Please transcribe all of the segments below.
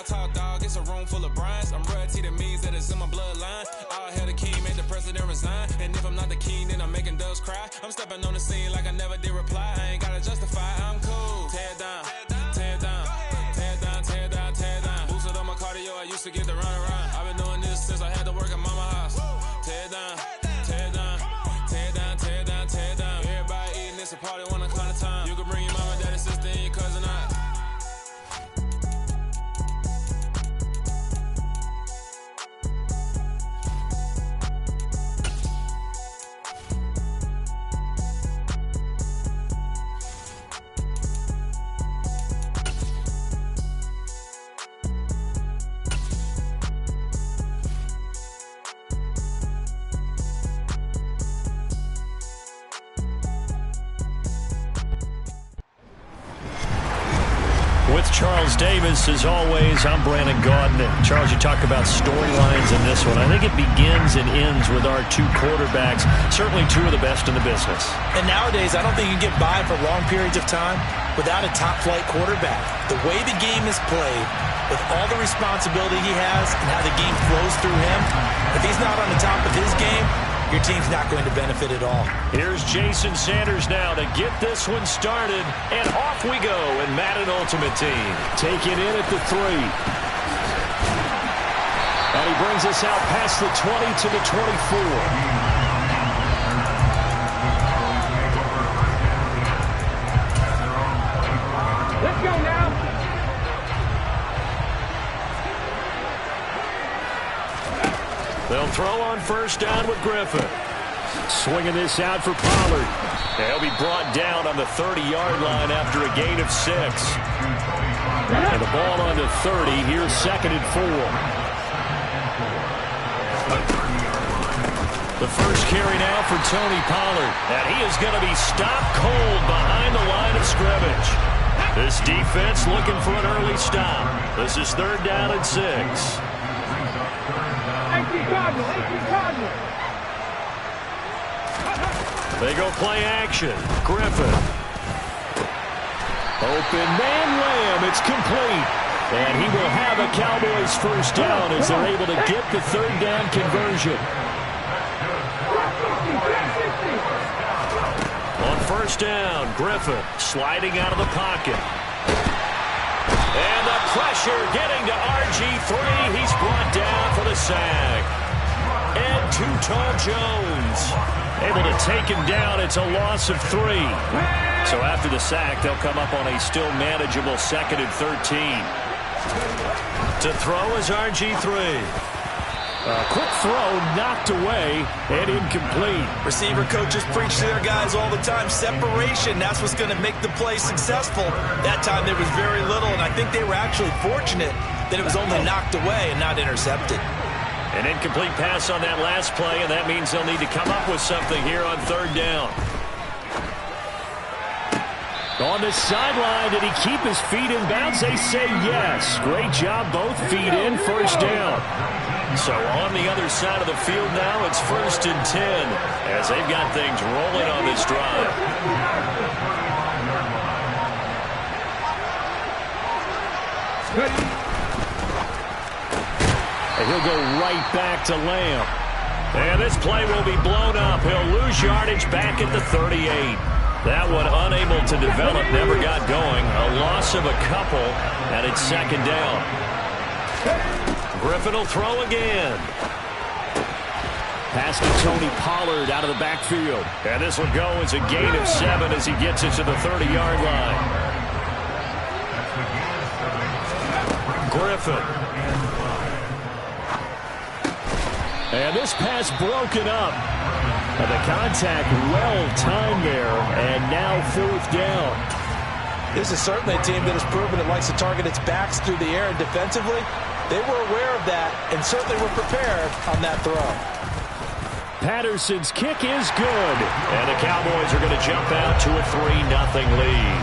talk, dog, it's a room full of Bryans. I'm royalty, that means that it's in my bloodline. All hail the king, make the president resign. And if I'm not the king, then I'm making doves cry. I'm stepping on the scene like I never did reply. I ain't gotta justify, I'm cool. Tear down, tear down, tear down, tear down, tear down. Boosted on my cardio, I used to get the run around. I've been doing this since I had to work at mama house. Tear down, tear down, tear down, tear down, tear down. Everybody eating, it's a party, one o'clock of time. You can bring your mama, daddy, sister, and your cousin out. With Charles Davis, as always, I'm Brandon Gaudin. Charles, you talk about storylines in this one. I think it begins and ends with our two quarterbacks, certainly two of the best in the business. And nowadays, I don't think you can get by for long periods of time without a top-flight quarterback. The way the game is played, with all the responsibility he has and how the game flows through him, if he's not on the top of his game, your team's not going to benefit at all. Here's Jason Sanders now to get this one started, and off we go in Madden Ultimate Team. Take it in at the 3. And he brings us out past the 20 to the 24. Let's go now. They'll throw on first down with Griffin. Swinging this out for Pollard. He'll be brought down on the 30-yard line after a gain of 6. And the ball on the 30. Here's 2nd and 4. The first carry now for Tony Pollard. And he is going to be stopped cold behind the line of scrimmage. This defense looking for an early stop. This is 3rd down and 6. They go play action. Griffin. Open man Lamb. It's complete. And he will have a Cowboys first down as they're able to get the 3rd down conversion. On first down, Griffin sliding out of the pocket. And the pressure getting to RG3. He's brought down for the sack. And Too-Tall Jones able to take him down. It's a loss of 3. So after the sack, they'll come up on a still manageable 2nd and 13. To throw is RG3. A quick throw knocked away and incomplete. Receiver coaches preach to their guys all the time. Separation, that's what's going to make the play successful. That time there was very little, and I think they were actually fortunate that it was only knocked away and not intercepted. An incomplete pass on that last play, and that means they'll need to come up with something here on 3rd down. On the sideline, did he keep his feet in bounds? They say yes. Great job, both feet in, first down. So on the other side of the field now, it's 1st and 10 as they've got things rolling on this drive. And he'll go right back to Lamb. And this play will be blown up. He'll lose yardage back at the 38. That one unable to develop, never got going. A loss of a couple, and it's 2nd down. Griffin will throw again. Pass to Tony Pollard out of the backfield. And this will go as a gain of 7 as he gets it to the 30-yard line. Griffin. And this pass broken up. And the contact well-timed there, and now 4th down. This is certainly a team that has proven it likes to target its backs through the air, and defensively, they were aware of that and certainly were prepared on that throw. Patterson's kick is good, and the Cowboys are going to jump out to a 3-0 lead.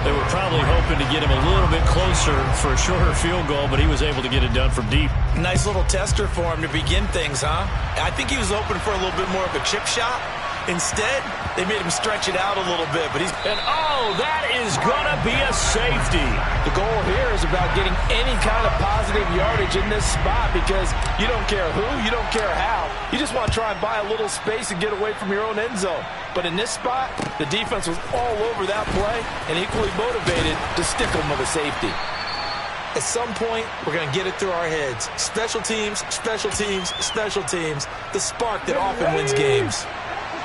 They were probably hoping to get him a little bit closer for a shorter field goal, but he was able to get it done from deep. Nice little tester for him to begin things, huh? I think he was open for a little bit more of a chip shot, Instead, they made him stretch it out a little bit. But And oh, that is going to be a safety. The goal here is about getting any kind of positive yardage in this spot because you don't care who, you don't care how. You just want to try and buy a little space and get away from your own end zone. But in this spot, the defense was all over that play and equally motivated to stick them with a safety. at some point, we're going to get it through our heads. Special teams, special teams, special teams. The spark that often wins games.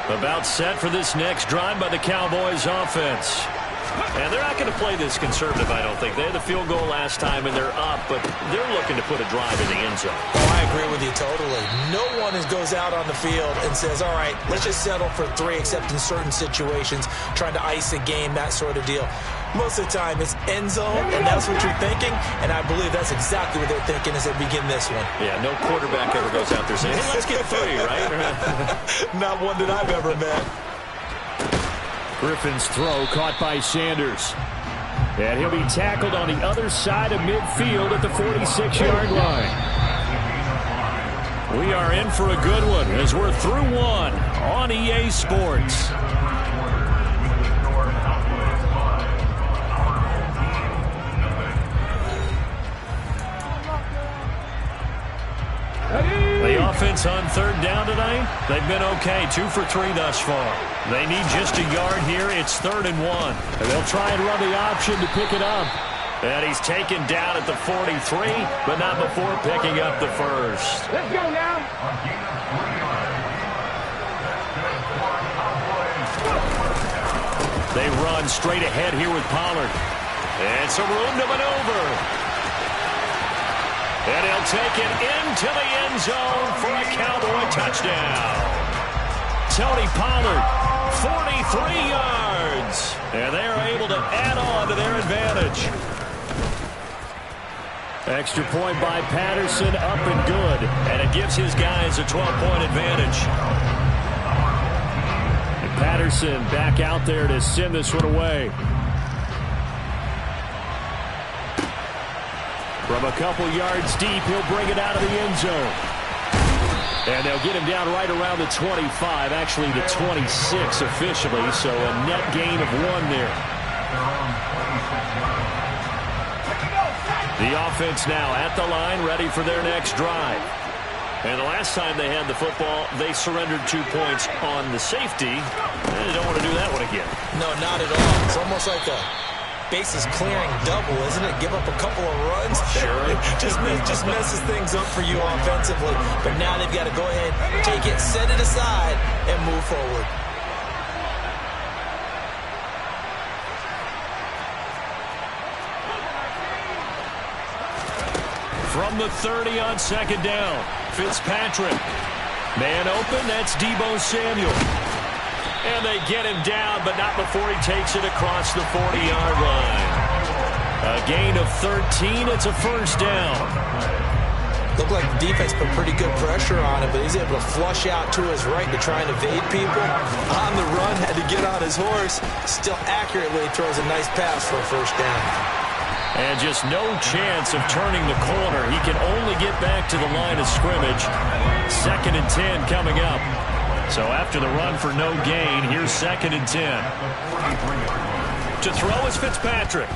About set for this next drive by the Cowboys offense. And they're not going to play this conservative, I don't think. They had the field goal last time, and they're up, but they're looking to put a drive in the end zone. Oh, I agree with you totally. No one goes out on the field and says, all right, let's just settle for 3, except in certain situations, trying to ice a game, that sort of deal. Most of the time, it's end zone, and that's what you're thinking, and I believe that's exactly what they're thinking as they begin this one. Yeah, no quarterback ever goes out there saying, hey, let's get 3, right? Not one that I've ever met. Griffin's throw caught by Sanders. And he'll be tackled on the other side of midfield at the 46-yard line. We are in for a good one as we're through one on EA Sports. The offense on third down tonight, they've been okay. 2 for 3 thus far. They need just a yard here. It's 3rd and 1. And they'll try and run the option to pick it up. And he's taken down at the 43, but not before picking up the first. Let's go now. They run straight ahead here with Pollard. And some room to maneuver. And he'll take it into the end zone for a Cowboy touchdown. Tony Pollard, 43 yards. And they are able to add on to their advantage. Extra point by Patterson, up and good. And it gives his guys a 12-point advantage. And Patterson back out there to send this one away. From a couple yards deep, he'll bring it out of the end zone. And they'll get him down right around the 25, actually the 26 officially, so a net gain of 1 there. The offense now at the line, ready for their next drive. And the last time they had the football, they surrendered 2 points on the safety. They don't want to do that one again. No, not at all. It's almost like a bases clearing double, isn't it? Give up a couple of runs. Sure. just messes things up for you offensively. But now they've got to go ahead, take it, set it aside, and move forward. From the 30 on 2nd down, Fitzpatrick. Man open, that's Deebo Samuel. And they get him down, but not before he takes it across the 40-yard line. A gain of 13. It's a first down. Looked like the defense put pretty good pressure on him, but he's able to flush out to his right to try and evade people. On the run, had to get on his horse. Still accurately throws a nice pass for a first down. And just no chance of turning the corner. He can only get back to the line of scrimmage. 2nd and 10 coming up. So after the run for no gain, here's 2nd and 10. To throw is Fitzpatrick.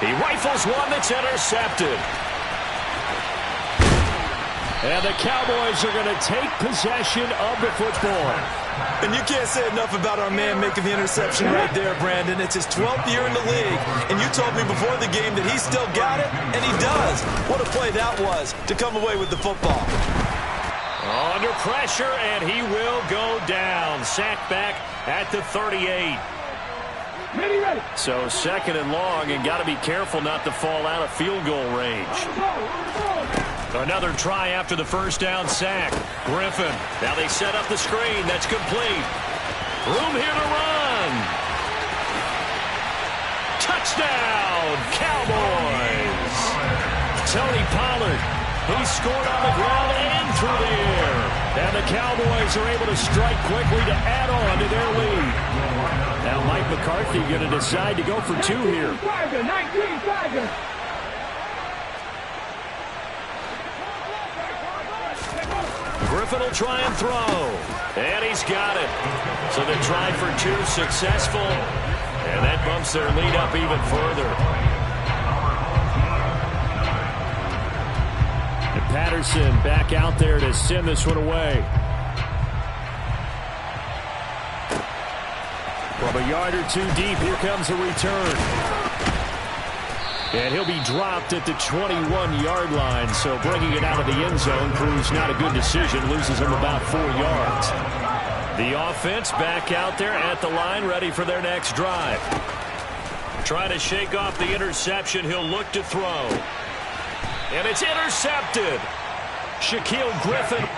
He rifles one that's intercepted. And the Cowboys are going to take possession of the football. And you can't say enough about our man making the interception right there, Brandon. It's his 12th year in the league, and you told me before the game that he still got it, and he does. What a play that was to come away with the football. Under pressure, and he will go down. Sacked back at the 38. Ready. So 2nd and long, and got to be careful not to fall out of field goal range. Another try after the first down sack. Griffin. Now they set up the screen. That's complete. Room here to run. Touchdown, Cowboys. Tony Pollard. He scored on the ground and through the air. And the Cowboys are able to strike quickly to add on to their lead. Now Mike McCarthy going to decide to go for 2 here. 19 Tiger. Griffin Griffin will try and throw. And he's got it. So the try for 2 successful. And that bumps their lead up even further. And Patterson back out there to send this one away. From a yard or 2 deep, here comes a return. And he'll be dropped at the 21-yard line, so bringing it out of the end zone proves not a good decision, loses him about 4 yards. The offense back out there at the line, ready for their next drive. Trying to shake off the interception, he'll look to throw. And it's intercepted. Shaquille Griffin.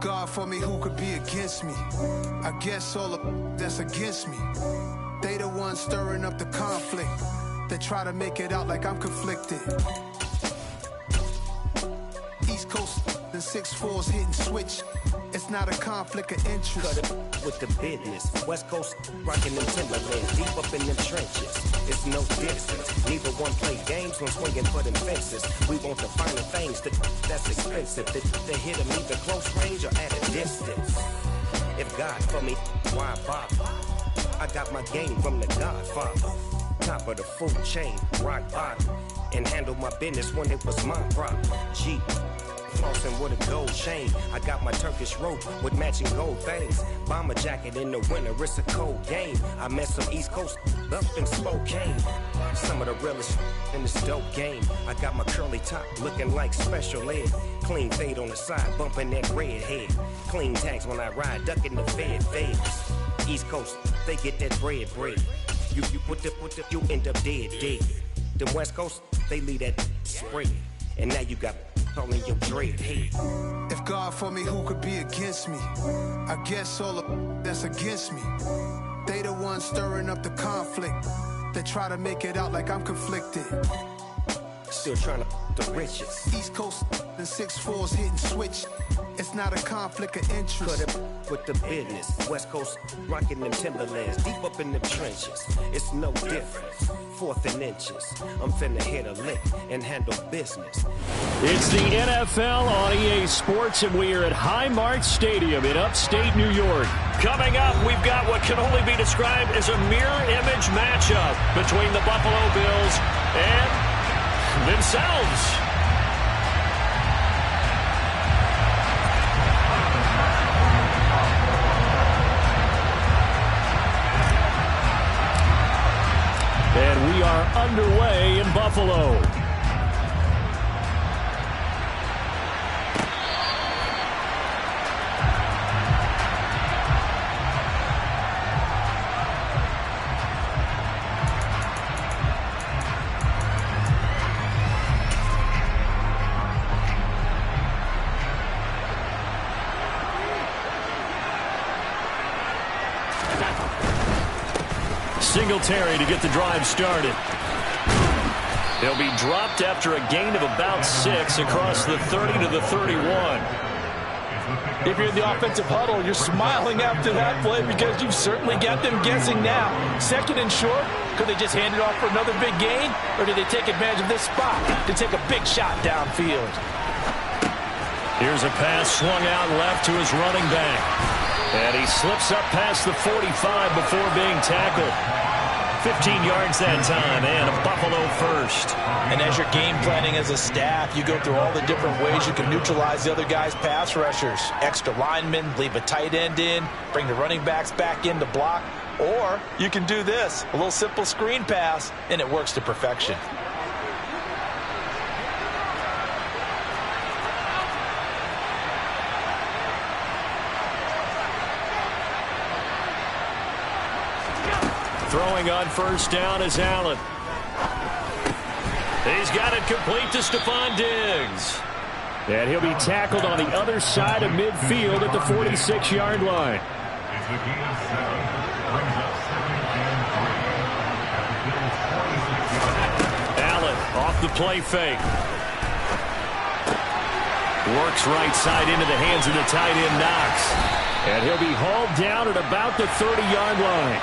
God for me, who could be against me? I guess all of that's against me. They the ones stirring up the conflict. They try to make it out like I'm conflicted. East Coast, the 6'4s hitting switch. It's not a conflict of interest. Cut it with the business. West Coast rocking them Timberlands, deep up in them trenches. It's no distance. Neither one play games when swinging for them fences. We want the finer things that's expensive. They hit them either close range or at a distance. If God for me, why bother? I got my game from the Godfather. Top of the food chain, rock bottom. And handle my business when it was my problem. G. Flossing with a gold chain. I got my Turkish rope with matching gold things. Bomber jacket in the winter, it's a cold game. I met some East Coast up in Spokane. Some of the realest in this dope game. I got my curly top looking like special ed. Clean fade on the side, bumping that red head. Clean tags when I ride, ducking the feds. East Coast, they get that bread. You you end up dead. The West Coast, they leave that spray. And now you got calling your dread head. If God for me, who could be against me? I guess all of that's against me. They the ones stirring up the conflict. They try to make it out like I'm conflicted. Still trying to the riches. East Coast, the 6'4s hitting switch. It's not a conflict of interest. Cut it with the business. West Coast rocking them Timberlands, deep up in the trenches. It's no difference. 4th and inches. I'm finna hit a lick and handle business. It's the NFL on EA Sports, and we are at Highmark Stadium in upstate New York. Coming up, we've got what can only be described as a mirror image matchup between the Buffalo Bills and themselves. And we are underway in Buffalo. Singletary to get the drive started. He'll be dropped after a gain of about 6 across the 30 to the 31. If you're in the offensive huddle, you're smiling after that play because you've certainly got them guessing now. 2nd and short, could they just hand it off for another big gain? Or do they take advantage of this spot to take a big shot downfield? Here's a pass swung out left to his running back. And he slips up past the 45 before being tackled. 15 yards that time, and a Buffalo first. And as you're game planning as a staff, you go through all the different ways you can neutralize the other guy's pass rushers. Extra linemen, leave a tight end in, bring the running backs back in to block. Or you can do this, a little simple screen pass, and it works to perfection. Throwing on first down is Allen. He's got it complete to Stephon Diggs. And he'll be tackled on the other side of midfield at the 46-yard line. Allen off the play fake. Works right side into the hands of the tight end, Knox. And he'll be hauled down at about the 30-yard line.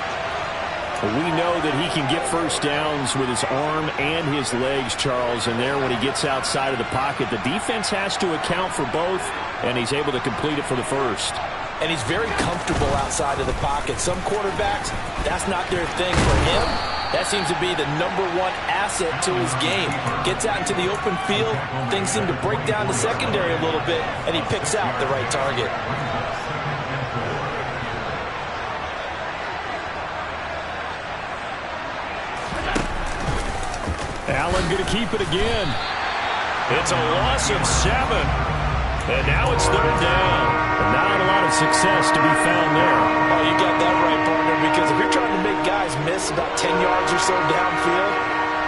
We know that he can get first downs with his arm and his legs, Charles, and there when he gets outside of the pocket, the defense has to account for both, and he's able to complete it for the first. And he's very comfortable outside of the pocket. Some quarterbacks, that's not their thing. For him, that seems to be the #1 asset to his game. Gets out into the open field, things seem to break down the secondary a little bit, and he picks out the right target. Allen going to keep it again. It's a loss of 7. And now it's 3rd down. And not a lot of success to be found there. Oh, you got that right, partner, because if you're trying to make guys miss about 10 yards or so downfield,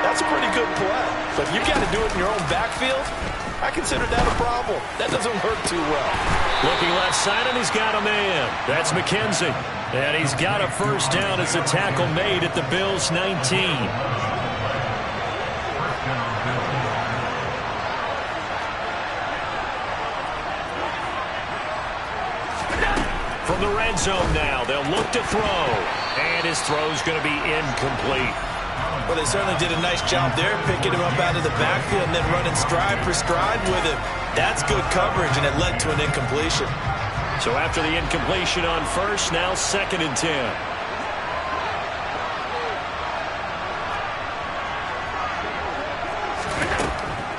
that's a pretty good play. But if you've got to do it in your own backfield, I consider that a problem. That doesn't work too well. Looking left side, and he's got a man. That's McKenzie. And he's got a first down as a tackle made at the Bills' 19. From the red zone now, they'll look to throw. And his throw's going to be incomplete. Well, they certainly did a nice job there, picking him up out of the backfield and then running stride for stride with him. That's good coverage, and it led to an incompletion. So after the incompletion on first, now 2nd and 10.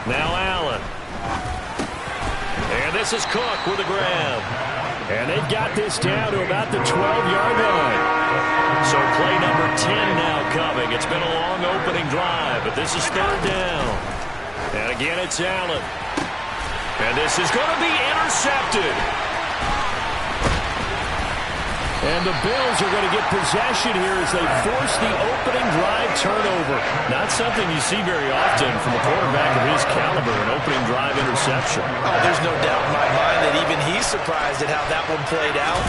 Now Allen. And this is Cook with a grab. And they've got this down to about the 12-yard line. So play number 10 now coming. It's been a long opening drive, but this is 3rd down. And again, it's Allen. And this is going to be intercepted. And the Bills are going to get possession here as they force the opening drive turnover. Not something you see very often from a quarterback of his caliber, an opening drive interception. Oh, there's no doubt in my mind that even he's surprised at how that one played out.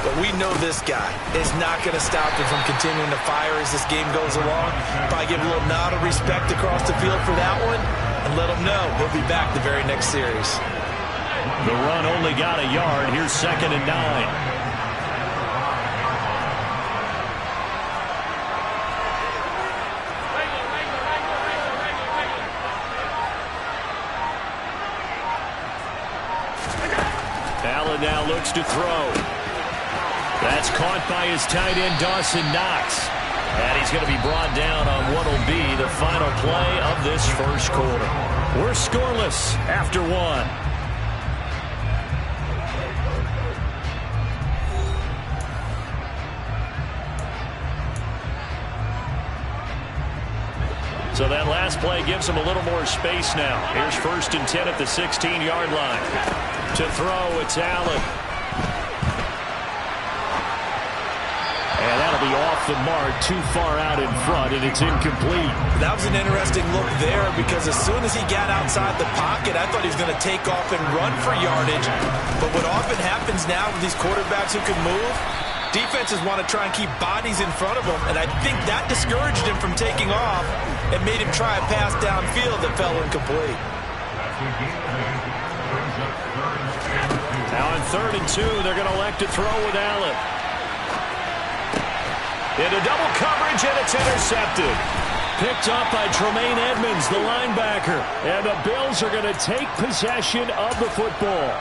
But we know this guy is not going to stop him from continuing to fire as this game goes along. Probably give a little nod of respect across the field for that one and let him know he'll be back the very next series. The run only got a yard. Here's 2nd and 9. Now looks to throw. That's caught by his tight end, Dawson Knox. And he's going to be brought down on what will be the final play of this first quarter. We're scoreless after 1. So that last play gives him a little more space now. Here's 1st and 10 at the 16-yard line. To throw, it's Allen. And that'll be off the mark, too far out in front, and it's incomplete. That was an interesting look there because as soon as he got outside the pocket, I thought he was going to take off and run for yardage. But what often happens now with these quarterbacks who can move, defenses want to try and keep bodies in front of him, and I think that discouraged him from taking off and made him try a pass downfield that fell incomplete. Now in 3rd and 2, they're going to elect to throw with Allen. Into double coverage, and it's intercepted. Picked up by Tremaine Edmonds, the linebacker. And the Bills are going to take possession of the football.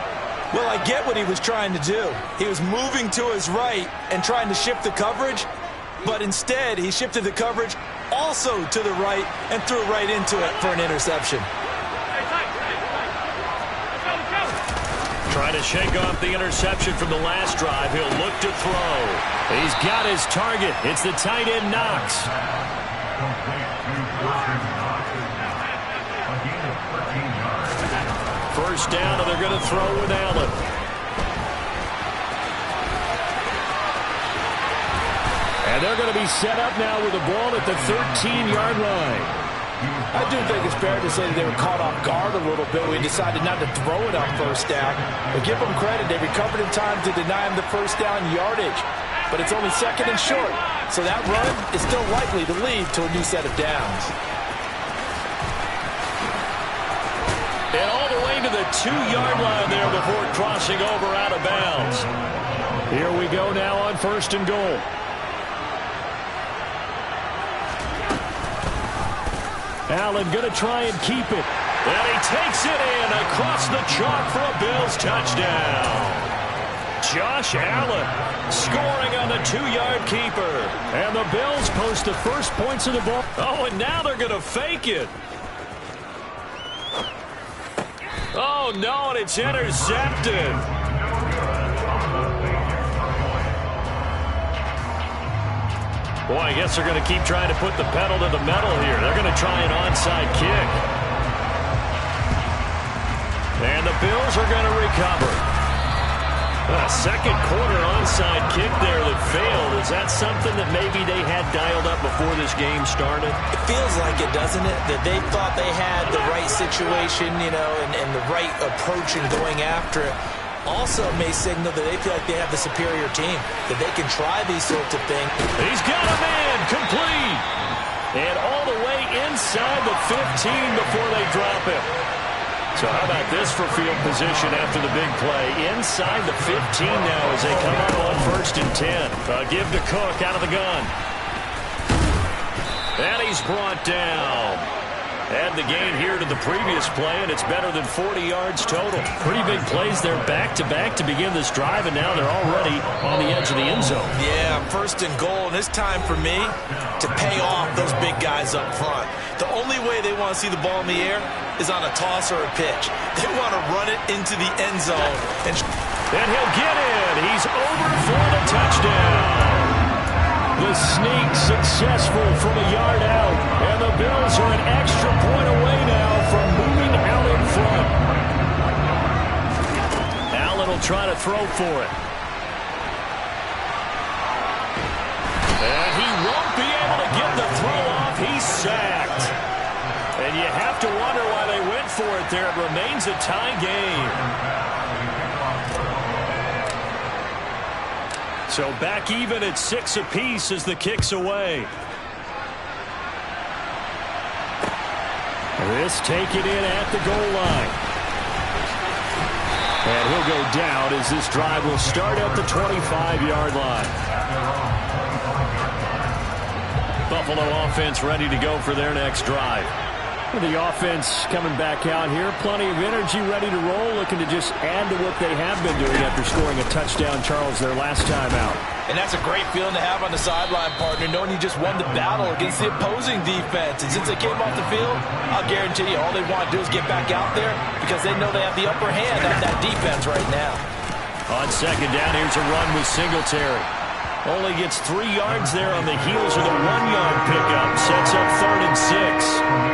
Well, I get what he was trying to do. He was moving to his right and trying to shift the coverage, but instead he shifted the coverage also to the right and threw right into it for an interception. Trying to shake off the interception from the last drive. He'll look to throw. He's got his target. It's the tight end, Knox. First down, and they're going to throw with Allen. And they're going to be set up now with the ball at the 13-yard line. I do think it's fair to say they were caught off guard a little bit. We decided not to throw it on first down. But give them credit. They recovered in time to deny him the first down yardage. But it's only 2nd and short. So that run is still likely to lead to a new set of downs. And all the way to the 2-yard line there before crossing over out of bounds. Here we go now on 1st and goal. Allen going to try and keep it. And he takes it in across the chalk for a Bills touchdown. Josh Allen scoring on the 2-yard keeper. And the Bills post the first points of the ball. Oh, and now they're going to fake it. Oh, no, and it's intercepted. Boy, I guess they're going to keep trying to put the pedal to the metal here. They're going to try an onside kick. And the Bills are going to recover. A second quarter onside kick there that failed. Is that something that maybe they had dialed up before this game started? It feels like it, doesn't it? That they thought they had the right situation, you know, and the right approach in going after it. Also may signal that they feel like they have the superior team, that they can try these sorts of things. He's got a man, complete. And all the way inside the 15 before they drop him. So how about this for field position after the big play? Inside the 15 now as they come up on 1st and 10. Give to Cook out of the gun. And he's brought down. Add the gain here to the previous play, and it's better than 40 yards total. Pretty big plays there back-to-back to begin this drive, and now they're already on the edge of the end zone. Yeah, 1st and goal, and it's time for me to pay off those big guys up front. The only way they want to see the ball in the air is on a toss or a pitch. They want to run it into the end zone. And he'll get in. He's over for the touchdown. The sneak successful from a yard out. And the Bills are an extra point away now from moving out in front. Allen will try to throw for it. And he won't be able to get the throw off. He's sacked. And you have to wonder why they went for it there. It remains a tie game. So back even at 6 apiece as the kick's away. This take it in at the goal line. And he'll go down as this drive will start at the 25-yard line. Buffalo offense ready to go for their next drive. The offense coming back out here. Plenty of energy, ready to roll, looking to just add to what they have been doing after scoring a touchdown, Charles, their last time out. And that's a great feeling to have on the sideline, partner, knowing you just won the battle against the opposing defense. And since they came off the field, I'll guarantee you all they want to do is get back out there because they know they have the upper hand on that defense right now. On 2nd down, here's a run with Singletary. Only gets 3 yards there on the heels of the 1-yard pickup. Sets up 3rd and 6.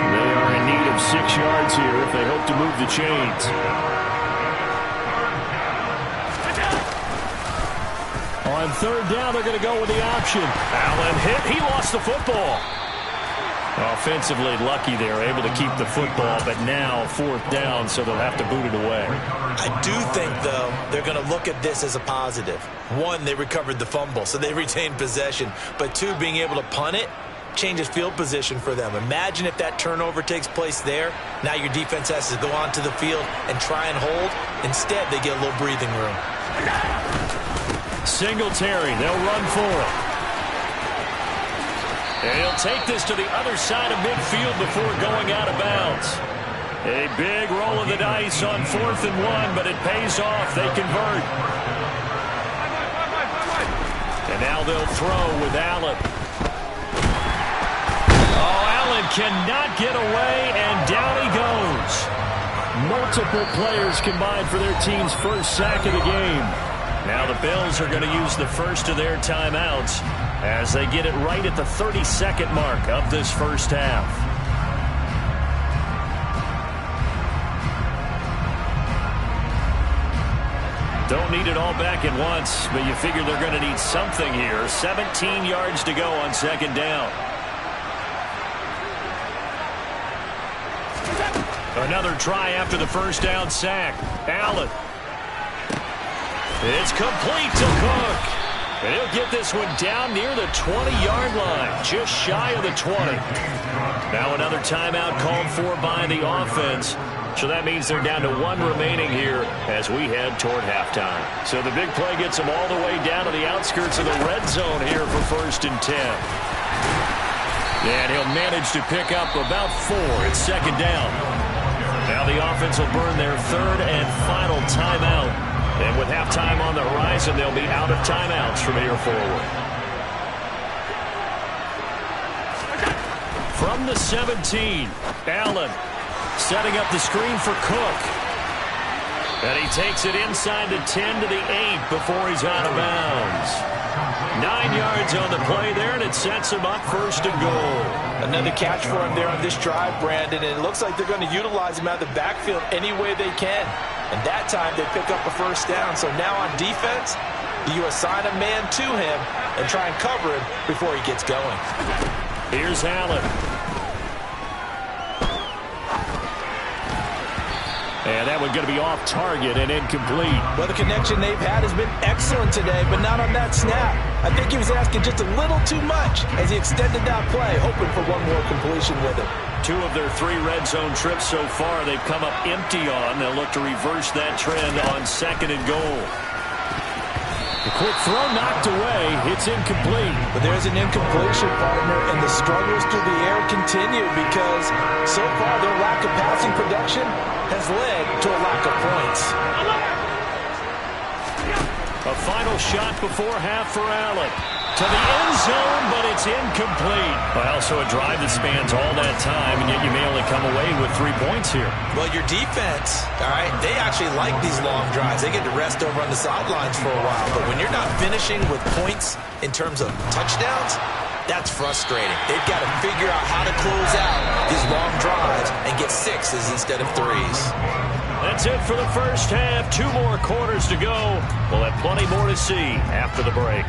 They are in need of 6 yards here if they hope to move the chains. On 3rd down, they're going to go with the option. Allen hit. He lost the football. Offensively lucky they're able to keep the football, but now 4th down, so they'll have to boot it away. I do think, though, they're going to look at this as a positive. 1, they recovered the fumble, so they retained possession. But 2, being able to punt it changes field position for them. Imagine if that turnover takes place there. Now your defense has to go onto the field and try and hold. Instead, they get a little breathing room. Singletary, they'll run for it. And he'll take this to the other side of midfield before going out of bounds. A big roll of the dice on 4th and 1, but it pays off. They convert. And now they'll throw with Allen. Oh, Allen cannot get away, and down he goes. Multiple players combined for their team's first sack of the game. Now the Bills are going to use the first of their timeouts as they get it right at the 32nd mark of this first half. Don't need it all back at once, but you figure they're going to need something here. 17 yards to go on 2nd down. Another try after the first down sack. Allen. It's complete to Cook. And he'll get this one down near the 20-yard line, just shy of the 20. Now another timeout called for by the offense. So that means they're down to one remaining here as we head toward halftime. So the big play gets them all the way down to the outskirts of the red zone here for 1st and 10. And he'll manage to pick up about 4. It's 2nd down. Now the offense will burn their 3rd and final timeout. And with halftime on the horizon, they'll be out of timeouts from here forward. From the 17, Allen setting up the screen for Cook. And he takes it inside the 10 to the 8 before he's out of bounds. 9 yards on the play there, and it sets him up 1st and goal. Another catch for him there on this drive, Brandon, and it looks like they're going to utilize him out of the backfield any way they can. And that time they pick up a 1st down. So now on defense, you assign a man to him and try and cover him before he gets going. Here's Allen. And that one's going to be off target and incomplete. Well, the connection they've had has been excellent today, but not on that snap. I think he was asking just a little too much as he extended that play, hoping for one more completion with him. 2 of their 3 red zone trips so far, they've come up empty on. They'll look to reverse that trend on 2nd and goal. The quick throw knocked away. It's incomplete. But there's an incompletion, partner, and the struggles through the air continue because so far their lack of passing production has led to a lack of points. A final shot before half for Allen. To the end zone, but it's incomplete. Well, so a drive that spans all that time, and yet you may only come away with 3 points here. Well, your defense, all right, they actually like these long drives. They get to rest over on the sidelines for a while. But when you're not finishing with points in terms of touchdowns, that's frustrating. They've got to figure out how to close out these long drives and get 6s instead of 3s. That's it for the first half. 2 more quarters to go. We'll have plenty more to see after the break.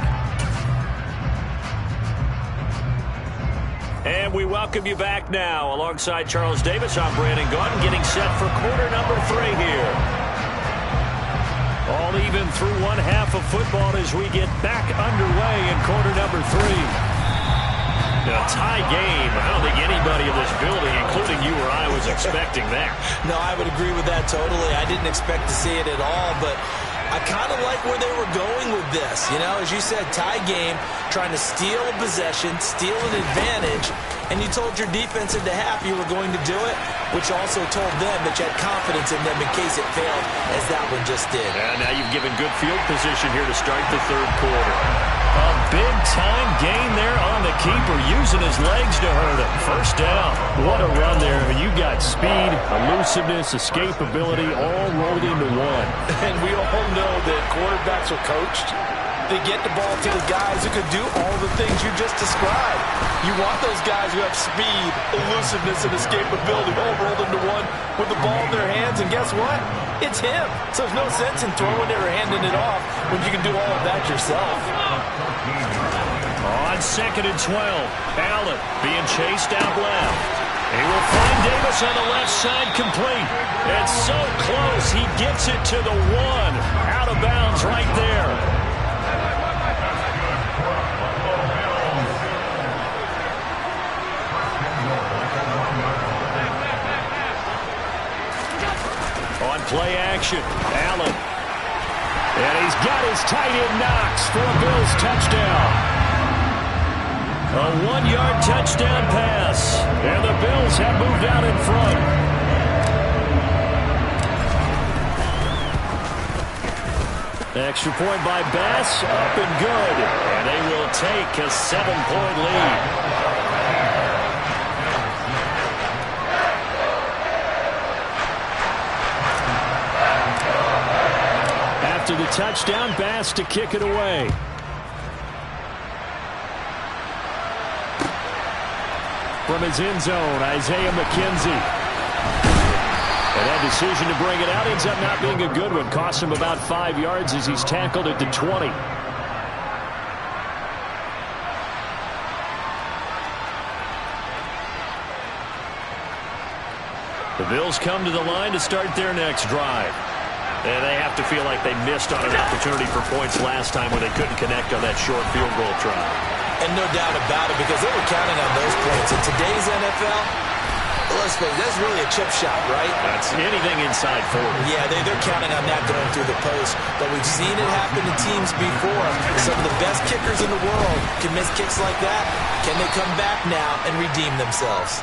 And we welcome you back now. Alongside Charles Davis, I'm Brandon Gaudin, getting set for quarter number 3 here. All even through one half of football as we get back underway in quarter number 3. A tie game. I don't think anybody in this building, including you or I, was expecting that. No, I would agree with that totally. I didn't expect to see it at all, but I kind of like where they were going with this. You know, as you said, tie game, trying to steal a possession, steal an advantage, and you told your defense at the half you were going to do it, which also told them that you had confidence in them in case it failed, as that one just did. And now you've given good field position here to start the 3rd quarter. A big-time gain there on the keeper, using his legs to hurt him. 1st down. What a run there. I mean, you got speed, elusiveness, escapability, all rolled into one. And we all know that quarterbacks are coached. They get the ball to the guys who can do all the things you just described. You want those guys who have speed, elusiveness, and escapability all rolled into one with the ball in their hands, and guess what? It's him. So there's no sense in throwing it or handing it off when you can do all of that yourself. On 2nd and 12, Allen being chased out left. He will find Davis on the left side, complete. It's so close, he gets it to the 1. Out of bounds right there. On play action, Allen. And he's got his tight end Knox for a Bills touchdown. A 1-yard touchdown pass. And the Bills have moved out in front. Extra point by Bass, up and good. And they will take a 7-point lead. After the touchdown, Bass to kick it away. From his end zone, Isaiah McKenzie. And that decision to bring it out ends up not being a good one. Costs him about 5 yards as he's tackled at the 20. The Bills come to the line to start their next drive. And they have to feel like they missed on an opportunity for points last time when they couldn't connect on that short field goal try. And no doubt about it, because they were counting on those points. In today's NFL, let's face it, that's really a chip shot, right? That's anything inside 40. Yeah, they're counting on that going through the post. But we've seen it happen to teams before. Some of the best kickers in the world can miss kicks like that. Can they come back now and redeem themselves?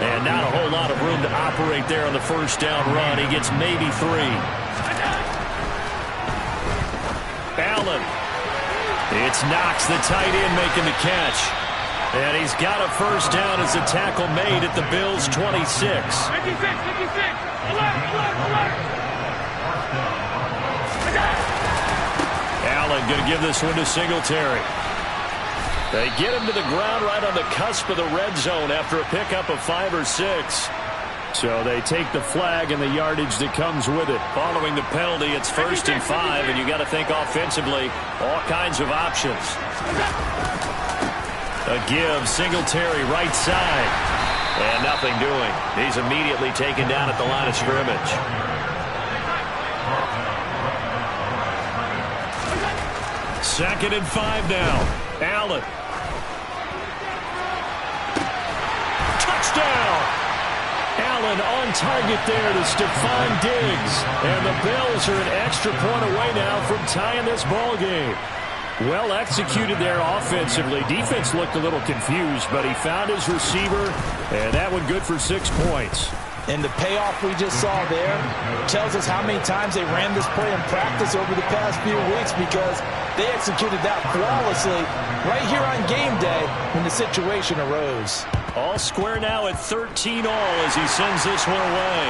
And not a whole lot of room to operate there on the first down run. He gets maybe 3. Allen. It's Knox, the tight end, making the catch. And he's got a first down as a tackle made at the Bills' 26. 56. Allen going to give this one to Singletary. They get him to the ground right on the cusp of the red zone after a pickup of 5 or 6. So they take the flag and the yardage that comes with it. Following the penalty, it's 1st and 5, and you got to think offensively, all kinds of options. A give, Singletary right side. And nothing doing. He's immediately taken down at the line of scrimmage. Second and 5 now. Allen. Touchdown! Allen on target there to Stephon Diggs. And the Bills are an extra point away now from tying this ball game. Well executed there offensively. Defense looked a little confused, but he found his receiver, and that one good for 6 points. And the payoff we just saw there tells us how many times they ran this play in practice over the past few weeks, because they executed that flawlessly right here on game day when the situation arose. All square now at 13 all as he sends this one away.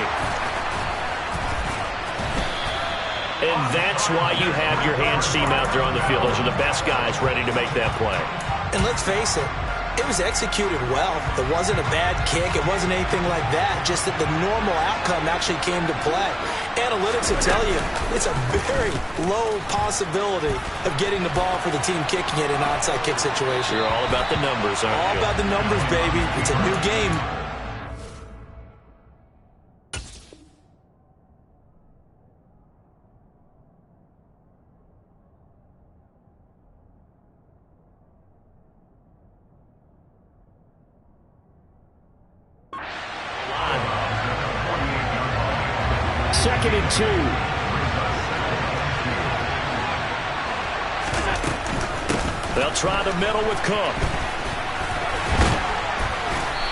And that's why you have your hands team out there on the field. Those are the best guys ready to make that play. And let's face it, it was executed well. It wasn't a bad kick. It wasn't anything like that. Just that the normal outcome actually came to play. Analytics will tell you it's a very low possibility of getting the ball for the team kicking it in an onside kick situation. You're all about the numbers, aren't you? All about the numbers, baby. It's a new game. Second and 2. They'll try the middle with Cook.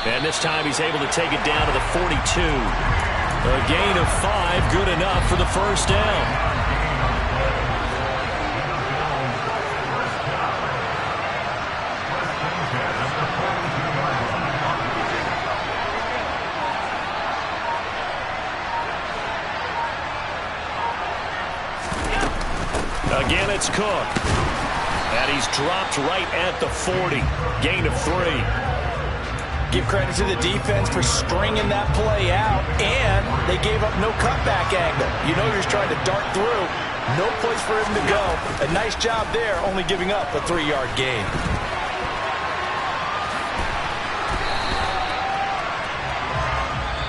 And this time he's able to take it down to the 42. A gain of 5, good enough for the first down. Again, it's Cook. And he's dropped right at the 40. Gain of 3. Give credit to the defense for stringing that play out, and they gave up no cutback angle. You know you're just trying to dart through. No place for him to go. A nice job there, only giving up a 3-yard gain.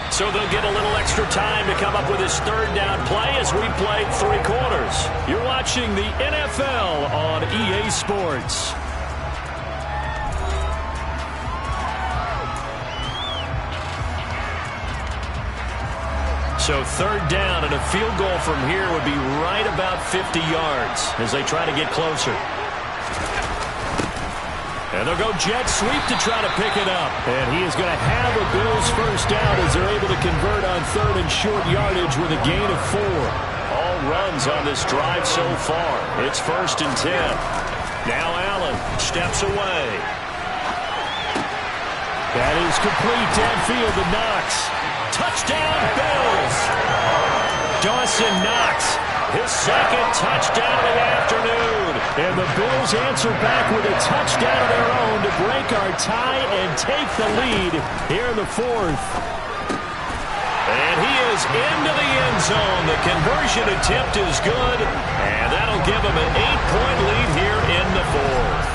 So they'll get a little extra time to come up with his third down play as we played 3 quarters. You're watching the NFL on EA Sports. So third down, and a field goal from here would be right about 50 yards as they try to get closer. And they'll go jet sweep to try to pick it up. And he is going to have a Bills first down as they're able to convert on third and short yardage with a gain of 4. All runs on this drive so far. It's 1st and 10. Now Allen steps away. That is complete downfield to Knox. Touchdown Bills! Dawson Knox, his second touchdown of the afternoon. And the Bills answer back with a touchdown of their own to break our tie and take the lead here in the 4th. And he is into the end zone. The conversion attempt is good, and that'll give him an 8-point lead here in the 4th.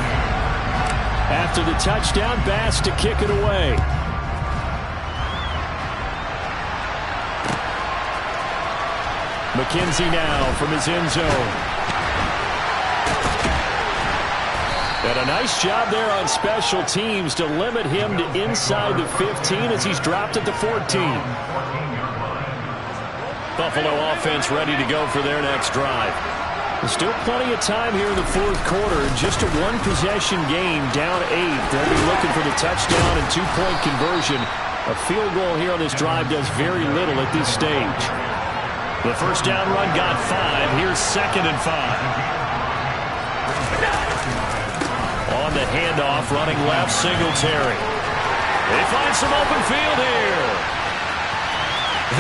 After the touchdown, Bass to kick it away. McKenzie now from his end zone. And a nice job there on special teams to limit him to inside the 15 as he's dropped it to 14. Buffalo offense ready to go for their next drive. There's still plenty of time here in the fourth quarter. Just a one-possession game, down 8. They'll be looking for the touchdown and two-point conversion. A field goal here on this drive does very little at this stage. The first down run got 5. Here's 2nd and 5. On the handoff, running left, Singletary. They find some open field here.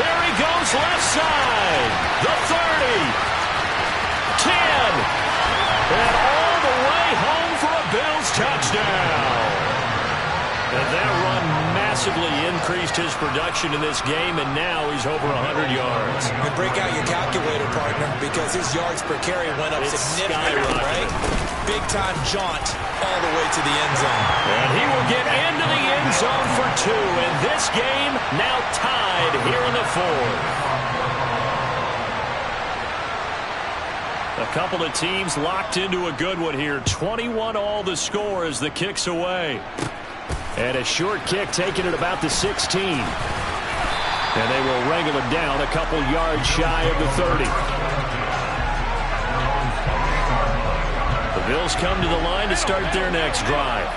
There he goes, left side. The 30. 10. And all the way home for a Bills touchdown. And that run massively increased his production in this game, and now he's over 100 yards. And break out your calculator, partner, because his yards per carry went up significantly, right? Big-time jaunt all the way to the end zone. And he will get into the end zone for 2, and this game now tied here in the 4th. A couple of teams locked into a good one here. 21-all the score as the kick's away. And a short kick taken at about the 16. And they will wrangle him down a couple yards shy of the 30. The Bills come to the line to start their next drive.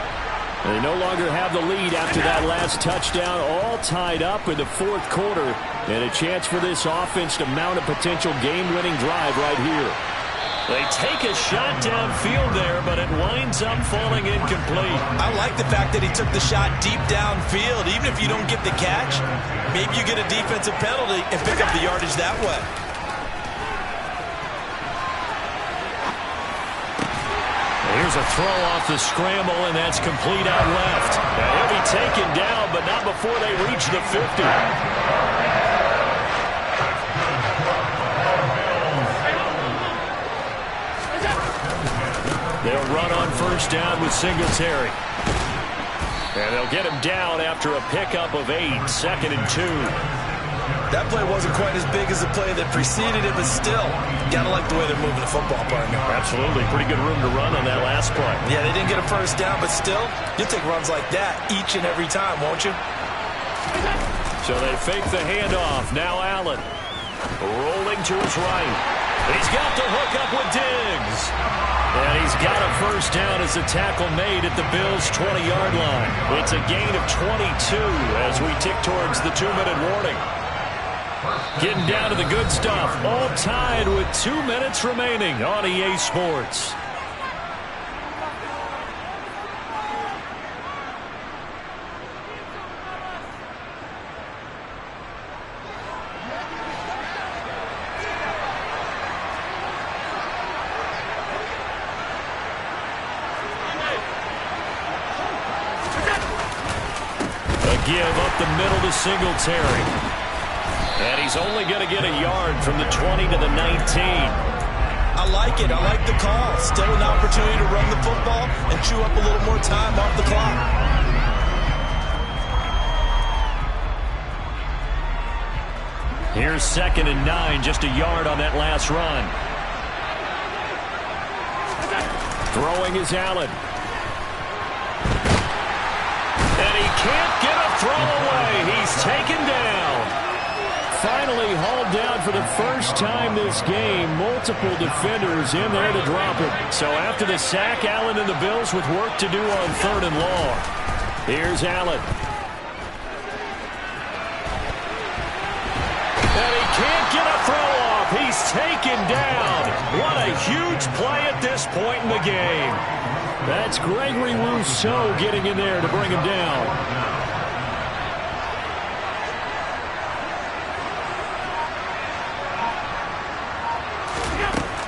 They no longer have the lead after that last touchdown, all tied up in the fourth quarter. And a chance for this offense to mount a potential game-winning drive right here. They take a shot downfield there, but it winds up falling incomplete. I like the fact that he took the shot deep downfield. Even if you don't get the catch, maybe you get a defensive penalty and pick up the yardage that way. Here's a throw off the scramble, and that's complete out left. Now he'll be taken down, but not before they reach the 50. They'll run on first down with Singletary. And they'll get him down after a pickup of 8, 2nd and 2. That play wasn't quite as big as the play that preceded it, but still, gotta like the way they're moving the football, partner. Absolutely. Pretty good room to run on that last play. Yeah, they didn't get a first down, but still, you'll take runs like that each and every time, won't you? So they fake the handoff. Now Allen rolling to his right. He's got the hook up with Diggs. And he's got a first down as a tackle made at the Bills' 20-yard line. It's a gain of 22 as we tick towards the 2-minute warning. Getting down to the good stuff. All tied with 2 minutes remaining on EA Sports. Give up the middle to Singletary. And he's only going to get a yard from the 20 to the 19. I like it. I like the call. Still an opportunity to run the football and chew up a little more time off the clock. Here's 2nd and 9, just a yard on that last run. Throwing is Allen. And he can't get a throw away. He's taken down. Finally hauled down for the first time this game. Multiple defenders in there to drop it. So after the sack, Allen and the Bills with work to do on 3rd and long. Here's Allen. And he can't get a throw off. He's taken down. What a huge play at this point in the game. That's Gregory Rousseau getting in there to bring him down.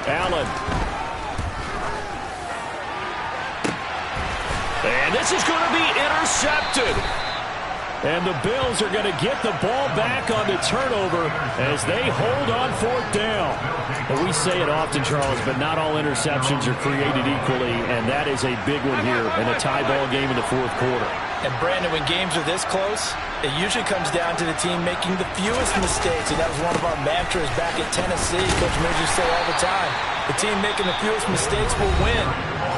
Allen. And this is going to be intercepted. And the Bills are going to get the ball back on the turnover as they hold on fourth down. And we say it often, Charles, but not all interceptions are created equally, and that is a big one here in a tie ball game in the fourth quarter. And, Brandon, when games are this close, it usually comes down to the team making the fewest mistakes, and that was one of our mantras back at Tennessee. Coach Mears used to say all the time, the team making the fewest mistakes will win.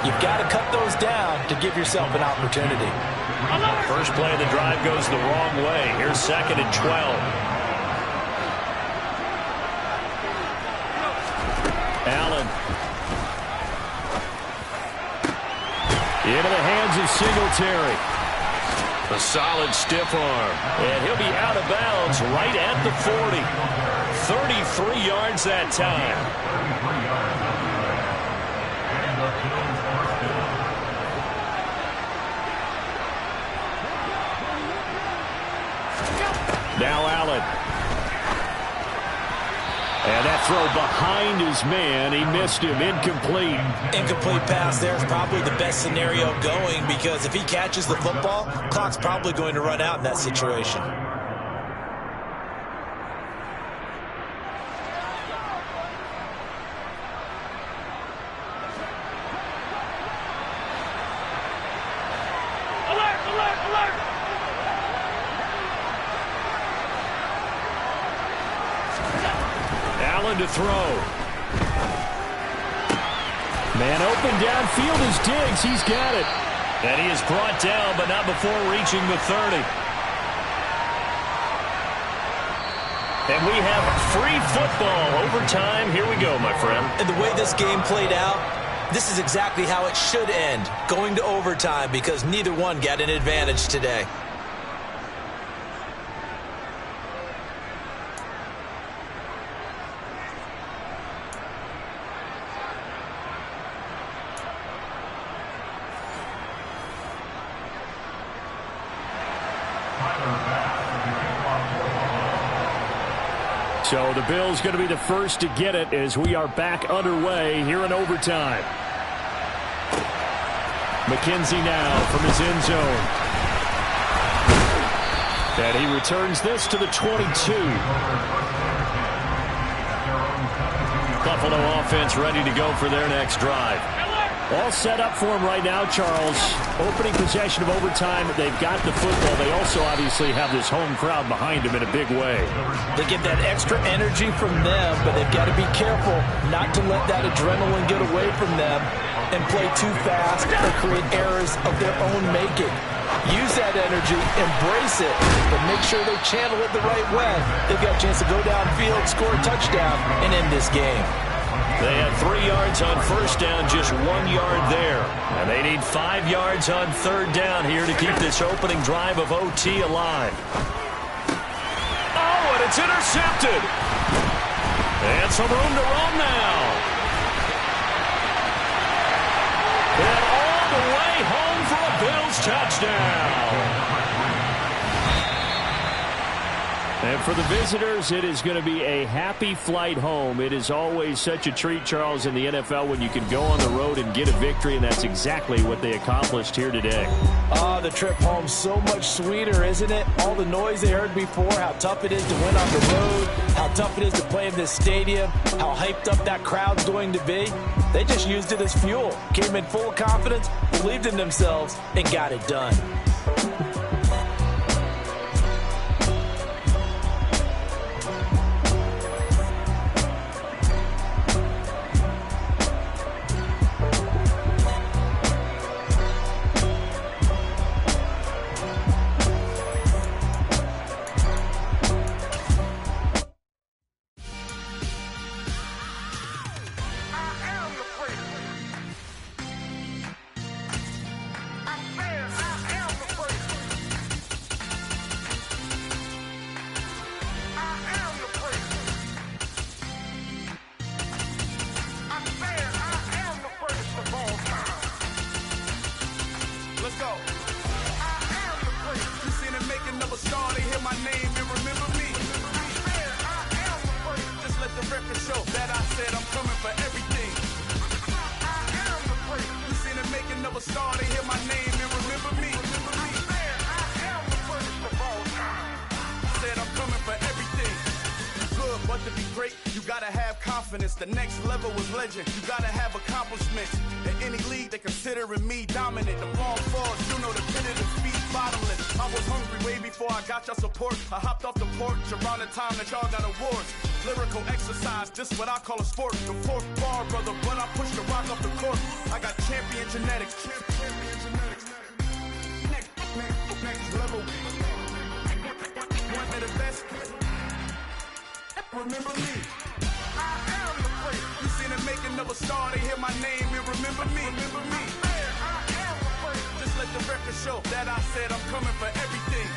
You've got to cut those down to give yourself an opportunity. First play of the drive goes the wrong way. Here's 2nd and 12. Allen. Into the hands of Singletary. A solid stiff arm. And he'll be out of bounds right at the 40. 33 yards that time. Now Allen. And that throw behind his man. He missed him. Incomplete. Incomplete pass there is probably the best scenario going, because if he catches the football, clock's probably going to run out in that situation. Alert, alert, alert! Allen to throw. Man open downfield is Diggs. He's got it. And he is brought down, but not before reaching the 30. And we have free football. Overtime. Here we go, my friend. And the way this game played out, this is exactly how it should end, going to overtime, because neither one got an advantage today. So the Bills going to be the first to get it as we are back underway here in overtime. McKenzie now from his end zone. And he returns this to the 22. Buffalo offense ready to go for their next drive. All set up for him right now, Charles. Opening possession of overtime. They've got the football. They also obviously have this home crowd behind them in a big way. They get that extra energy from them, but they've got to be careful not to let that adrenaline get away from them and play too fast or create errors of their own making. Use that energy, embrace it, but make sure they channel it the right way. They've got a chance to go downfield, score a touchdown, and end this game. They had 3 yards on first down, just 1 yard there. And they need 5 yards on third down here to keep this opening drive of OT alive. Oh, and it's intercepted. And some room to run now. And all the way home for a Bills touchdown. And for the visitors, it is going to be a happy flight home. It is always such a treat, Charles, in the NFL when you can go on the road and get a victory, and that's exactly what they accomplished here today. Oh, the trip home so much sweeter, isn't it? All the noise they heard before, how tough it is to win on the road, how tough it is to play in this stadium, how hyped up that crowd's going to be. They just used it as fuel, came in full confidence, believed in themselves, and got it done. to be great, you gotta have confidence. The next level was legend. You gotta have accomplishments. In any league, they considering me dominant. The wrong falls, you know the pit of defeat, bottomless. I was hungry way before I got your support. I hopped off the porch around the time that y'all got awards. Lyrical exercise, this what I call a sport. The fourth bar, brother, but I push the rock up the court. I got champion genetics. Champion genetics. Next level. One of the best. Remember me. I am the great. You seen the making of a star, they hear my name and remember me. Remember me. I am the great. Just let the record show that I said I'm coming for everything.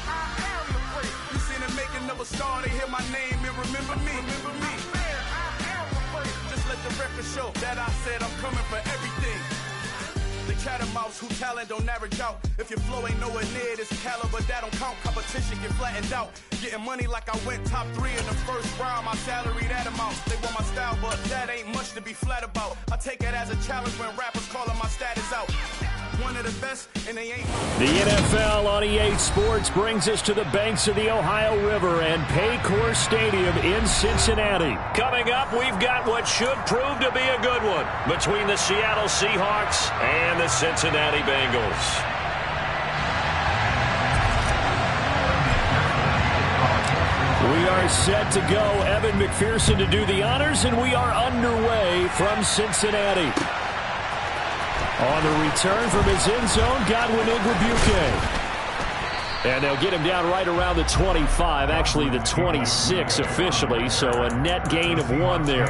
I am the great. You seen the making of a star, they hear my name and remember me. Remember me. I am the great. Just let the record show that I said I'm coming for everything. The cat and mouse who talent don't average out. If your flow ain't nowhere near this caliber, that don't count. Competition get flattened out. Getting money like I went top 3 in the first round. My salary that amount. They want my style, but that ain't much to be flat about. I take it as a challenge when rappers calling my status out. One of the best, and they ain't. The NFL on EA Sports brings us to the banks of the Ohio River and Paycor Stadium in Cincinnati. Coming up, we've got what should prove to be a good one between the Seattle Seahawks and the Cincinnati Bengals. We are set to go. Evan McPherson to do the honors, and we are underway from Cincinnati. On the return from his end zone, Godwin Igwebuike. And they'll get him down right around the 25, actually the 26 officially, so a net gain of 1 there.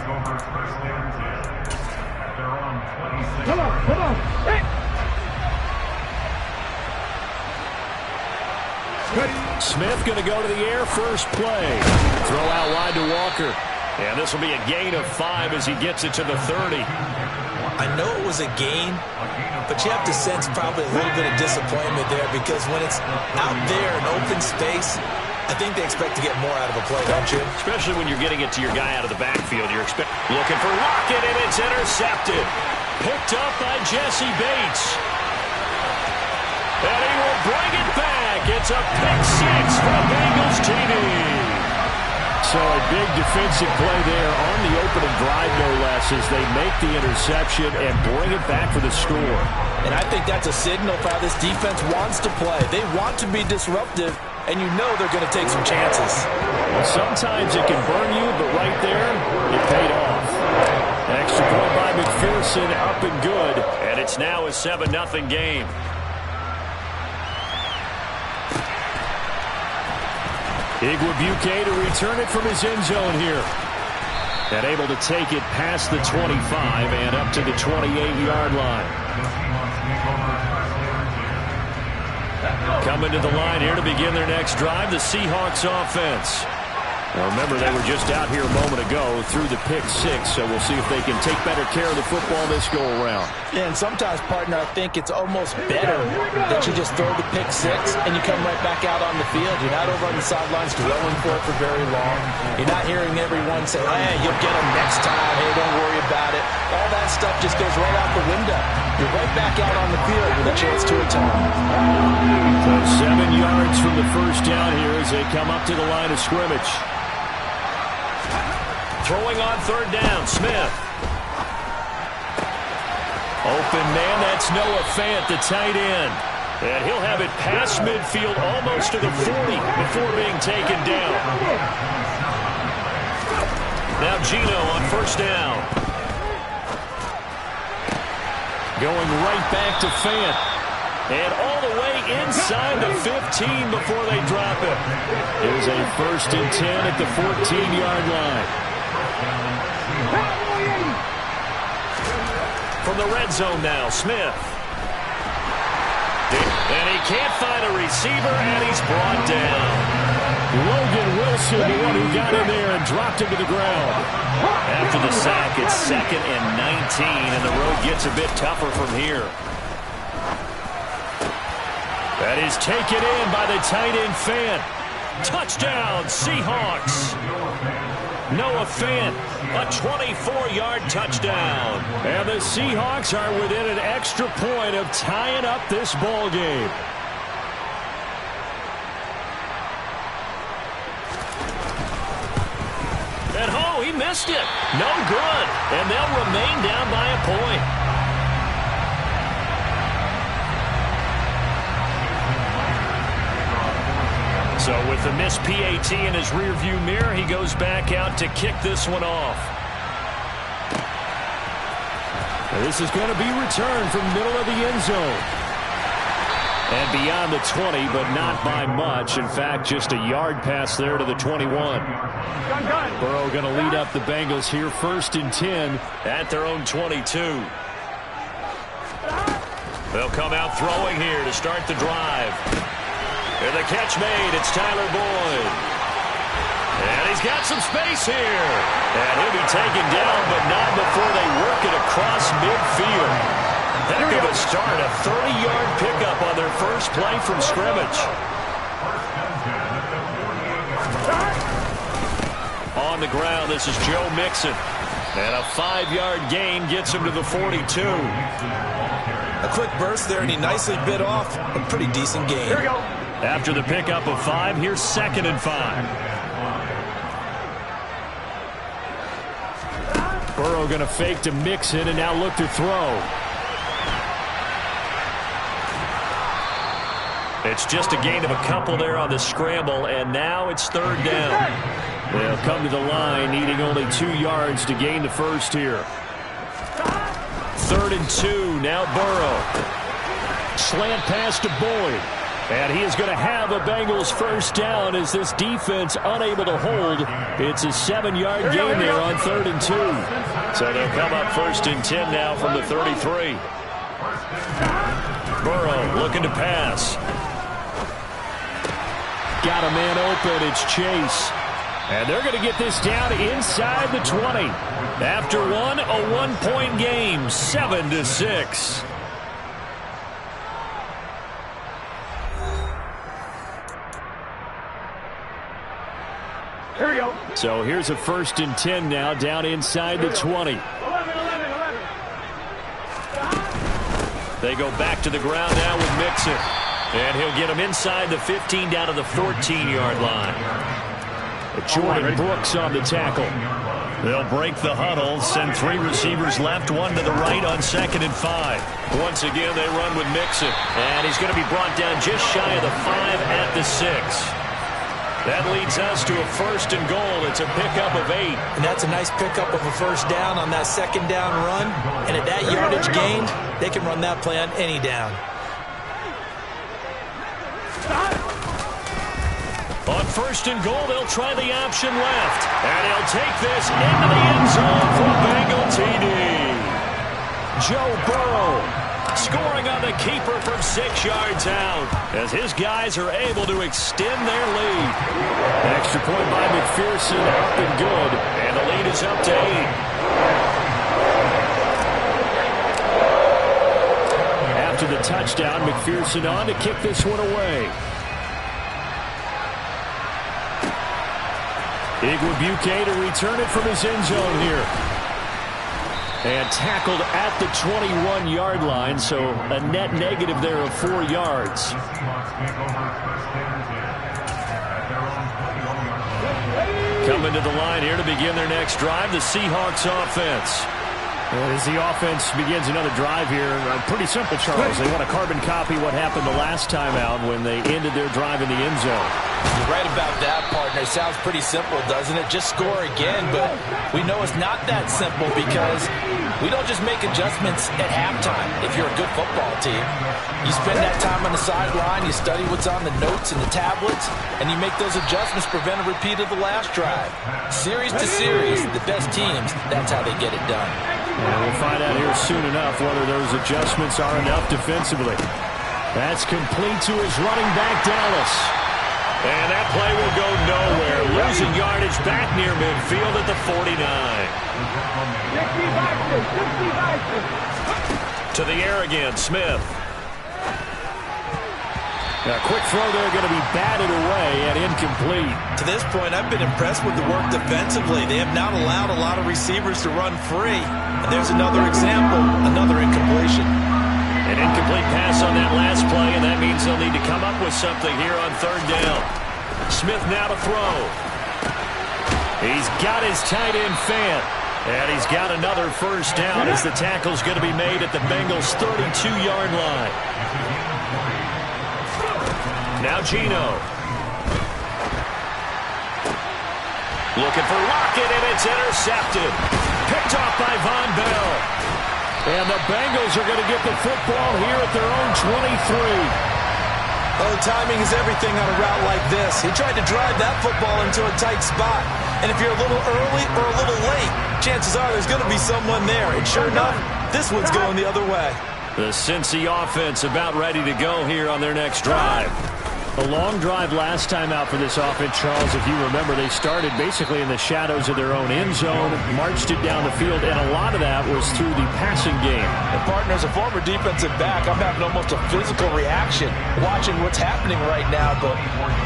Come on. Hey. Smith going to go to the air first play. Throw out wide to Walker. And this will be a gain of 5 as he gets it to the 30. I know it was a gain, but you have to sense probably a little bit of disappointment there because when it's out there in open space, I think they expect to get more out of a play, don't you? Especially when you're getting it to your guy out of the backfield. You're looking for Lockett, and it's intercepted. Picked up by Jesse Bates. And he will bring it back. It's a pick 6 for Bengals TD. So a big defensive play there on the opening drive, no less, as they make the interception and bring it back for the score. And I think that's a signal for how this defense wants to play. They want to be disruptive, and you know they're going to take some chances. Well, sometimes it can burn you, but right there, it paid off. Extra point by McPherson, up and good, and it's now a 7-0 game. Igwebuike to return it from his end zone here. And able to take it past the 25 and up to the 28-yard line. Coming to the line here to begin their next drive, the Seahawks offense. Now remember, they were just out here a moment ago through the pick 6, so we'll see if they can take better care of the football this go-around. Yeah, and sometimes, partner, I think it's almost better that you just throw the pick 6 and you come right back out on the field. You're not over on the sidelines dwelling for it for very long. You're not hearing everyone say, hey, you'll get them next time. Hey, don't worry about it. All that stuff just goes right out the window. You're right back out on the field with a chance to return. So 7 yards from the first down here as they come up to the line of scrimmage. Throwing on third down, Smith. Open man, that's Noah Fant, the tight end. And he'll have it past midfield almost to the 40 before being taken down. Now Gino on first down. Going right back to Fant. And all the way inside the 15 before they drop it. Here's a 1st and 10 at the 14-yard line. From the red zone now, Smith. And he can't find a receiver, and he's brought down. Logan Wilson, the one who got in there and dropped him to the ground. After the sack, it's 2nd and 19, and the road gets a bit tougher from here. That is taken in by the tight end Fant. Touchdown, Seahawks. Noah Fant, a 24-yard touchdown. And the Seahawks are within an extra point of tying up this ball game. missed it. No good. And they'll remain down by a point. So with the missed PAT in his rearview mirror, he goes back out to kick this one off. This is going to be returned from the middle of the end zone. And beyond the 20, but not by much. In fact, just a yard pass there to the 21. Burrow going to lead up the Bengals here, 1st and 10 at their own 22. They'll come out throwing here to start the drive. And the catch made. It's Tyler Boyd. And he's got some space here. And he'll be taken down, but not before they work it across midfield. Heck of a start. A 30-yard pickup on their first play from scrimmage. On the ground, this is Joe Mixon. And a 5-yard gain gets him to the 42. A quick burst there, and he nicely bit off a pretty decent gain. Here we go. After the pickup of 5, here's 2nd and 5. Burrow going to fake to Mixon and now look to throw. It's just a gain of a couple there on the scramble, and now it's 3rd down. They'll come to the line, needing only 2 yards to gain the first here. 3rd and 2, now Burrow. Slant pass to Boyd. And he is going to have a Bengals first down as this defense unable to hold. It's a 7-yard gain there on 3rd and 2. So they'll come up 1st and 10 now from the 33. Burrow looking to pass. Got a man open. It's Chase. And they're going to get this down inside the 20. After one, a 1-point game, 7-6. Here we go. So here's a 1st and 10 now, down inside the 20. They go back to the ground now with Mixon. And he'll get him inside the 15 down to the 14-yard line. Jordan Brooks on the tackle. They'll break the huddle, send 3 receivers left, 1 to the right on 2nd and 5. Once again, they run with Mixon. And he's going to be brought down just shy of the 5 at the 6. That leads us to a 1st and goal. It's a pickup of 8. And that's a nice pickup of a first down on that 2nd down run. And at that yardage gained, they can run that play on any down. On 1st and goal, they'll try the option left. And he'll take this into the end zone for Bengal TD. Joe Burrow scoring on the keeper from 6 yards out as his guys are able to extend their lead. Extra point by McPherson, up and good. And the lead is up to 8. After the touchdown, McPherson on to kick this one away. Igwebuike to return it from his end zone here. And tackled at the 21-yard line, so a net negative there of 4 yards. Coming to the line here to begin their next drive, the Seahawks offense. As the offense begins another drive here, pretty simple, Charles. They want to carbon copy what happened the last time out when they ended their drive in the end zone. You're right about that, partner. Sounds pretty simple, doesn't it? Just score again, but we know it's not that simple because we don't just make adjustments at halftime if you're a good football team. You spend that time on the sideline, you study what's on the notes and the tablets, and you make those adjustments, prevent a repeat of the last drive. Series to series, the best teams, that's how they get it done. And we'll find out here soon enough whether those adjustments are enough defensively. That's complete to his running back, Dallas. And that play will go nowhere. Losing yardage back near midfield at the 49. To the air again, Smith. A quick throw there, going to be batted away and incomplete. To this point, I've been impressed with the work defensively. They have not allowed a lot of receivers to run free. And there's another example, another incompletion. An incomplete pass on that last play, and that means they'll need to come up with something here on 3rd down. Smith now to throw. He's got his tight end fan. And he's got another first down as the tackle's going to be made at the Bengals' 32-yard line. Now Geno. Looking for Lockett, and it's intercepted. Picked off by Von Bell. And the Bengals are going to get the football here at their own 23. Oh, timing is everything on a route like this. He tried to drive that football into a tight spot. And if you're a little early or a little late, chances are there's going to be someone there. And sure enough, this one's going the other way. The Cincy offense about ready to go here on their next drive. A long drive last time out for this offense, Charles. If you remember, they started basically in the shadows of their own end zone, marched it down the field, and a lot of that was through the passing game. And partner, as a former defensive back, I'm having almost a physical reaction watching what's happening right now. But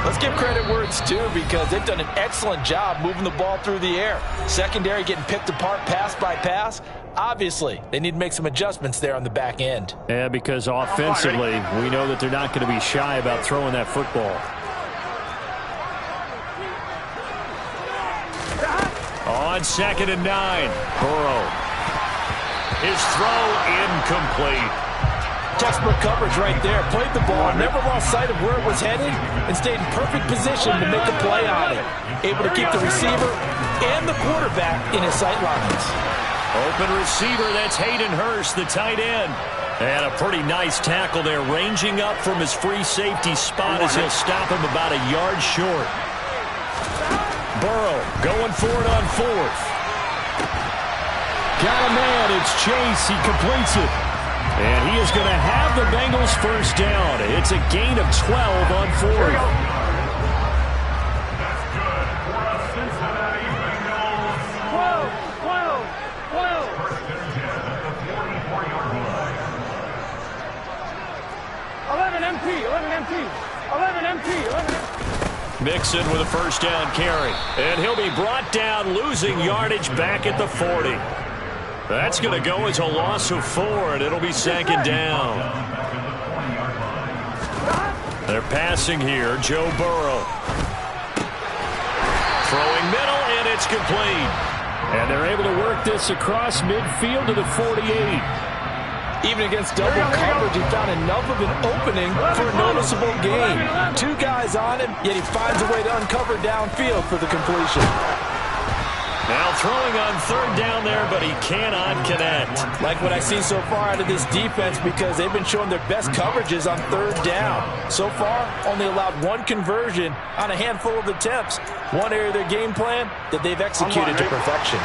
let's give credit where it's due, because they've done an excellent job moving the ball through the air. Secondary getting picked apart pass by pass. Obviously, they need to make some adjustments there on the back end. Yeah, because offensively, we know that they're not going to be shy about throwing that football. On 2nd and 9, Burrow. His throw incomplete. Textbook coverage right there. Played the ball, never lost sight of where it was heading, and stayed in perfect position to make a play on it. Able to keep the receiver and the quarterback in his sight lines. Open receiver, that's Hayden Hurst, the tight end. And a pretty nice tackle there, ranging up from his free safety spot as he'll stop him about a yard short. Burrow going for it on 4th. Got a man, it's Chase, he completes it. And he is going to have the Bengals first down. It's a gain of 12 on 4th. Mixon with a first down carry. And he'll be brought down, losing yardage back at the 40. That's going to go as a loss of 4, and it'll be 2nd down. They're passing here, Joe Burrow. Throwing middle, and it's complete. And they're able to work this across midfield to the 48. Even against double coverage, he found enough of an opening for a noticeable gain. 2 guys on him, yet he finds a way to uncover downfield for the completion. Now throwing on 3rd down there, but he cannot connect. Like what I've seen so far out of this defense, because they've been showing their best coverages on 3rd down. So far, only allowed 1 conversion on a handful of attempts. One area of their game plan that they've executed to perfection.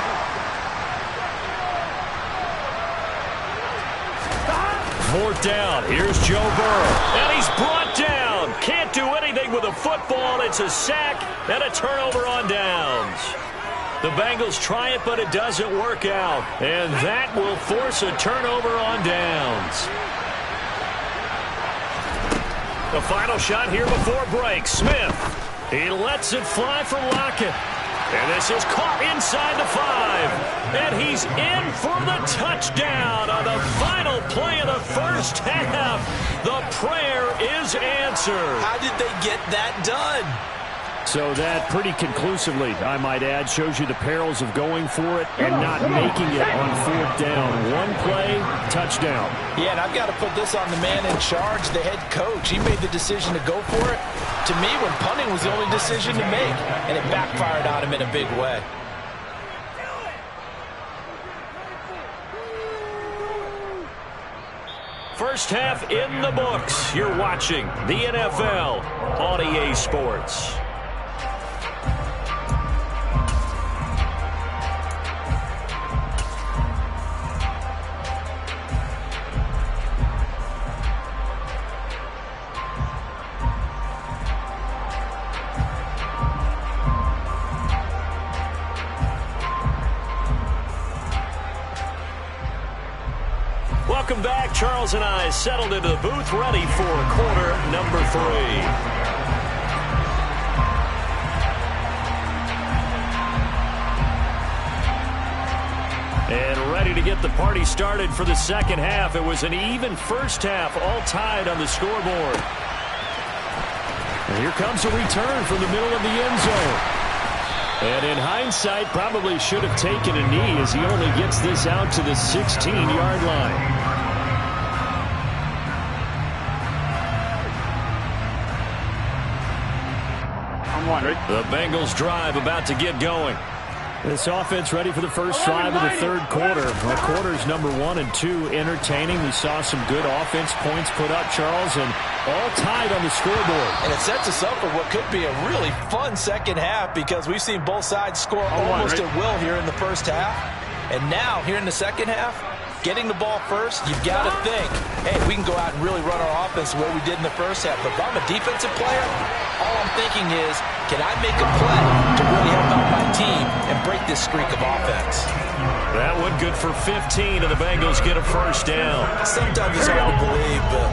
4th down. Here's Joe Burrow. And he's brought down. Can't do anything with a football. It's a sack and a turnover on downs. The Bengals try it, but it doesn't work out. And that will force a turnover on downs. The final shot here before break. Smith. He lets it fly for Lockett. And this is caught inside the 5. And he's in for the touchdown on the final play of the first half. The prayer is answered. How did they get that done? So that pretty conclusively, I might add, shows you the perils of going for it and not making it on 4th down. 1 play, touchdown. Yeah, and I've got to put this on the man in charge, the head coach. He made the decision to go for it. To me, when punting was the only decision to make, and it backfired on him in a big way. First half in the books. You're watching the NFL on EA Sports. Welcome back. Charles and I settled into the booth, ready for quarter number 3. And ready to get the party started for the second half. It was an even first half, all tied on the scoreboard. And here comes a return from the middle of the end zone. And in hindsight, probably should have taken a knee as he only gets this out to the 16-yard line. The Bengals drive about to get going. This offense ready for the first drive of the third quarter. Well, quarters number 1 and 2 entertaining. We saw some good offense points put up, Charles, and all tied on the scoreboard. And it sets us up for what could be a really fun second half because we've seen both sides score almost at will here in the first half. And now, here in the second half, getting the ball first, you've got to think, hey, we can go out and really run our offense the way we did in the first half. But if I'm a defensive player, all I'm thinking is, can I make a play to really help out my team and break this streak of offense? That one good for 15, and the Bengals get a first down. Sometimes it's hard to believe, but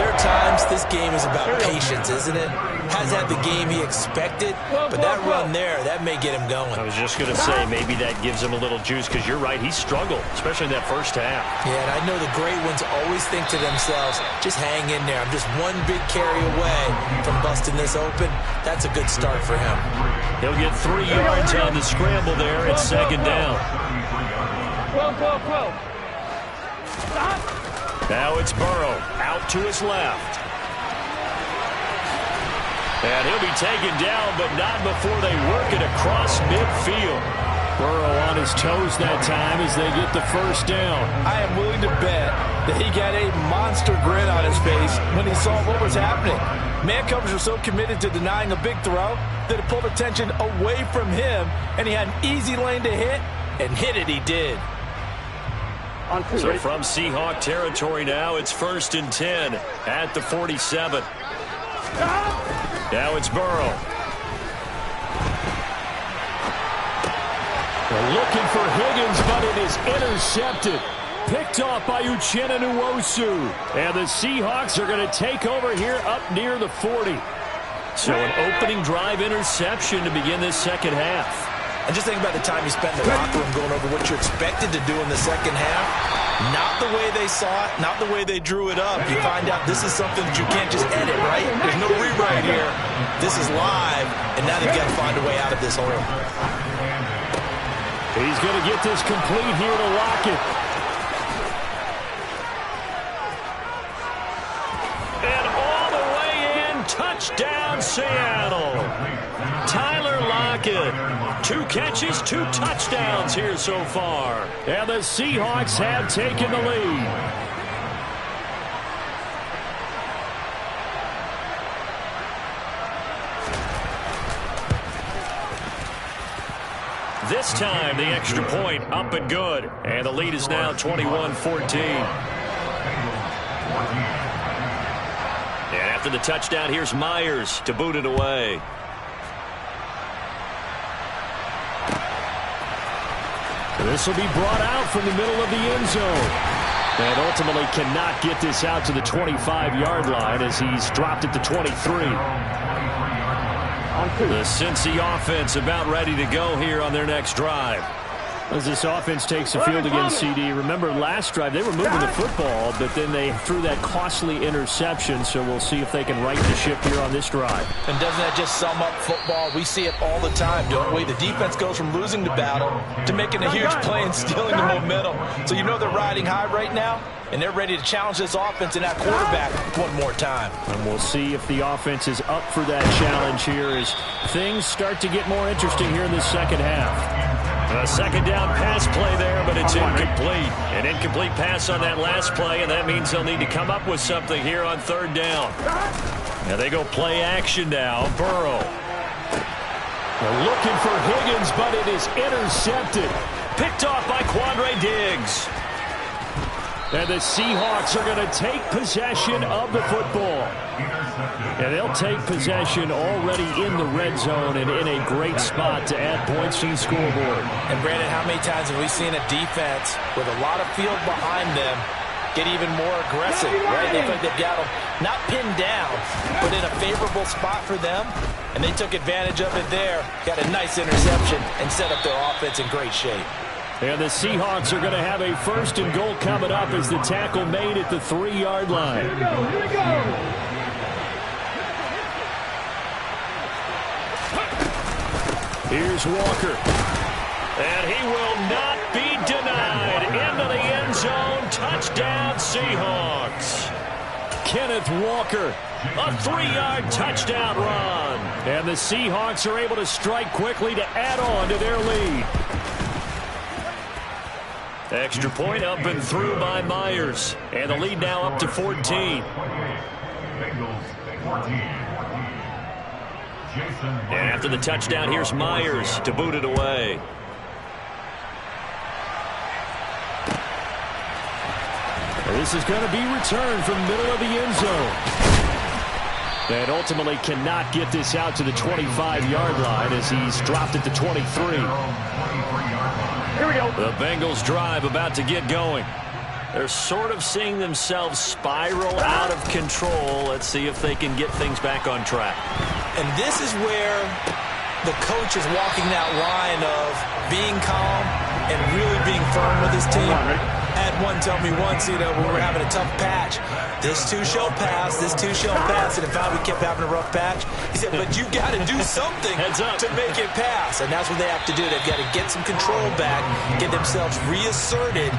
there are times this game is about patience, isn't it? Has had the game he expected, but that run there, that may get him going. I was just going to say, maybe that gives him a little juice, because you're right, he struggled, especially in that first half. Yeah, and I know the great ones always think to themselves, just hang in there. I'm just one big carry away from busting this open. That's a good start for him. He'll get 3 yards on the scramble there. It's second down. Now it's Burrow out to his left. And he'll be taken down, but not before they work it across midfield. Burrow on his toes that time as they get the first down. I am willing to bet that he got a monster grin on his face when he saw what was happening. Man-covers were so committed to denying a big throw that it pulled attention away from him, and he had an easy lane to hit, and hit it he did. So from Seahawk territory now, it's 1st and 10 at the 47. Now it's Burrow. They're looking for Higgins, but it is intercepted. Picked off by Uchenna Nwosu. And the Seahawks are going to take over here up near the 40. So an opening drive interception to begin this second half. And just think about the time you spent in the locker room going over what you're expected to do in the second half. Not the way they saw it, not the way they drew it up. You find out this is something that you can't just edit, right? There's no rewrite here. This is live, and now they've got to find a way out of this hole. He's going to get this complete here to Lockett. And all the way in, touchdown Seattle. Tyler Lockett, 2 catches, 2 touchdowns here so far. And the Seahawks have taken the lead. This time, the extra point up and good. And the lead is now 21-14. And after the touchdown, here's Myers to boot it away. This will be brought out from the middle of the end zone. And ultimately cannot get this out to the 25-yard line as he's dropped at the 23. The Cincy offense about ready to go here on their next drive. As this offense takes the field against CD, remember last drive they were moving the football, but then they threw that costly interception, so we'll see if they can right the ship here on this drive. And doesn't that just sum up football? We see it all the time, don't we? The defense goes from losing the battle to making a huge play and stealing the momentum. So you know they're riding high right now, and they're ready to challenge this offense and that quarterback one more time. And we'll see if the offense is up for that challenge here as things start to get more interesting here in the second half. A second down pass play there, but it's incomplete. An incomplete pass on that last play, and that means they'll need to come up with something here on third down. Now they go play action now. Burrow. They're looking for Higgins, but it is intercepted. Picked off by Quandre Diggs. And the Seahawks are going to take possession of the football. And they'll take possession already in the red zone and in a great spot to add points to the scoreboard. And Brandon, how many times have we seen a defense with a lot of field behind them get even more aggressive, right? They feel like they've got them not pinned down, but in a favorable spot for them. And they took advantage of it there, got a nice interception, and set up their offense in great shape. And the Seahawks are going to have a 1st and goal coming up as the tackle made at the 3-yard line. Here we go. Here's Walker. And he will not be denied. Into the end zone. Touchdown, Seahawks. Kenneth Walker, a 3-yard touchdown run. And the Seahawks are able to strike quickly to add on to their lead. Extra point up and through by Myers. And the lead now up to 14. And after the touchdown, here's Myers to boot it away. This is going to be returned from middle of the end zone. And ultimately cannot get this out to the 25-yard line as he's dropped it to 23. Here we go. The Bengals drive about to get going. They're sort of seeing themselves spiral out of control. Let's see if they can get things back on track. And this is where the coach is walking that line of being calm and really being firm with his team. I had one tell me once, when we were having a tough patch, this too shall pass, this too shall pass, and in fact we kept having a rough patch. He said, but you got to do something to make it pass, and that's what they have to do. They've got to get some control back, get themselves reasserted,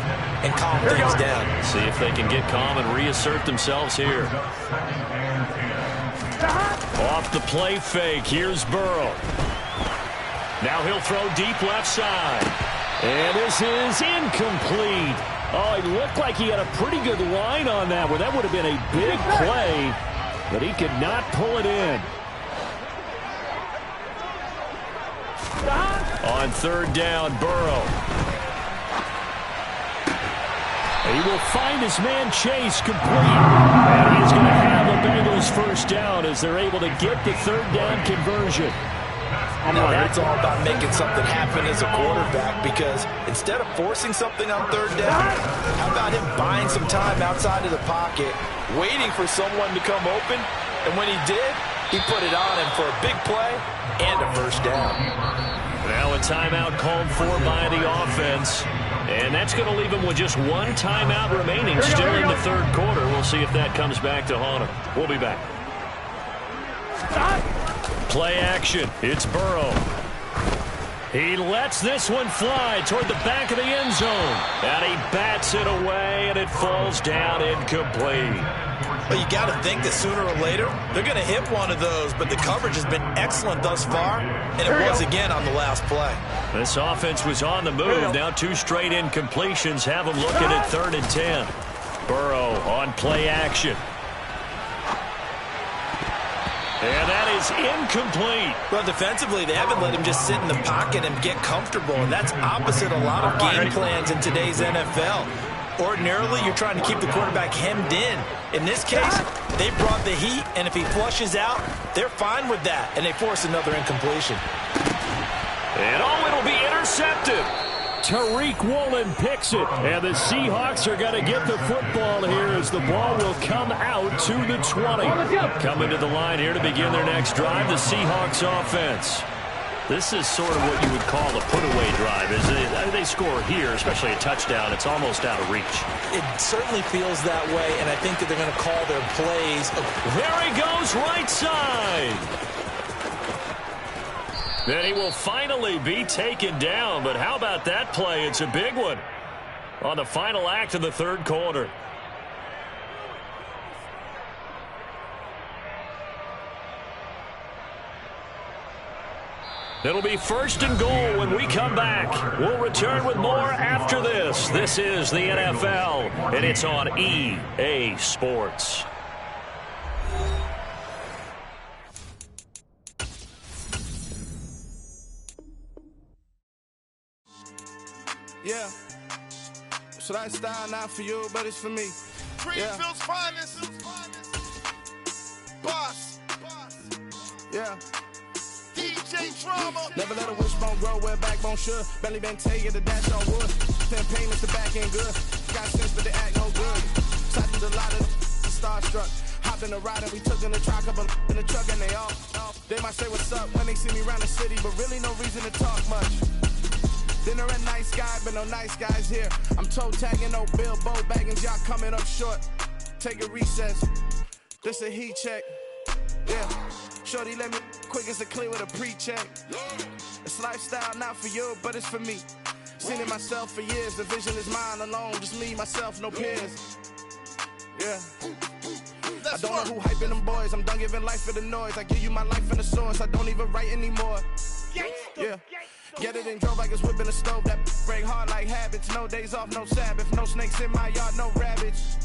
and calm things down. See if they can get calm and reassert themselves here. Off the play fake, here's Burrow. Now he'll throw deep left side. And this is incomplete. Oh, it looked like he had a pretty good line on that one. That would have been a big play, but he could not pull it in. On third down, Burrow. He will find his man Chase complete. And he's going to have a Bengals first down as they're able to get the third down conversion. Now that's all about making something happen as a quarterback, because instead of forcing something on third down, how about him buying some time outside of the pocket, waiting for someone to come open, and when he did, he put it on him for a big play and a first down. Now a timeout called for by the offense, and that's going to leave him with just one timeout remaining still in the third quarter. We'll see if that comes back to haunt him. We'll be back. Play action. It's Burrow. He lets this one fly toward the back of the end zone. And he bats it away, and it falls down incomplete. Well, you got to think that sooner or later, they're going to hit one of those, but the coverage has been excellent thus far, and it was again on the last play. This offense was on the move. Now 2 straight incompletions have them looking at 3rd and 10. Burrow on play action. And that is incomplete. Well, defensively, they haven't let him just sit in the pocket and get comfortable, and that's opposite a lot of game plans in today's NFL. Ordinarily, you're trying to keep the quarterback hemmed in. In this case, they brought the heat, and if he flushes out, they're fine with that, and they force another incompletion. And it'll be intercepted. Tariq Woolen picks it, and the Seahawks are going to get the football here as the ball will come out to the 20. Coming to the line here to begin their next drive, the Seahawks offense. This is sort of what you would call a put-away drive. They score here, especially a touchdown. It's almost out of reach. It certainly feels that way, and I think that they're going to call their plays. There he goes, right side. Then he will finally be taken down, but how about that play? It's a big one on the final act of the third quarter. It'll be 1st and goal when we come back. We'll return with more after this. This is the NFL, and it's on EA Sports. Yeah. So that style not for you, but it's for me. Greenfield's finest. Boss. Yeah. DJ Drama. Never let a wishbone grow where backbone should. Belly been taking the dash on wood. 10 payments, the back end good. Got sense, but they act no good. Sighted a lot of starstruck. Hopped in a ride and we took in the truck up in the truck and they all. They might say what's up when they see me around the city, but really no reason to talk much. Dinner at nice guy, but no nice guys here. I'm toe tagging, no Bilbo Baggins, y'all coming up short. Take a recess. This a heat check. Yeah. Shorty let me quick as a clear with a pre-check. It's lifestyle, not for you, but it's for me. Seen it myself for years. The vision is mine alone. Just me, myself, no peers. Yeah. I don't know who hyping them boys. I'm done giving life for the noise. I give you my life in the source. I don't even write anymore. Yeah. Get it and drove like it's whipping a stove. That break hard like habits. No days off, no Sabbath. No snakes in my yard, no rabbits.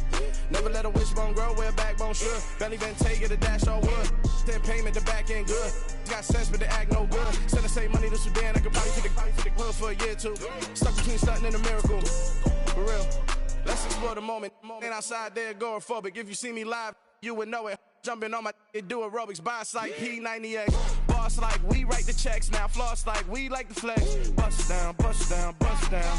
Never let a wishbone grow where a backbone should. Barely been taking a dash all wood. Then payment, the back end good. Got sense, but the act no good. Send the same money to Sudan. I could probably take the hood for a year or two. Stuck between stunting and a miracle. For real. Let's explore the moment. Ain't outside there agoraphobic. If you see me live, you would know it. Jumping on my do aerobics. Boss like P90X. Boss like we write the checks now. Floss like we like the flex. Bust down, bust down, bust down.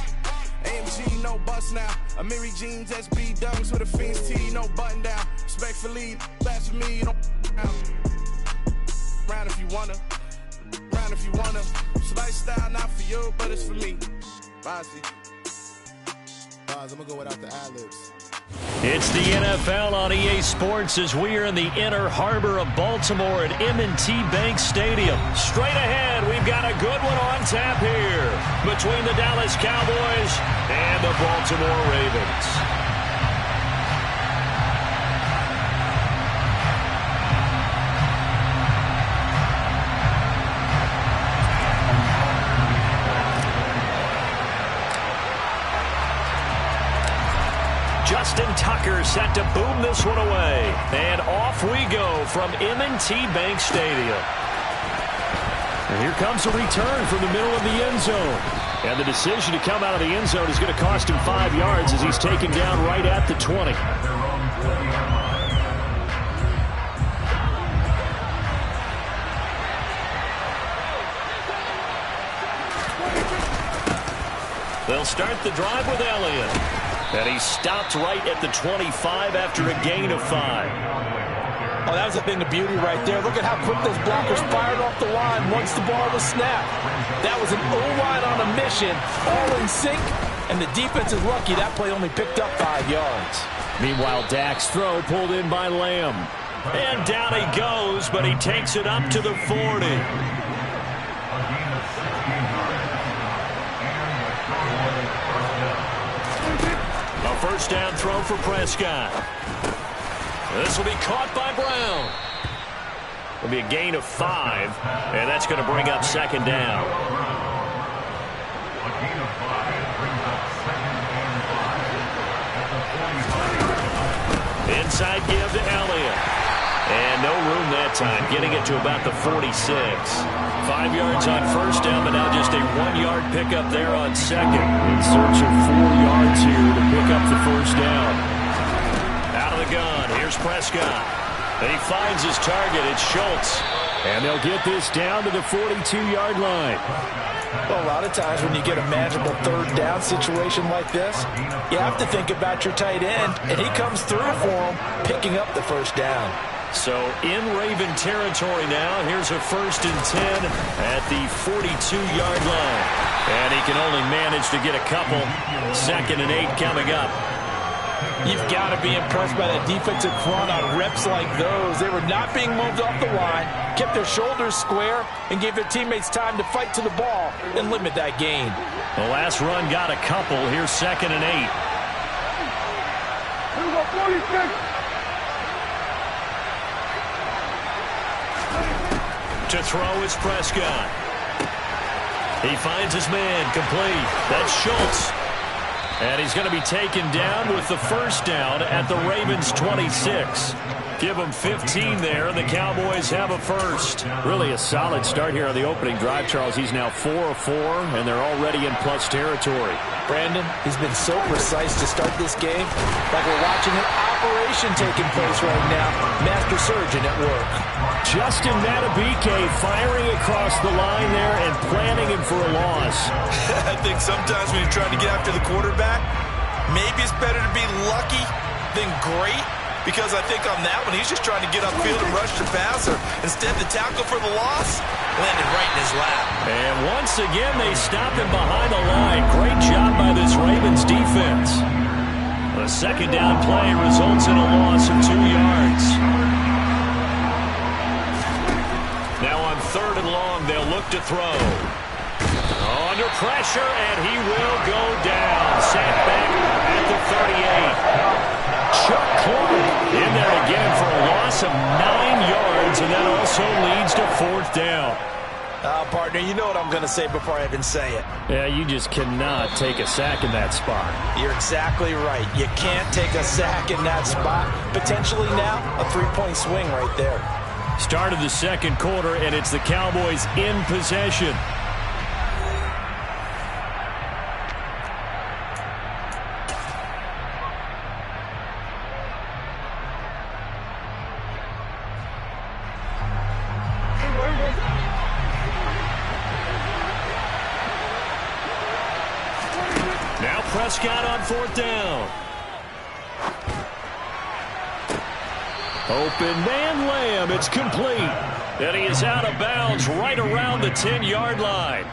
AMG, no bust now. Amiri jeans, SB dunks with a Fiends T, no button down. Respectfully, that's for me, you don't round if you wanna. Round if you wanna. It's lifestyle, not for you, but it's for me. Bozzy. I'm gonna go without the ad-libs. It's the NFL on EA Sports as we are in the inner harbor of Baltimore at M&T Bank Stadium. Straight ahead, we've got a good one on tap here between the Dallas Cowboys and the Baltimore Ravens. Justin Tucker set to boom this one away. And off we go from M&T Bank Stadium. And here comes a return from the middle of the end zone. And the decision to come out of the end zone is going to cost him 5 yards as he's taken down right at the 20. They'll start the drive with Elliott. And he stopped right at the 25 after a gain of 5. Oh, that was a thing of beauty right there. Look at how quick those blockers fired off the line once the ball was snapped. That was an O-line on a mission, all in sync, and the defense is lucky that play only picked up 5 yards. Meanwhile, Dak's throw pulled in by Lamb. And down he goes, but he takes it up to the 40. First down throw for Prescott. This will be caught by Brown. It'll be a gain of 5, and that's going to bring up second down. A gain of 5 brings up second and 5 at the 45. Inside give to Elliott. And no room that time, getting it to about the 46. 5 yards on first down, but now just a 1-yard pickup there on second. In search of 4 yards here to pick up the first down. Out of the gun, here's Prescott. And he finds his target, it's Schultz. And they'll get this down to the 42-yard line. Well, a lot of times when you get a manageable third down situation like this, you have to think about your tight end, and he comes through for him, picking up the first down. So in Raven territory now, here's a 1st and 10 at the 42-yard line. And he can only manage to get a couple. 2nd and 8 coming up. You've got to be impressed by that defensive front on reps like those. They were not being moved off the line, kept their shoulders square, and gave their teammates time to fight to the ball and limit that gain. The last run got a couple. Here's 2nd and 8. To throw is Prescott. He finds his man complete. That's Schultz. And he's going to be taken down with the first down at the Ravens' 26. Give them 15 there, and the Cowboys have a first. Really a solid start here on the opening drive, Charles. He's now 4 of 4, and they're already in plus territory. Brandon, he's been so precise to start this game, like we're watching an operation taking place right now. Master surgeon at work. Justin Matabike firing across the line there and planning him for a loss. I think sometimes when you're trying to get after the quarterback, maybe it's better to be lucky than great. Because I think on that one, he's just trying to get upfield and rush the passer. Instead, the tackle for the loss landed right in his lap. And once again, they stop him behind the line. Great job by this Ravens defense. The second down play results in a loss of 2 yards. Now on 3rd and long, they'll look to throw. under pressure, and he will go down. Sacked back at the 38. Chuck Clark in there to get him for a loss of 9 yards, and that also leads to 4th down. Partner, you know what I'm going to say before I even say it. Yeah, you just cannot take a sack in that spot. You're exactly right. You can't take a sack in that spot. Potentially now a 3-point swing right there. Start of the second quarter, and it's the Cowboys in possession. Now Prescott on 4th down. Open man Lamb. It's complete. And he is out of bounds right around the 10-yard line.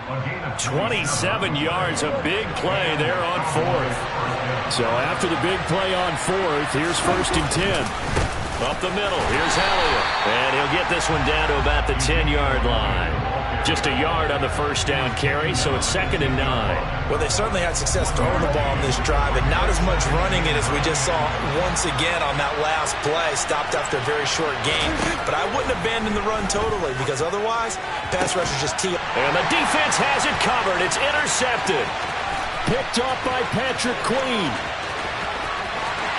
27 yards, a big play there on 4th. So after the big play on 4th, here's 1st and 10. Up the middle, here's Elliott. And he'll get this one down to about the 10-yard line. Just a yard on the 1st down carry, so it's 2nd and 9. Well, they certainly had success throwing the ball on this drive, and not as much running it as we just saw once again on that last play. Stopped after a very short gain. But I wouldn't abandon the run totally, because otherwise, pass rushers just tee up. And the defense has it covered. It's intercepted. Picked off by Patrick Queen.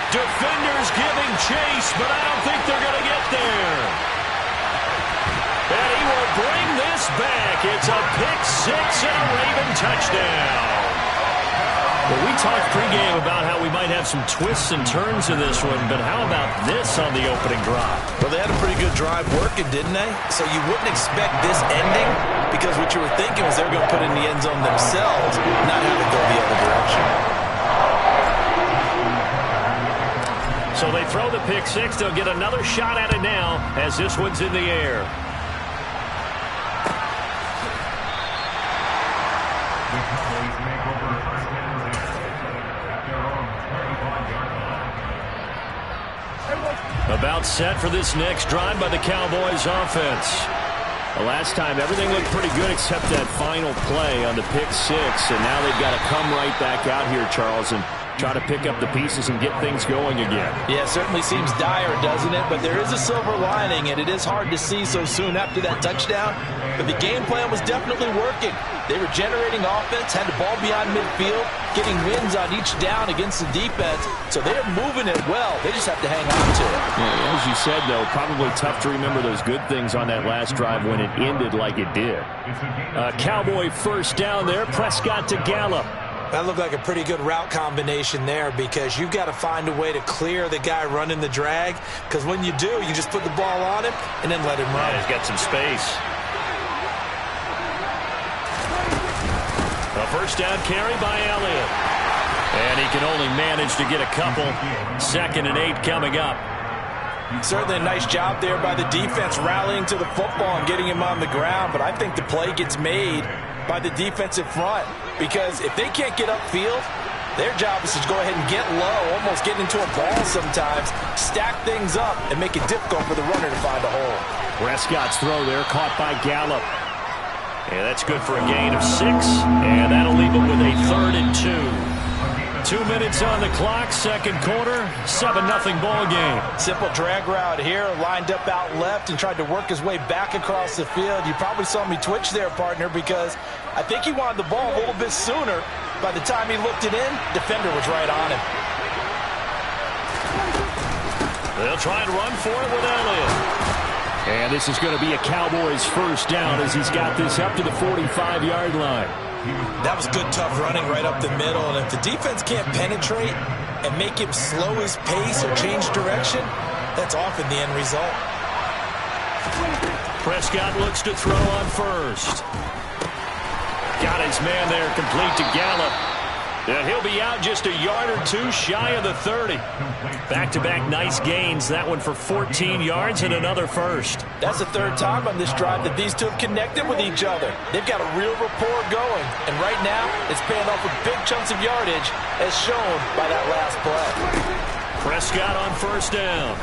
Defenders giving chase, but I don't think they're going to get there. And he will bring this back. It's a pick-6 and a Raven touchdown. Well, we talked pregame about how we might have some twists and turns in this one, but how about this on the opening drive? Well, they had a pretty good drive working, didn't they? So you wouldn't expect this ending, because what you were thinking was they were going to put it in the end zone themselves, not have it go the other direction. So they throw the pick-6. They'll get another shot at it now as this one's in the air. About set for this next drive by the Cowboys offense. The last time, everything looked pretty good except that final play on the pick-6, and now they've got to come right back out here, Charles, and try to pick up the pieces and get things going again. Yeah, it certainly seems dire, doesn't it? But there is a silver lining, and it is hard to see so soon after that touchdown. But the game plan was definitely working. They were generating offense, had the ball beyond midfield, getting wins on each down against the defense. So they're moving it well. They just have to hang on to it. Yeah, as you said, though, probably tough to remember those good things on that last drive when it ended like it did. Cowboy 1st down there. Prescott to Gallup. That looked like a pretty good route combination there, because you've got to find a way to clear the guy running the drag, because when you do, you just put the ball on him and then let him run. Yeah, he's got some space. A 1st down carry by Elliott. And he can only manage to get a couple. 2nd and 8 coming up. Certainly a nice job there by the defense rallying to the football and getting him on the ground, but I think the play gets made by the defensive front, because if they can't get upfield, their job is to go ahead and get low, almost get into a ball sometimes, stack things up, and make it difficult for the runner to find a hole. Prescott's throw there caught by Gallup. Yeah, that's good for a gain of 6, and that'll leave him with a 3rd and 2. 2 minutes on the clock, second quarter, 7-0 ball game. Simple drag route here, lined up out left and tried to work his way back across the field. You probably saw me twitch there, partner, because I think he wanted the ball a little bit sooner. By the time he looked it in, defender was right on him. They'll try and run for it with Elliott. And this is going to be a Cowboys 1st down as he's got this up to the 45-yard line. That was good, tough running right up the middle. And if the defense can't penetrate and make him slow his pace or change direction, that's often the end result. Prescott looks to throw on 1st. Got his man there, complete to Gallup. And he'll be out just a yard or 2 shy of the 30. Back-to-back nice gains. That one for 14 yards and another 1st. That's the 3rd time on this drive that these two have connected with each other. They've got a real rapport going. And right now, it's paying off with big chunks of yardage, as shown by that last play. Prescott on 1st down.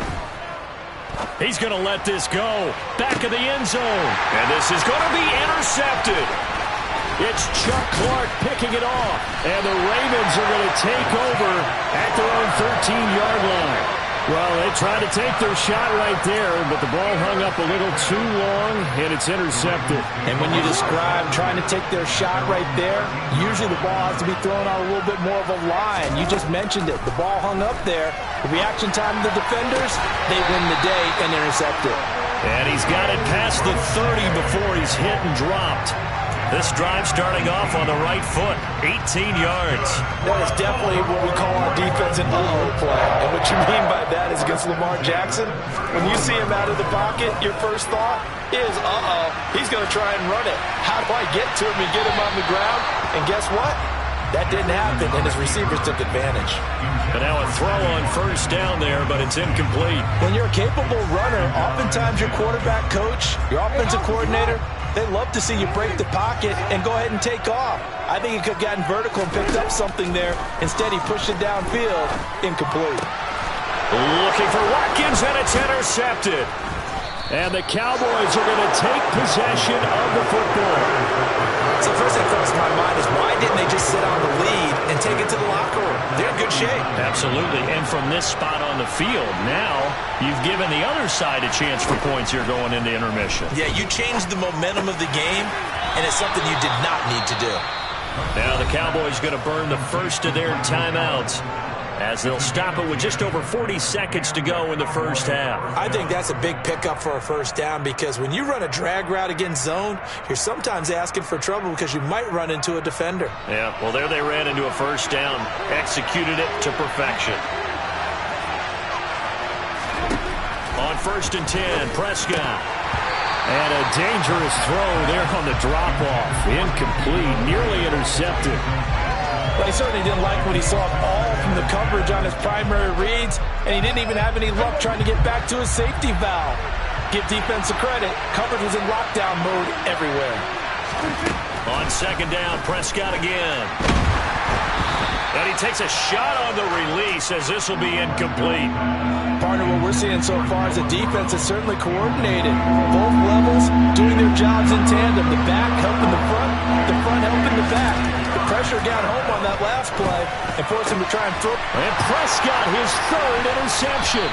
He's going to let this go. Back of the end zone. And this is going to be intercepted. It's Chuck Clark picking it off. And the Ravens are going to take over at their own 13-yard line. Well, they tried to take their shot right there, but the ball hung up a little too long, and it's intercepted. And when you describe trying to take their shot right there, usually the ball has to be thrown on a little bit more of a line. You just mentioned it. The ball hung up there. The reaction time of the defenders, they win the day and intercept it. And he's got it past the 30 before he's hit and dropped. This drive starting off on the right foot, 18 yards. That is definitely what we call our defense an uh-oh play. And what you mean by that is against Lamar Jackson, when you see him out of the pocket, your first thought is, uh-oh, he's going to try and run it. How do I get to him and get him on the ground? And guess what? That didn't happen, and his receivers took advantage. And now a throw on first down there, but it's incomplete. When you're a capable runner, oftentimes your quarterback coach, your offensive coordinator, they love to see you break the pocket and go ahead and take off. I think he could have gotten vertical and picked up something there. Instead, he pushed it downfield. Incomplete. Looking for Watkins, and it's intercepted. And the Cowboys are going to take possession of the football. So first thing crossed my mind is, why didn't they just sit on the lead and take it to the locker room? They're in good shape. Absolutely. And from this spot on the field, now you've given the other side a chance for points here going into intermission. Yeah, you changed the momentum of the game, and it's something you did not need to do. Now the Cowboys going to burn the first of their timeouts, as they'll stop it with just over 40 seconds to go in the first half. I think that's a big pickup for a first down, because when you run a drag route against zone, you're sometimes asking for trouble because you might run into a defender. Yeah, well, there they ran into a first down, executed it to perfection. On 1st and 10, Prescott. And a dangerous throw there on the drop-off. Incomplete, nearly intercepted. Well, he certainly didn't like what he saw all from the coverage on his primary reads, and he didn't even have any luck trying to get back to his safety valve. Give defense a credit. Coverage was in lockdown mode everywhere. On 2nd down, Prescott again. And he takes a shot on the release, as this will be incomplete. Partner, what we're seeing so far is the defense is certainly coordinated. Both levels doing their jobs in tandem. The back helping the front helping the back. The pressure got home on that last play and forced him to try and throw. And Prescott, his 3rd interception.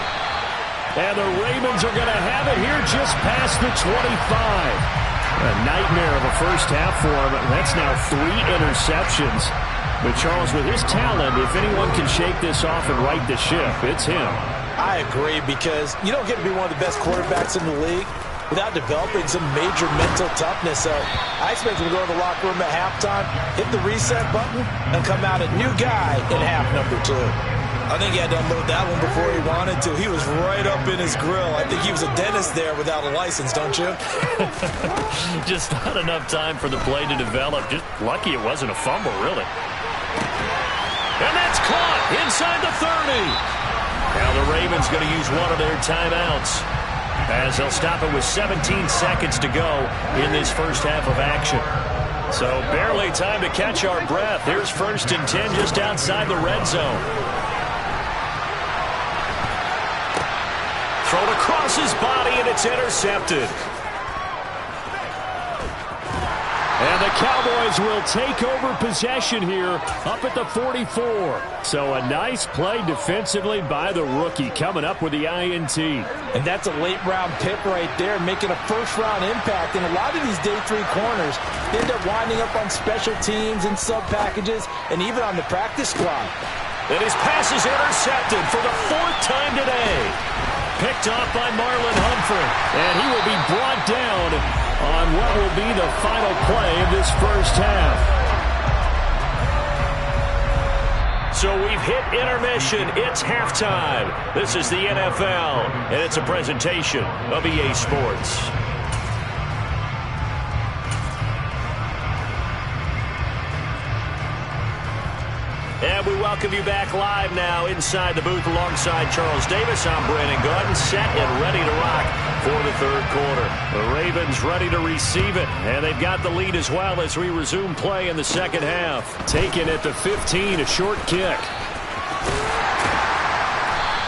And the Ravens are going to have it here just past the 25. A nightmare of a first half for him. That's now 3 interceptions. But Charles, with his talent, if anyone can shake this off and right the ship, it's him. I agree, because you don't get to be one of the best quarterbacks in the league without developing some major mental toughness. So I expect him to go to the locker room at halftime, hit the reset button, and come out a new guy in half number 2. I think he had to unload that one before he wanted to. He was right up in his grill. I think he was a dentist there without a license, don't you? Just not enough time for the play to develop. Just lucky it wasn't a fumble, really. And that's caught inside the 30. Now the Ravens going to use one of their timeouts, as they'll stop it with 17 seconds to go in this first half of action. So barely time to catch our breath. Here's 1st and 10 just outside the red zone. Thrown across his body, and it's intercepted. And the Cowboys will take over possession here up at the 44. So a nice play defensively by the rookie, coming up with the INT. And that's a late-round pick right there, making a first-round impact. And a lot of these day 3 corners, they end up winding up on special teams and sub-packages and even on the practice squad. And his pass is intercepted for the 4th time today. Picked off by Marlon Humphrey. And he will be brought down on what will be the final play of this first half. So we've hit intermission. It's halftime. This is the NFL, and it's a presentation of EA Sports. And we welcome you back live now inside the booth alongside Charles Davis. I'm Brandon Gaudin, set and ready to rock for the 3rd quarter. The Ravens ready to receive it, and they've got the lead as well as we resume play in the 2nd half. Taken at the 15, a short kick.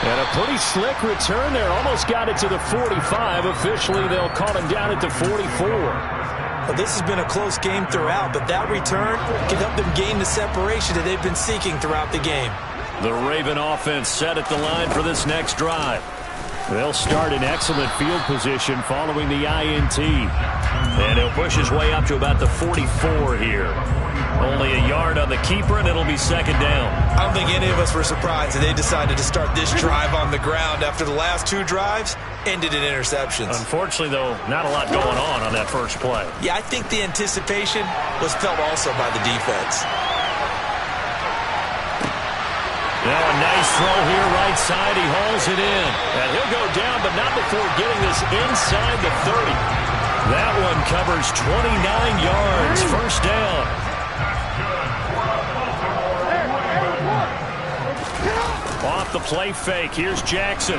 And a pretty slick return there. Almost got it to the 45. Officially, they'll call him down at the 44. Well, this has been a close game throughout, but that return can help them gain the separation that they've been seeking throughout the game. The Raven offense set at the line for this next drive. They'll start in excellent field position following the INT. And he'll push his way up to about the 44 here. Only a yard on the keeper, and it'll be second down. I don't think any of us were surprised that they decided to start this drive on the ground after the last two drives ended in interceptions. Unfortunately, though, not a lot going on that first play. Yeah, I think the anticipation was felt also by the defense. Now a nice throw here right side. He hauls it in. And he'll go down, but not before getting this inside the 30. That one covers 29 yards. First down. Off the play fake. Here's Jackson.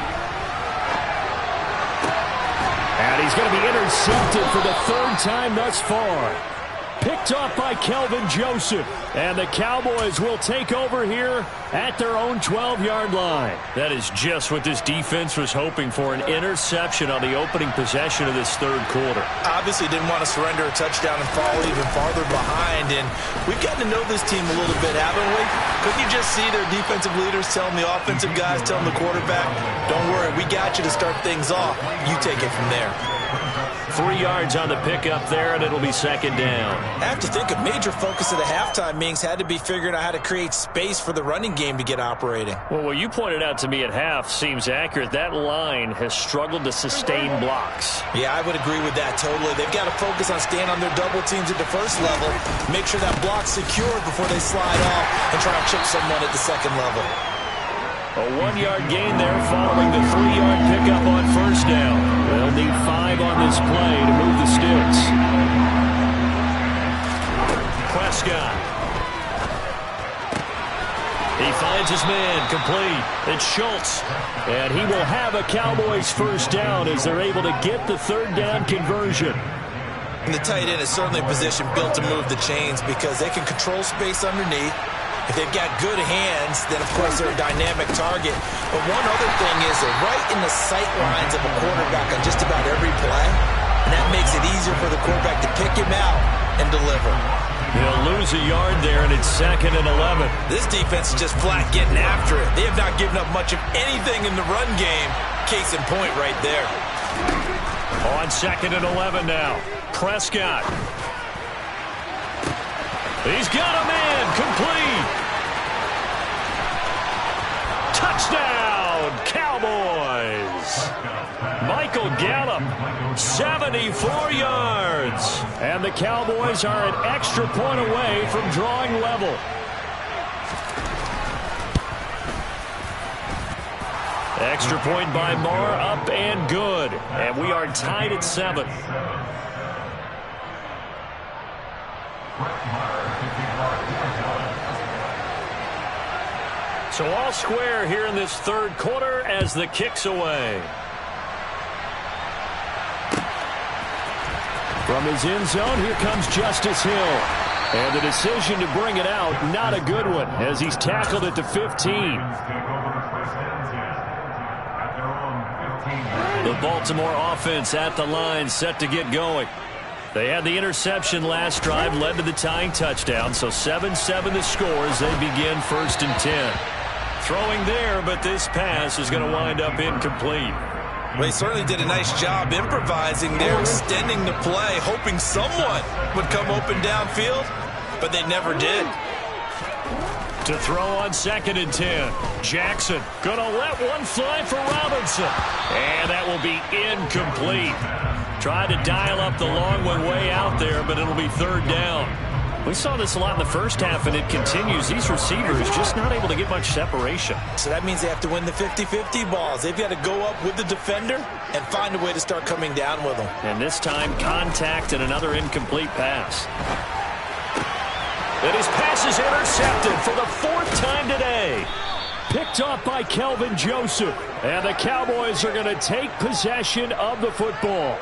And he's going to be intercepted for the third time thus far. Picked off by Kelvin Joseph. And the Cowboys will take over here at their own 12-yard line. That is just what this defense was hoping for, an interception on the opening possession of this third quarter. Obviously didn't want to surrender a touchdown and fall even farther behind. And we've gotten to know this team a little bit, haven't we? Couldn't you just see their defensive leaders telling the offensive guys, telling the quarterback, don't worry, we got you to start things off. You take it from there. 3 yards on the pickup there, and it'll be second down. I have to think a major focus of the halftime meetings had to be figuring out how to create space for the running game to get operating. Well, what you pointed out to me at half seems accurate. That line has struggled to sustain blocks. Yeah, I would agree with that totally. They've got to focus on staying on their double teams at the first level, make sure that block's secured before they slide off and try to chip someone at the second level. A 1-yard gain there following the 3-yard pickup on first down. They'll need 5 on this play to move the sticks. Prescott. He finds his man complete. It's Schultz. And he will have a Cowboys first down as they're able to get the third down conversion. And the tight end is certainly a position built to move the chains because they can control space underneath. If they've got good hands, then, of course, they're a dynamic target. But one other thing is they're right in the sight lines of a quarterback on just about every play. And that makes it easier for the quarterback to pick him out and deliver. They'll lose a yard there, and it's second and 11. This defense is just flat getting after it. They have not given up much of anything in the run game. Case in point right there. On second and 11 now. Prescott. He's got a man complete. Touchdown, Cowboys. Michael Gallup, 74 yards. And the Cowboys are an extra point away from drawing level. Extra point by Marr, up and good. And we are tied at 7. So all square here in this third quarter as the kick's away. From his end zone, here comes Justice Hill. And the decision to bring it out, not a good one, as he's tackled at the 15. The Baltimore offense at the line, set to get going. They had the interception last drive, led to the tying touchdown, so 7-7 the score as they begin first and 10. Throwing there, but this pass is going to wind up incomplete. Well, he certainly did a nice job improvising there, extending the play, hoping someone would come open downfield, but they never did. To throw on second and 10. Jackson going to let one fly for Robinson. And that will be incomplete. Tried to dial up the long one way out there, but it'll be third down. We saw this a lot in the first half, and it continues. These receivers just not able to get much separation. So that means they have to win the 50-50 balls. They've got to go up with the defender and find a way to start coming down with them. And this time, contact and another incomplete pass. And his pass is intercepted for the 4th time today. Picked off by Kelvin Joseph. And the Cowboys are going to take possession of the football.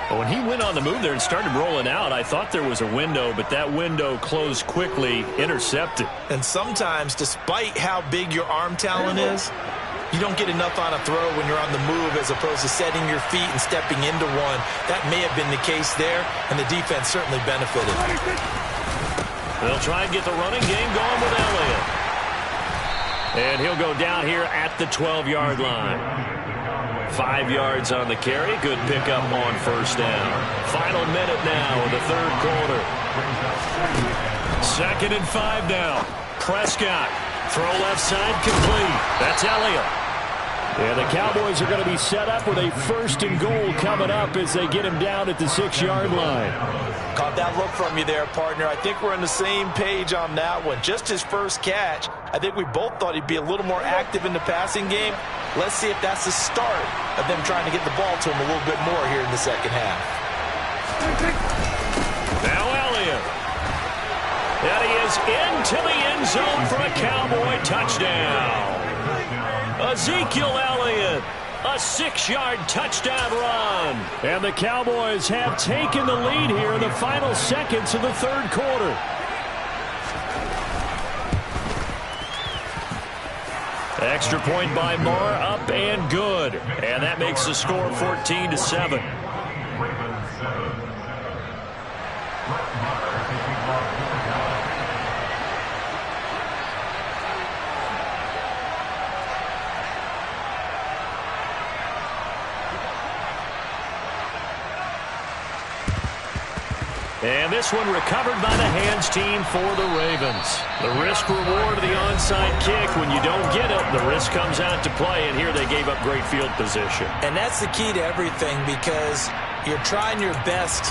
When he went on the move there and started rolling out, I thought there was a window, but that window closed quickly, intercepted. And sometimes, despite how big your arm talent is, you don't get enough on a throw when you're on the move as opposed to setting your feet and stepping into one. That may have been the case there, and the defense certainly benefited. They'll try and get the running game going with Elliott. And he'll go down here at the 12-yard line. 5 yards on the carry. Good pickup on first down. Final minute now in the third quarter. 2nd and 5 now. Prescott. Throw left side complete. That's Elliott. And the Cowboys are going to be set up with a 1st and goal coming up as they get him down at the 6-yard line. Caught that look from you there, partner. I think we're on the same page on that one. Just his first catch. I think we both thought he'd be a little more active in the passing game. Let's see if that's the start of them trying to get the ball to him a little bit more here in the second half. Now Elliott. And he is into the end zone for a Cowboy touchdown. Ezekiel Elliott, a 6-yard touchdown run. And the Cowboys have taken the lead here in the final seconds of the third quarter. Extra point by Marr, up and good. And that makes the score 14-7. And this one recovered by the hands team for the Ravens. The risk-reward of the onside kick. When you don't get it, the risk comes out to play, and here they gave up great field position. And that's the key to everything, because you're trying your best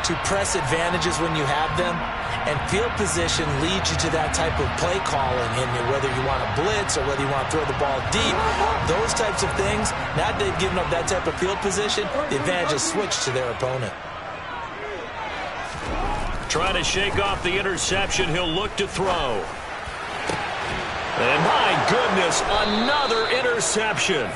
to press advantages when you have them, and field position leads you to that type of play calling, and whether you want to blitz or whether you want to throw the ball deep, those types of things. Now that they've given up that type of field position, the advantage is switched to their opponent. Trying to shake off the interception. He'll look to throw. And my goodness, another interception.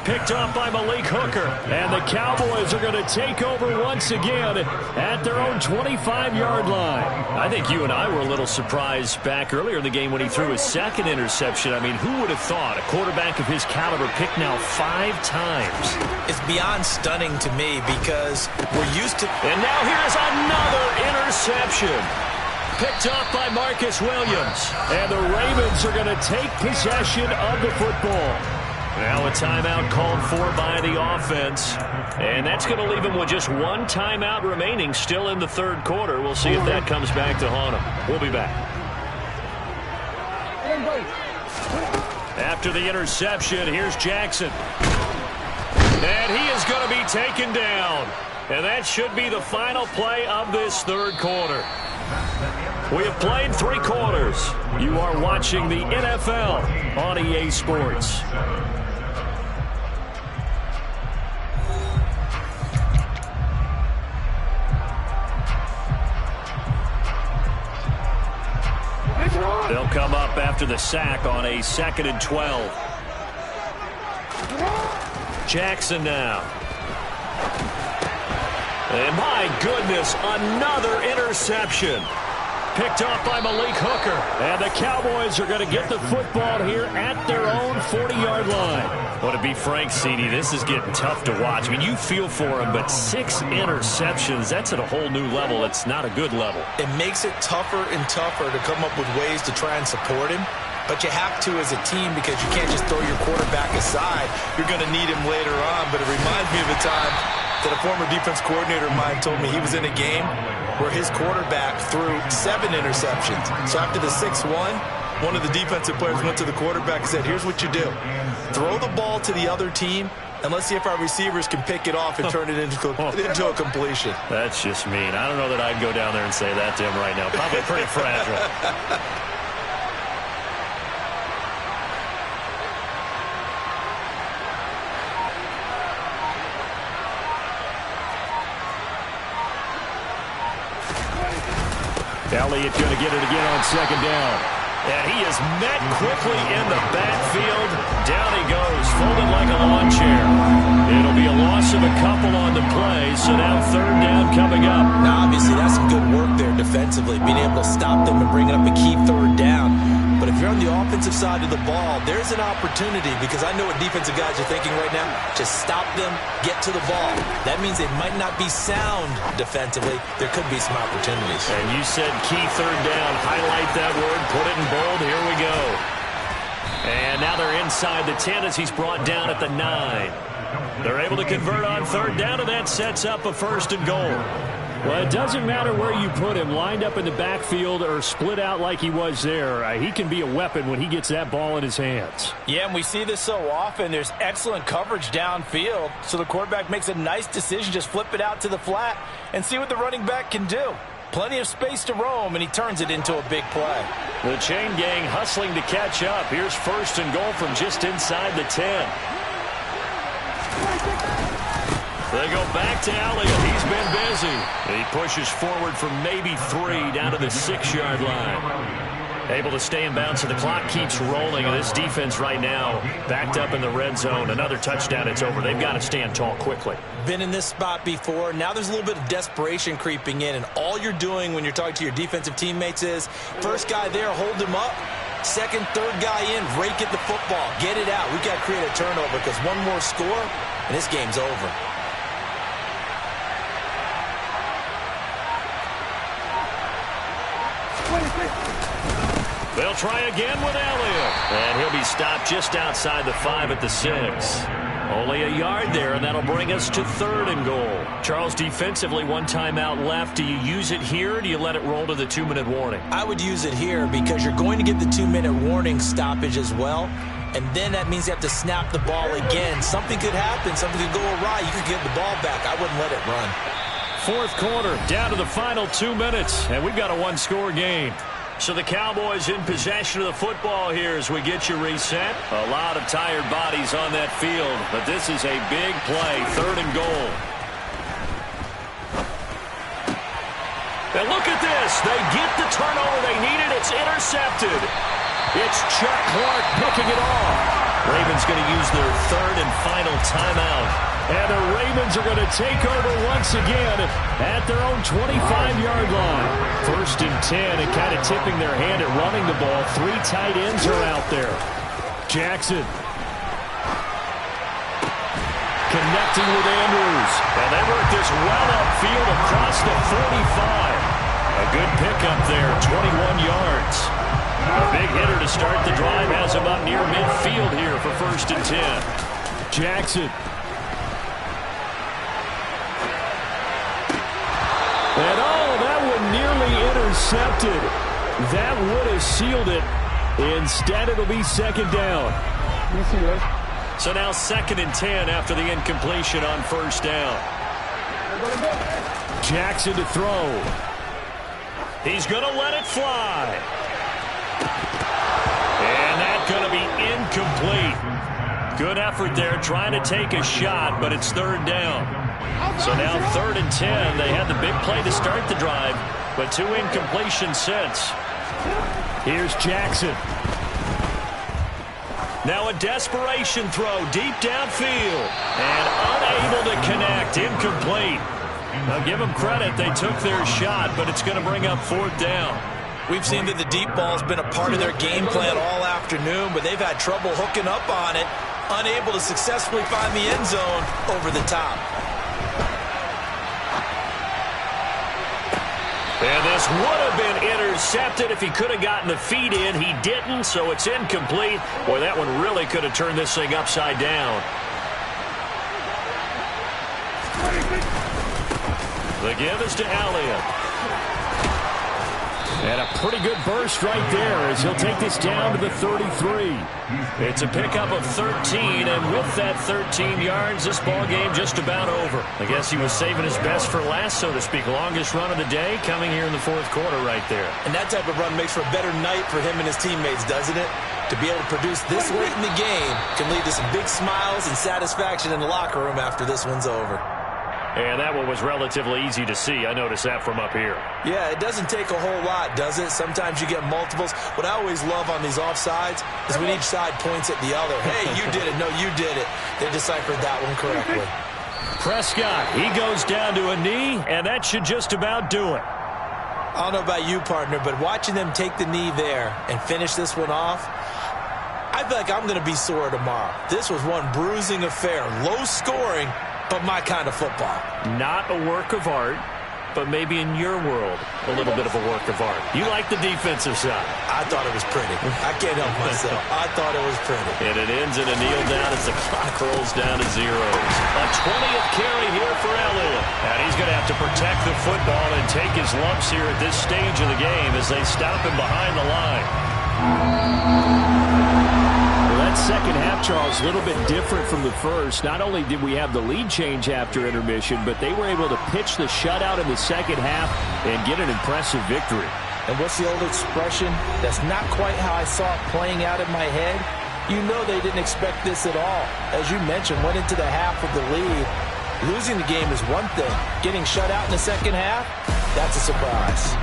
Picked up by Malik Hooker. And the Cowboys are going to take over once again at their own 25-yard line. I think you and I were a little surprised back earlier in the game when he threw his 2nd interception. I mean, who would have thought a quarterback of his caliber picked now 5 times? It's beyond stunning to me because we're used to... And now here's another interception. Picked off by Marcus Williams. And the Ravens are going to take possession of the football. Now a timeout called for by the offense. And that's going to leave them with just 1 timeout remaining still in the third quarter. We'll see if that comes back to haunt them. We'll be back. After the interception, here's Jackson. And he is going to be taken down. And that should be the final play of this third quarter. We have played 3 quarters. You are watching the NFL on EA Sports. They'll come up after the sack on a 2nd and 12. Jackson now. And my goodness, another interception. Picked off by Malik Hooker. And the Cowboys are going to get the football here at their own 40-yard line. Well, to be frank, CD, this is getting tough to watch. I mean, you feel for him, but 6 interceptions, that's at a whole new level. It's not a good level. It makes it tougher and tougher to come up with ways to try and support him. But you have to as a team because you can't just throw your quarterback aside. You're going to need him later on. But it reminds me of a time that a former defense coordinator of mine told me he was in a game where his quarterback threw 7 interceptions. So after the 6-1, one of the defensive players went to the quarterback and said, here's what you do. Throw the ball to the other team, and let's see if our receivers can pick it off and turn it into a completion. That's just mean. I don't know that I'd go down there and say that to him right now. Probably pretty fragile. Elliott going to get it again on 2nd down. And he is met quickly in the backfield. Down he goes, folded like a lawn chair. It'll be a loss of a couple on the play, so now 3rd down coming up. Now, obviously, that's some good work there defensively, being able to stop them and bringing up a key 3rd down. But if you're on the offensive offensive side of the ball, there's an opportunity because I know what defensive guys are thinking right now. Just stop them, get to the ball. That means they might not be sound defensively. There could be some opportunities. And you said key third down. Highlight that word. Put it in bold. Here we go. And now they're inside the 10 as he's brought down at the 9. They're able to convert on third down, and that sets up a 1st and goal. Well, it doesn't matter where you put him, lined up in the backfield or split out like he was there. He can be a weapon when he gets that ball in his hands. Yeah, and we see this so often. There's excellent coverage downfield, so the quarterback makes a nice decision. Just flip it out to the flat and see what the running back can do. Plenty of space to roam, and he turns it into a big play. The chain gang hustling to catch up. Here's 1st and goal from just inside the 10. They go back to Elliott. He's been busy. He pushes forward for maybe 3 down to the 6-yard line. Able to stay in bounds, so the clock keeps rolling. And this defense right now backed up in the red zone. Another touchdown, it's over. They've got to stand tall quickly. Been in this spot before. Now there's a little bit of desperation creeping in. And all you're doing when you're talking to your defensive teammates is, first guy there, hold him up. Second, third guy in, rake at the football. Get it out. We've got to create a turnover because one more score, and this game's over. They'll try again with Elliott. And he'll be stopped just outside the 5 at the 6. Only a yard there, and that'll bring us to 3rd and goal. Charles, defensively, 1 timeout left. Do you use it here, or do you let it roll to the 2-minute warning? I would use it here because you're going to get the 2-minute warning stoppage as well. And then that means you have to snap the ball again. Something could happen. Something could go awry. You could get the ball back. I wouldn't let it run. 4th quarter, down to the final 2 minutes, and we've got a 1-score game. So the Cowboys in possession of the football here as we get you reset. A lot of tired bodies on that field, but this is a big play, 3rd and goal. And look at this. They get the turnover they needed. It's intercepted. It's Chuck Clark picking it off. Ravens going to use their 3rd and final timeout. And the Ravens are going to take over once again at their own 25-yard line. 1st and 10, and kind of tipping their hand at running the ball. 3 tight ends are out there. Jackson connecting with Andrews. And they work this well upfield across the 45. A good pickup there, 21 yards. A big hitter to start the drive has him up near midfield here for 1st and 10. Jackson. And that one nearly intercepted. That would have sealed it. Instead, it'll be 2nd down. So now 2nd and 10 after the incompletion on 1st down. Jackson to throw. He's going to let it fly. And that's going to be incomplete. Good effort there trying to take a shot, but it's 3rd down. So now 3rd and 10. They had the big play to start the drive, but 2 incompletions since. Here's Jackson. Now a desperation throw deep downfield. And unable to connect. Incomplete. Now give them credit. They took their shot, but it's going to bring up 4th down. We've seen that the deep ball's been a part of their game plan all afternoon, but they've had trouble hooking up on it. Unable to successfully find the end zone over the top. And this would have been intercepted if he could have gotten the feet in. He didn't, so it's incomplete. Boy, that one really could have turned this thing upside down. The give is to Elliott. And a pretty good burst right there as he'll take this down to the 33. It's a pickup of 13, and with that 13 yards, this ball game just about over. I guess he was saving his best for last, so to speak. Longest run of the day coming here in the 4th quarter right there. And that type of run makes for a better night for him and his teammates, doesn't it? To be able to produce this late in the game can lead to some big smiles and satisfaction in the locker room after this one's over. And that one was relatively easy to see. I noticed that from up here. Yeah, it doesn't take a whole lot, does it? Sometimes you get multiples. What I always love on these offsides is when each side points at the other. Hey, you did it. No, you did it. They deciphered that one correctly. Prescott, he goes down to a knee, and that should just about do it. I don't know about you, partner, but watching them take the knee there and finish this one off, feel like I'm going to be sore tomorrow. This was one bruising affair. Low scoring, but my kind of football. Not a work of art, but maybe in your world, a little bit of a work of art. You like the defensive side. I thought it was pretty. I can't help myself. I thought it was pretty. And it ends in a kneel down as the clock rolls down to zeros. A 20th carry here for Elliott. And he's going to have to protect the football and take his lumps here at this stage of the game as they stop him behind the line. Well, that second half, Charles, a little bit different from the first. Not only did we have the lead change after intermission, but they were able to pitch the shutout in the second half and get an impressive victory. And what's the old expression? That's not quite how I saw it playing out in my head. You know they didn't expect this at all. As you mentioned, went into the half with the lead. Losing the game is one thing. Getting shut out in the second half, that's a surprise.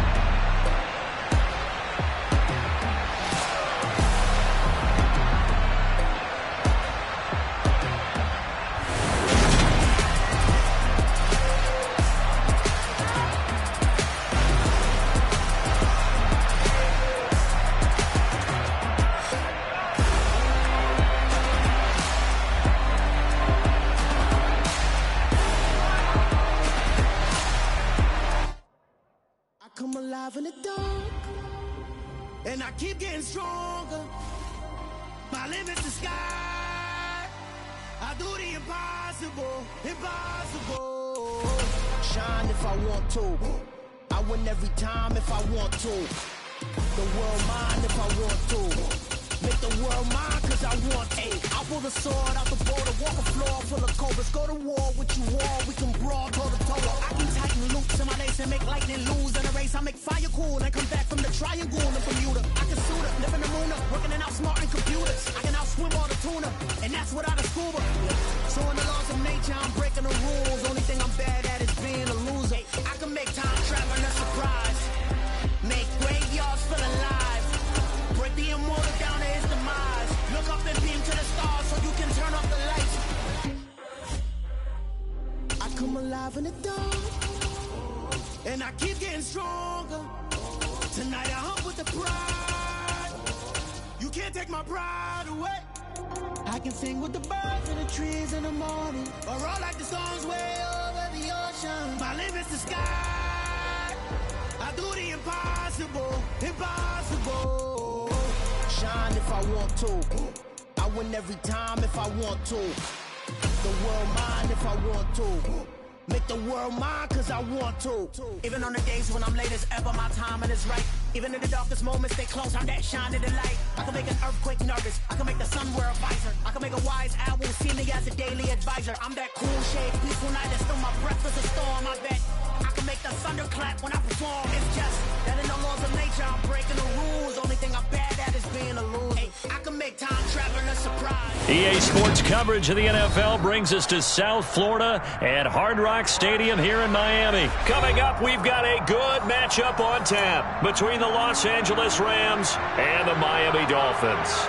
Come alive in the dark, and I keep getting stronger. My limit's the sky. I do the impossible, impossible. Shine if I want to. I win every time if I want to. The world mine if I want to. Make the world mine cause I want to. I pull the sword out the border, walk a floor full of cobras. Go to war with you all, we can brawl toe to toe. I can tighten loops in my lace and make lightning lose in a race. I make fire cool and come back from the triangle in Bermuda. I can suit up, live in the moon, working and outsmarting computers. I can outswim all the tuna, and that's without a scuba. So in the laws of nature, I'm breaking the rules. Only thing I'm bad at is being a loser. I can make time traveling a surprise. Make graveyards feel alive. Break the immortal down to his demise. Look up and beam to the stars so you can turn off the lights. I come alive in the dark, and I keep getting stronger. Tonight I hunt with the pride. You can't take my pride away. I can sing with the birds and the trees in the morning, or roll like the songs way over the ocean. My limit's the sky. I do the impossible, impossible. Shine if I want to. I win every time if I want to. The world mine if I want to. Make the world mine cause I want to. Even on the days when I'm late as ever, my timing is right. Even in the darkest moments, stay close, I'm that shine in the light. I can make an earthquake nervous, I can make the sun wear a visor. I can make a wise owl see me as a daily advisor. I'm that cool shade, peaceful night, that's still my breath is a storm, I bet. I can make the thunder clap when I perform. It's just that in the laws of nature, I'm breaking the rules. Only thing I'm bad at is being a loser. Hey, I can make time traveling a surprise. EA Sports coverage of the NFL brings us to South Florida at Hard Rock Stadium here in Miami. Coming up, we've got a good matchup on tap between the Los Angeles Rams and the Miami Dolphins.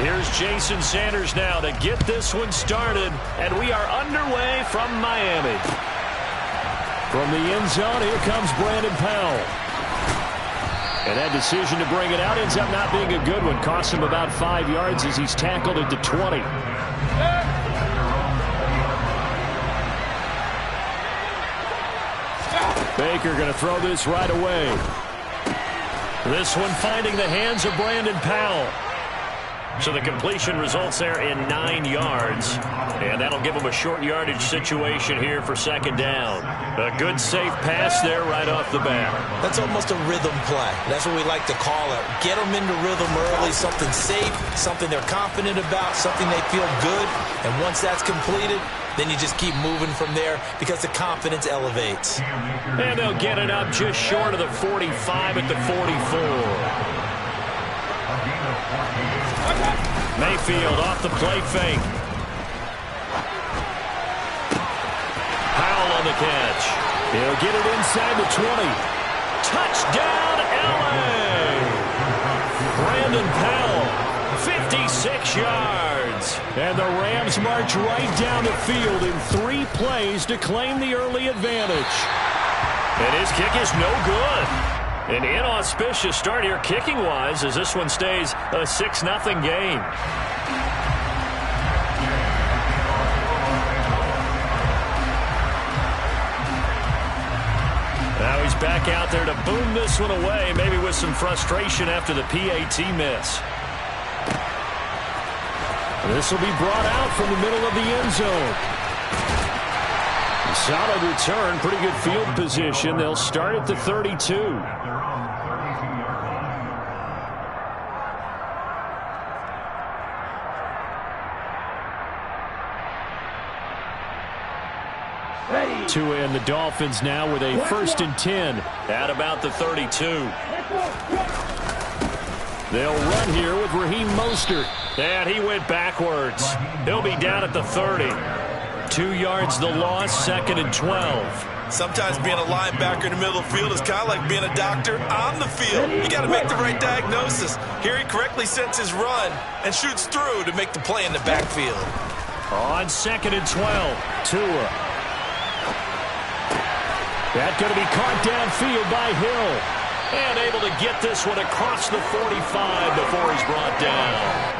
Here's Jason Sanders now to get this one started, and we are underway from Miami. From the end zone, here comes Brandon Powell. And that decision to bring it out ends up not being a good one. Cost him about 5 yards as he's tackled at the 20. Baker going to throw this right away. This one finding the hands of Brandon Powell. So the completion results there in 9 yards. And that'll give him a short yardage situation here for second down. A good safe pass there right off the bat. That's almost a rhythm play. That's what we like to call it. Get them into rhythm early, something safe, something they're confident about, something they feel good. And once that's completed, then you just keep moving from there because the confidence elevates. And they'll get it up just short of the 45 at the 44. Mayfield off the play fake. Powell on the catch. He'll get it inside the 20. Touchdown, L.A. Brandon Powell, 56 yards. And the Rams march right down the field in 3 plays to claim the early advantage. And his kick is no good. An inauspicious start here kicking-wise as this one stays a 6-0 game. Now he's back out there to boom this one away, maybe with some frustration after the PAT miss. This will be brought out from the middle of the end zone. Solid return, pretty good field position. They'll start at the 32. To end the Dolphins now with a 1st and 10 at about the 32. They'll run here with Raheem Mostert. And he went backwards. He'll be down at the 30. 2 yards the loss, 2nd and 12. Sometimes being a linebacker in the middle of the field is kind of like being a doctor on the field. You got to make the right diagnosis. Here he correctly sets his run and shoots through to make the play in the backfield. On 2nd and 12, Tua. That's going to be caught downfield by Hill. And able to get this one across the 45 before he's brought down.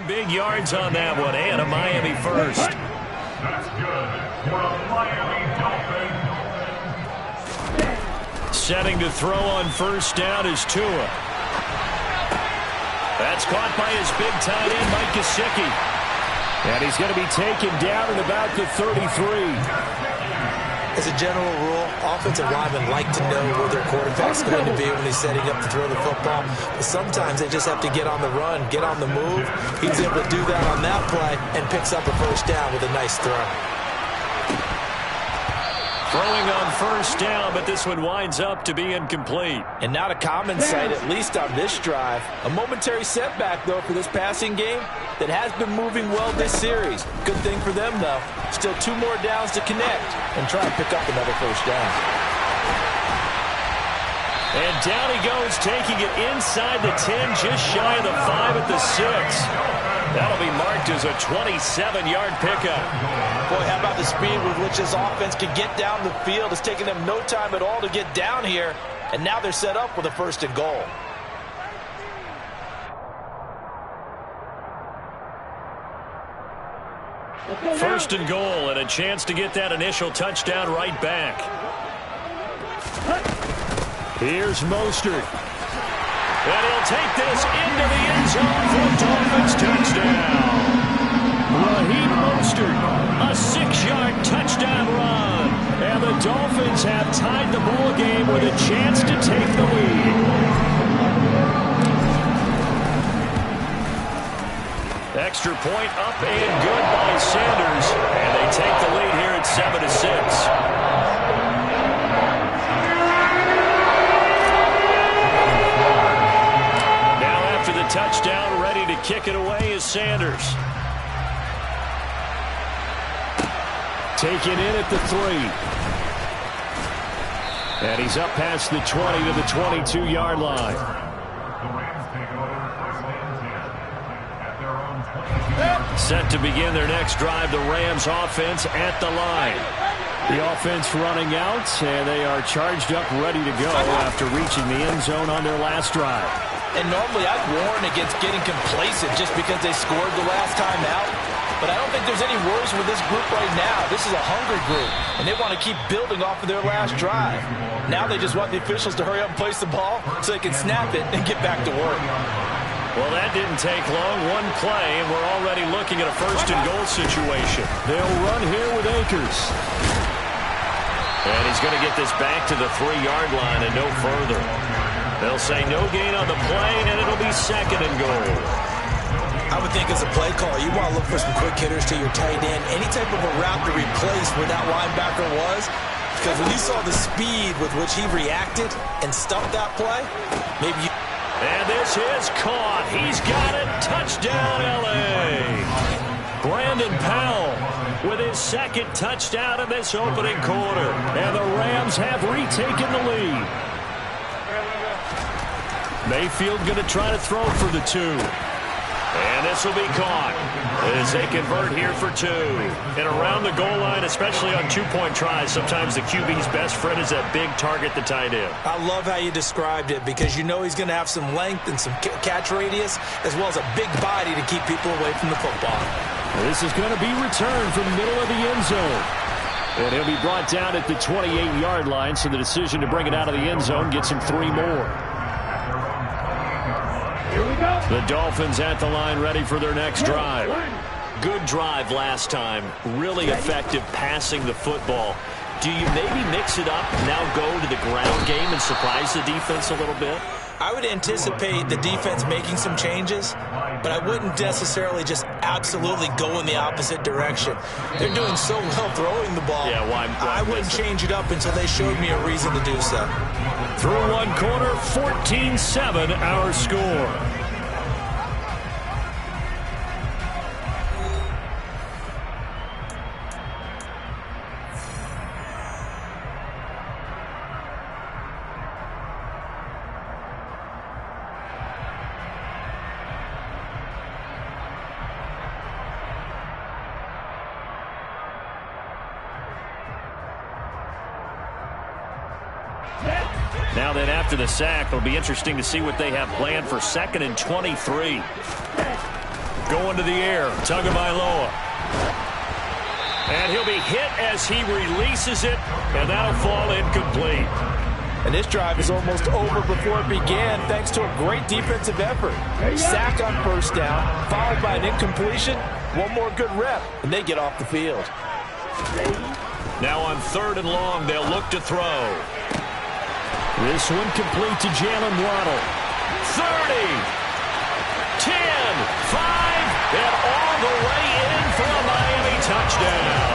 Big yards on that one, and a Miami first. That's good for a Miami Dolphins. Setting to throw on 1st down is Tua. That's caught by his big tight end, Mike Gesicki. And he's going to be taken down at about the 33. As a general rule, offensive linemen like to know where their quarterback's going to be when he's setting up to throw the football. But sometimes they just have to get on the run, get on the move. He was able to do that on that play and picks up a 1st down with a nice throw. Throwing on 1st down, but this one winds up to be incomplete. And not a common sight, at least on this drive. A momentary setback, though, for this passing game that has been moving well this series. Good thing for them, though. Still 2 more downs to connect and try and pick up another 1st down. And down he goes, taking it inside the 10, just shy of the 5 at the 6. That'll be marked as a 27-yard pickup. Boy, how about the speed with which this offense can get down the field? It's taking them no time at all to get down here, and now they're set up with a 1st and goal. First and goal, and a chance to get that initial touchdown right back. Here's Mostert. And he'll take this into the end zone for a Dolphins touchdown. Raheem Mostert, a 6-yard touchdown run. And the Dolphins have tied the ball game with a chance to take the lead. Extra point up and good by Sanders. And they take the lead here at 7-6. Touchdown, ready to kick it away is Sanders. Taken in at the 3. And he's up past the 20 to the 22-yard line. Set to begin their next drive, the Rams offense at the line. The offense running out, and they are charged up, ready to go after reaching the end zone on their last drive. And normally I'd warn against getting complacent just because they scored the last time out. But I don't think there's any worries with this group right now. This is a hungry group, and they want to keep building off of their last drive. Now they just want the officials to hurry up and place the ball so they can snap it and get back to work. Well, that didn't take long. One play, and we're already looking at a 1st and goal situation. They'll run here with Akers. And he's going to get this back to the 3-yard line and no further. They'll say no gain on the play, and it'll be 2nd and goal. I would think as a play caller, you want to look for some quick hitters to your tight end. Any type of a route to replace where that linebacker was. Because when you saw the speed with which he reacted and stuffed that play, maybe you... And this is caught. He's got it. Touchdown, L.A. Brandon Powell with his second touchdown in this opening quarter. And the Rams have retaken the lead. Mayfield going to try to throw for the 2. And this will be caught as they convert here for 2. And around the goal line, especially on 2-point tries, sometimes the QB's best friend is that big target, the tight end. I love how you described it because you know he's going to have some length and some catch radius as well as a big body to keep people away from the football. This is going to be returned from the middle of the end zone. And he'll be brought down at the 28-yard line, so the decision to bring it out of the end zone gets him 3 more. The Dolphins at the line ready for their next drive. Good drive last time. Really effective passing the football. Do you maybe mix it up, now go to the ground game and surprise the defense a little bit? I would anticipate the defense making some changes, but I wouldn't necessarily just absolutely go in the opposite direction. They're doing so well throwing the ball. Yeah, why I wouldn't change it up until they showed me a reason to do so. Through one quarter, 14-7 our score. Now then, after the sack, it'll be interesting to see what they have planned for 2nd and 23. Going to the air, Tagovailoa. And he'll be hit as he releases it, and that'll fall incomplete. And this drive is almost over before it began thanks to a great defensive effort. Sack on first down, followed by an incompletion, one more good rep, and they get off the field. Now on 3rd and long, they'll look to throw. This one complete to Jalen Waddle. 30, 10, 5, and all the way in for a Miami touchdown.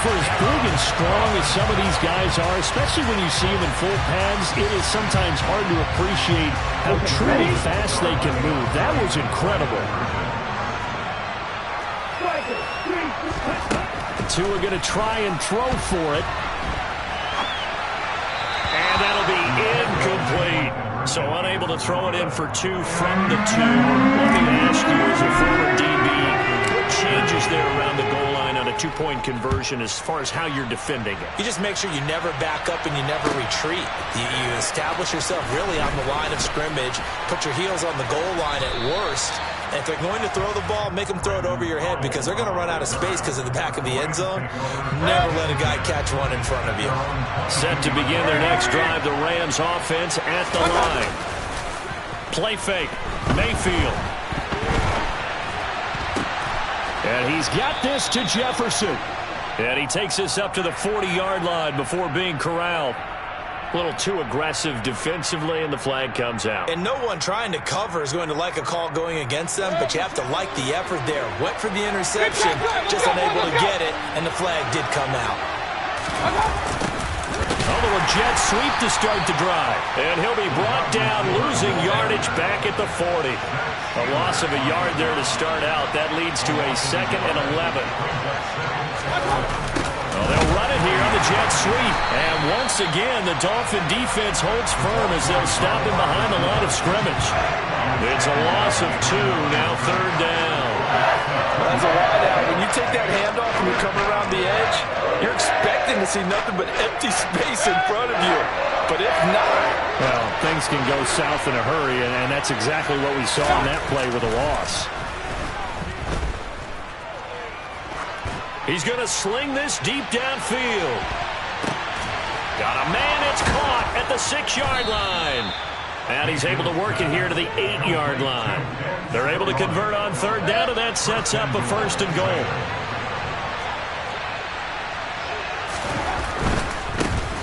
For as big and strong as some of these guys are, especially when you see them in full pads, it is sometimes hard to appreciate how truly fast they can move. That was incredible. Two are going to try and throw for it. And that'll be incomplete. So unable to throw it in for 2 from the 2. Let me ask you, as a former DB, what changes there around the goal line on a 2-point conversion as far as how you're defending it? You just make sure you never back up and you never retreat. You establish yourself really on the line of scrimmage, put your heels on the goal line at worst. And if they're going to throw the ball, make them throw it over your head because they're going to run out of space because of the back of the end zone. Never let a guy catch one in front of you. Set to begin their next drive, the Rams offense at the line. Play fake, Mayfield. And he's got this to Jefferson. And he takes this up to the 40-yard line before being corralled. A little too aggressive defensively, and the flag comes out. And no one trying to cover is going to like a call going against them, but you have to like the effort there. Went for the interception, just unable to get it, and the flag did come out. A little jet sweep to start the drive. And he'll be brought down, losing yardage back at the 40. A loss of a yard there to start out. That leads to a 2nd and 11. Well, they'll run it here on the jet sweep. And once again, the Dolphin defense holds firm as they'll stop him behind the line of scrimmage. It's a loss of 2, now 3rd down. That's a wide out. When you take that handoff and you come around the edge, you're expecting to see nothing but empty space in front of you. But if not... Well, things can go south in a hurry, and that's exactly what we saw in that play with a loss. He's going to sling this deep downfield. Got a man, it's caught at the 6-yard line. And he's able to work it here to the 8-yard line. They're able to convert on 3rd down, and that sets up a 1st and goal.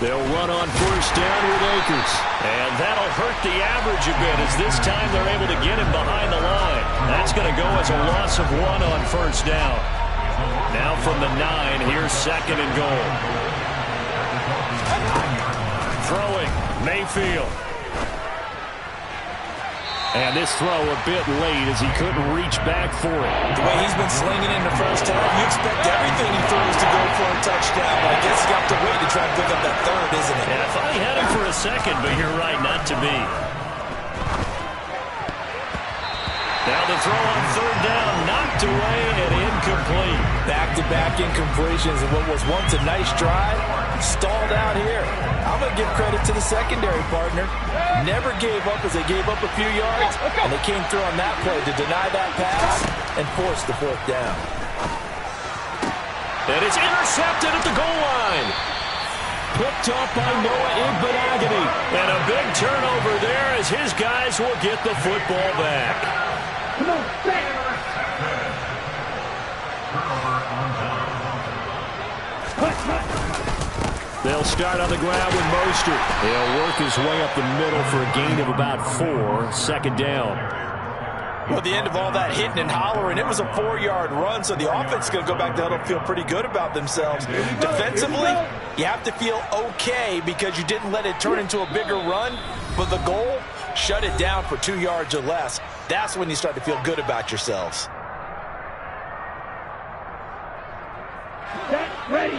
They'll run on 1st down with Akers. And that'll hurt the average a bit as this time they're able to get him behind the line. That's going to go as a loss of 1 on 1st down. Now from the 9, here's 2nd and goal. Throwing, Mayfield. And this throw a bit late as he couldn't reach back for it. The way he's been slinging in the first half, you expect everything he throws to go for a touchdown, but I guess you have to wait to try and pick up that third, isn't it? And I thought he had him for a second, but you're right, not to be. Now the throw on third down, knocked away and incomplete. Back-to-back incompletions, and what was once a nice drive, stalled out here. I'm going to give credit to the secondary partner. Never gave up as they gave up a few yards, and they came through on that play to deny that pass and force the fourth down. And it's intercepted at the goal line. Picked up by Noah Igbenogany. And a big turnover there as his guys will get the football back. They'll start on the ground with Mostert. He'll work his way up the middle for a gain of about 4, second down. Well, at the end of all that hitting and hollering, it was a 4-yard run, so the offense is going to go back to huddle and feel pretty good about themselves. Defensively, you have to feel okay because you didn't let it turn into a bigger run, but the goal, shut it down for 2 yards or less. That's when you start to feel good about yourselves. Ready.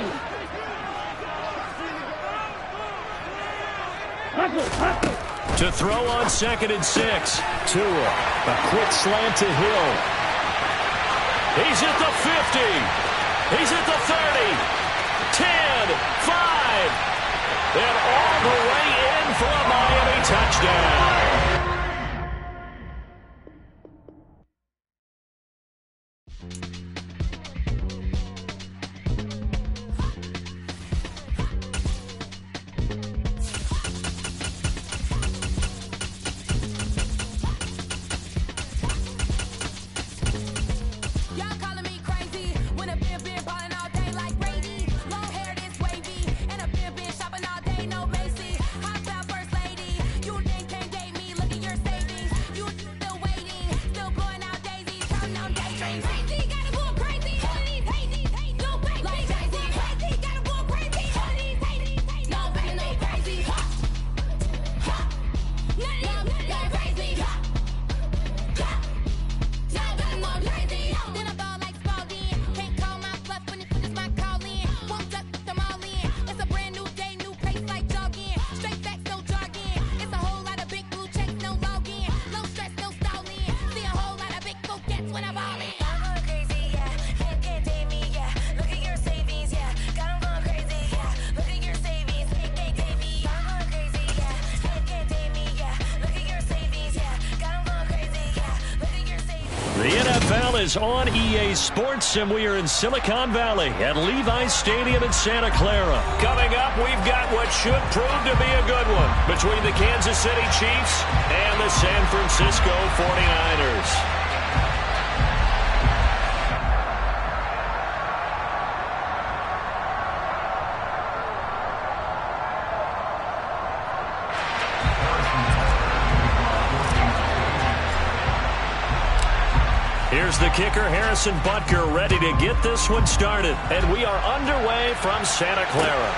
To throw on 2nd and 6. Tua, a quick slant to Hill. He's at the 50. He's at the 30. 10, 5. And all the way in for a Miami touchdown. The NFL is on EA Sports, and we are in Silicon Valley at Levi's Stadium in Santa Clara. Coming up, we've got what should prove to be a good one between the Kansas City Chiefs and the San Francisco 49ers. Here's the kicker, Harrison Butker, ready to get this one started. And we are underway from Santa Clara.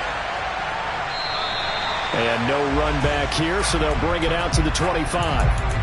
And no run back here, so they'll bring it out to the 25.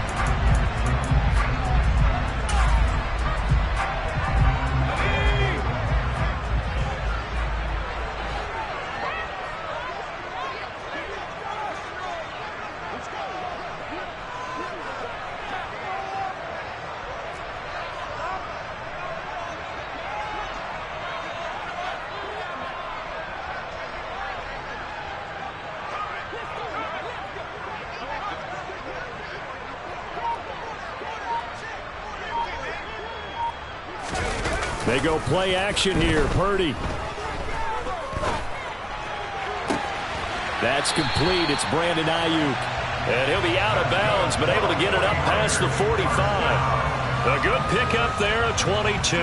They go play action here. Purdy. That's complete. It's Brandon Ayuk. And he'll be out of bounds, but able to get it up past the 45. A good pickup there at 22.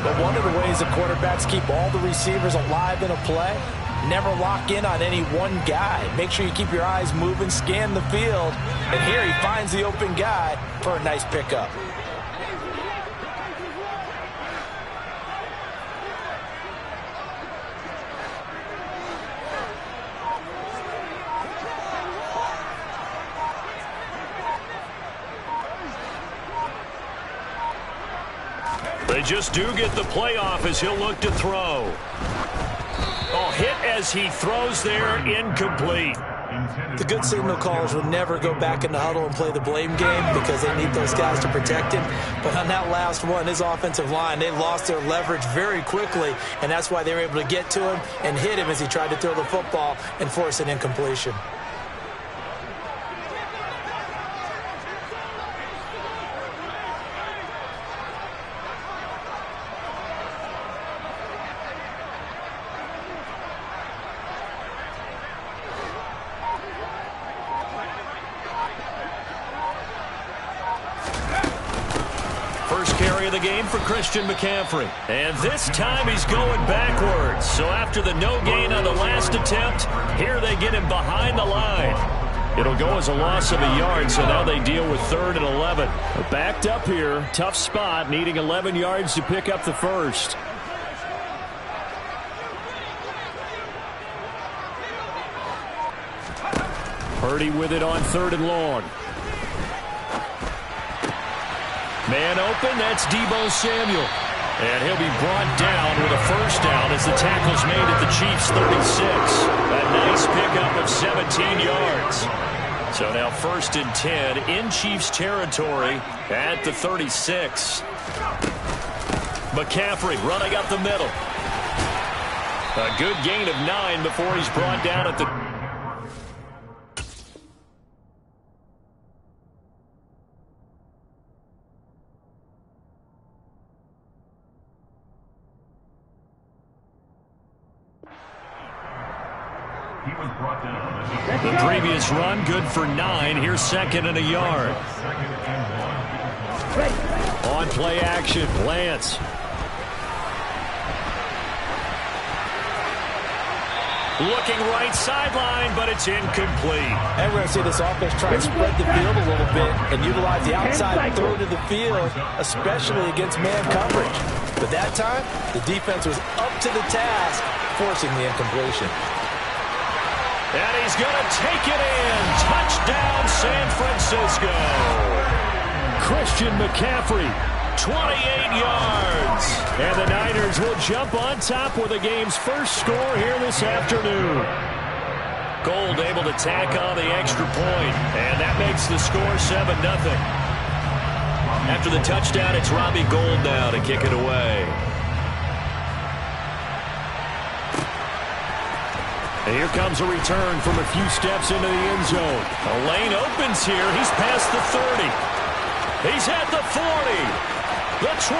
But one of the ways the quarterbacks keep all the receivers alive in a play, never lock in on any one guy. Make sure you keep your eyes moving, scan the field. And here he finds the open guy for a nice pickup. They just do get the playoff as he'll look to throw. Oh, hit as he throws there, incomplete. The good signal callers will never go back in the huddle and play the blame game because they need those guys to protect him. But on that last one, his offensive line, they lost their leverage very quickly, and that's why they were able to get to him and hit him as he tried to throw the football and force an incompletion. First carry of the game for Christian McCaffrey. And this time he's going backwards. So after the no gain on the last attempt, here they get him behind the line. It'll go as a loss of a yard, so now they deal with 3rd and 11. Backed up here. Tough spot, needing 11 yards to pick up the first. Purdy with it on 3rd and long. Man open, that's Deebo Samuel. And he'll be brought down with a first down as the tackle's made at the Chiefs' 36. A nice pickup of 17 yards. So now 1st and 10 in Chiefs territory at the 36. McCaffrey running up the middle. A good gain of 9 before he's brought down at the... The previous run, good for 9. Here's 2nd and a yard. On play action, Lance. Looking right sideline, but it's incomplete. And we're going to see this offense try and spread the field a little bit and utilize the outside third of the field, especially against man coverage. But that time, the defense was up to the task, forcing the incompletion. And he's going to take it in. Touchdown, San Francisco. Christian McCaffrey, 28 yards. And the Niners will jump on top with the game's first score here this afternoon. Gold able to tack on the extra point. And that makes the score 7-0. After the touchdown, it's Robbie Gould now to kick it away. And here comes a return from a few steps into the end zone. A lane opens here. He's past the 30. He's at the 40. The 20.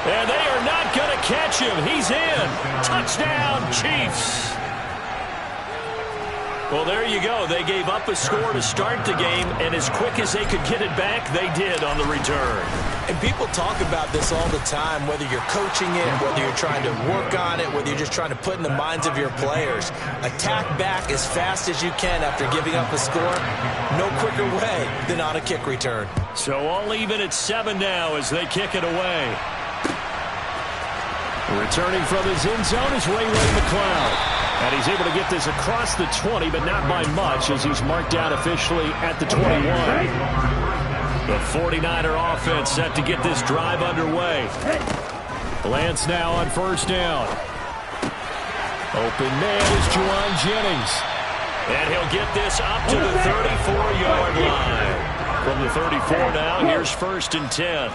And they are not going to catch him. He's in. Touchdown, Chiefs. Well, there you go. They gave up a score to start the game, and as quick as they could get it back, they did on the return. And people talk about this all the time, whether you're coaching it, whether you're trying to work on it, whether you're just trying to put in the minds of your players. Attack back as fast as you can after giving up a score. No quicker way than on a kick return. So all even at 7 now as they kick it away. Returning from his end zone is Ray McCloud. And he's able to get this across the 20, but not by much as he's marked down officially at the 21. The 49er offense set to get this drive underway. Lance now on first down. Open man is Juwan Jennings. And he'll get this up to the 34-yard line. From the 34 now, here's 1st and 10.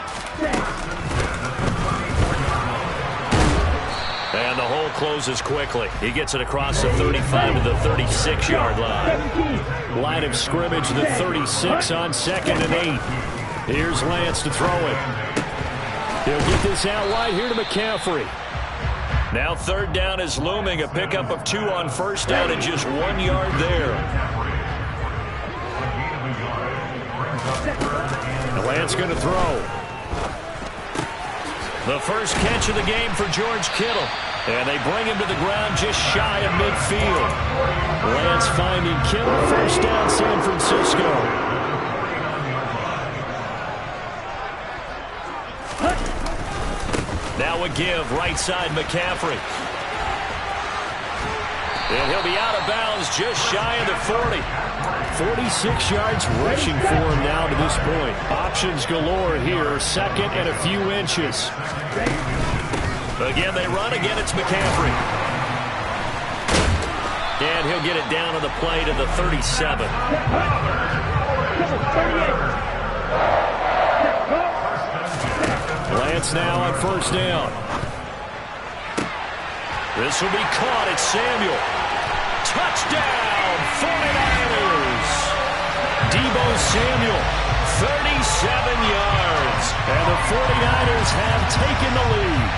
And the hole closes quickly. He gets it across the 35 to the 36-yard line. Line of scrimmage, the 36 on 2nd and 8. Here's Lance to throw it. He'll get this out wide here to McCaffrey. Now 3rd down is looming. A pickup of 2 on 1st down and just 1 yard there. And Lance going to throw. The first catch of the game for George Kittle. And they bring him to the ground just shy of midfield. Lance finding Kittle. First down, San Francisco. Now a give right side McCaffrey. And he'll be out of bounds just shy of the 40. 46 yards rushing for him now to this point. Options galore here. Second and a few inches. Again, they run. Again, it's McCaffrey. And he'll get it down on the play to the 37. Lance now on first down. This will be caught. It's Samuel. Touchdown, 49ers. Deebo Samuel, 37 yards. And the 49ers have taken the lead.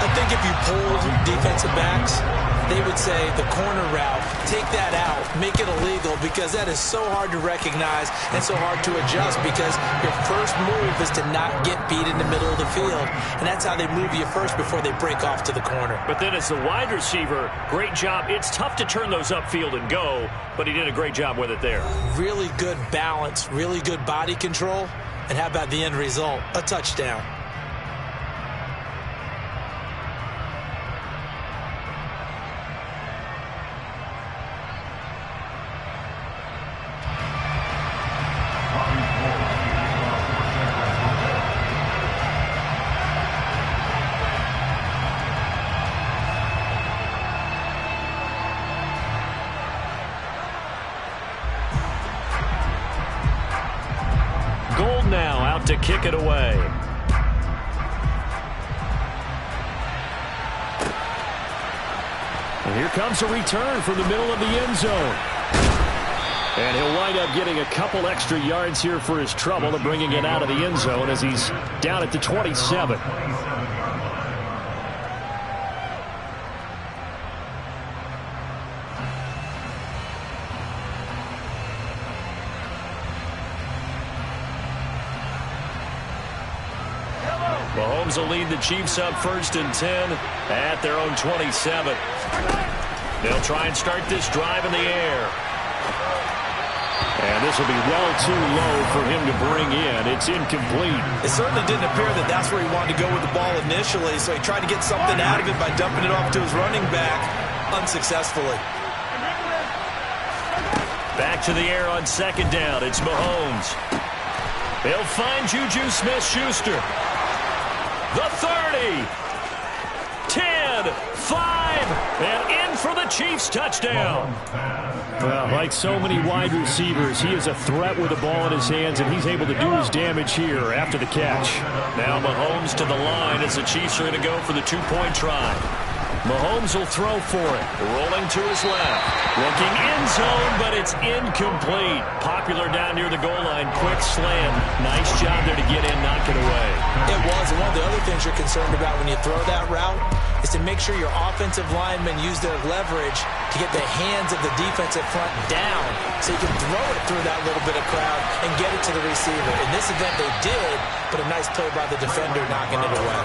I think if you polled defensive backs, they would say the corner route, take that out, make it illegal, because that is so hard to recognize and so hard to adjust, because your first move is to not get beat in the middle of the field, and that's how they move you first before they break off to the corner. But then as the wide receiver, great job. It's tough to turn those upfield and go, but he did a great job with it there. Really good balance, really good body control, and how about the end result? A touchdown. Now out to kick it away. And here comes a return from the middle of the end zone. And he'll wind up getting a couple extra yards here for his trouble and bringing it out of the end zone as he's down at the 27. Mahomes will lead the Chiefs up 1st and 10 at their own 27. They'll try and start this drive in the air. And this will be well too low for him to bring in. It's incomplete. It certainly didn't appear that that's where he wanted to go with the ball initially, so he tried to get something out of it by dumping it off to his running back unsuccessfully. Back to the air on 2nd down. It's Mahomes. He'll find Juju Smith-Schuster. The 30, 10, 5, and in for the Chiefs touchdown. Well, like so many wide receivers, he is a threat with the ball in his hands, and he's able to do his damage here after the catch. Now Mahomes to the line as the Chiefs are going to go for the 2-point try. Mahomes will throw for it. Rolling to his left. Looking end zone, but it's incomplete. Popular down near the goal line. Quick slam. Nice job there to get in, knock it away. It was. And one of the other things you're concerned about when you throw that route is to make sure your offensive linemen use their leverage to get the hands of the defensive front down so you can throw it through that little bit of crowd and get it to the receiver. In this event, they did, but a nice play by the defender knocking it away.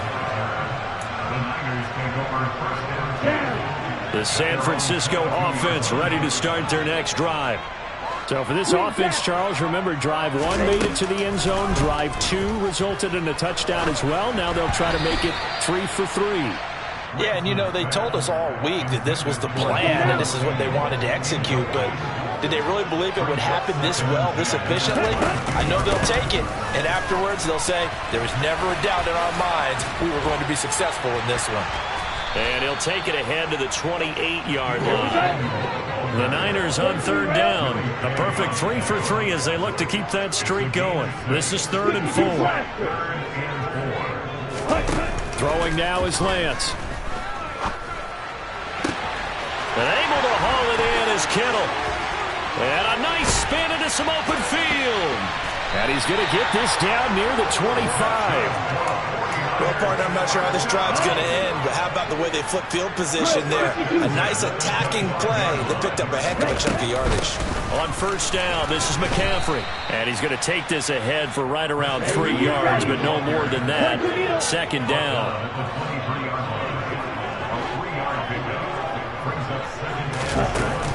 The San Francisco offense ready to start their next drive. So for this offense, Charles, remember, drive 1 made it to the end zone. Drive 2 resulted in a touchdown as well. Now they'll try to make it 3 for 3. Yeah, and you know, they told us all week that this was the plan and this is what they wanted to execute, but did they really believe it would happen this well, this efficiently? I know they'll take it, and afterwards they'll say, there was never a doubt in our minds we were going to be successful in this one. And he'll take it ahead to the 28-yard line. The Niners on 3rd down. A perfect 3 for 3 as they look to keep that streak going. This is 3rd and 4. Throwing now is Lance. And able to haul it in is Kittle. And a nice spin into some open field. And he's going to get this down near the 25. Well, partner, I'm not sure how this drive's going to end, but how about the way they flip field position there? A nice attacking play that picked up a heck of a chunk of yardage. On 1st down, this is McCaffrey. And he's going to take this ahead for right around 3 yards, but no more than that. 2nd down.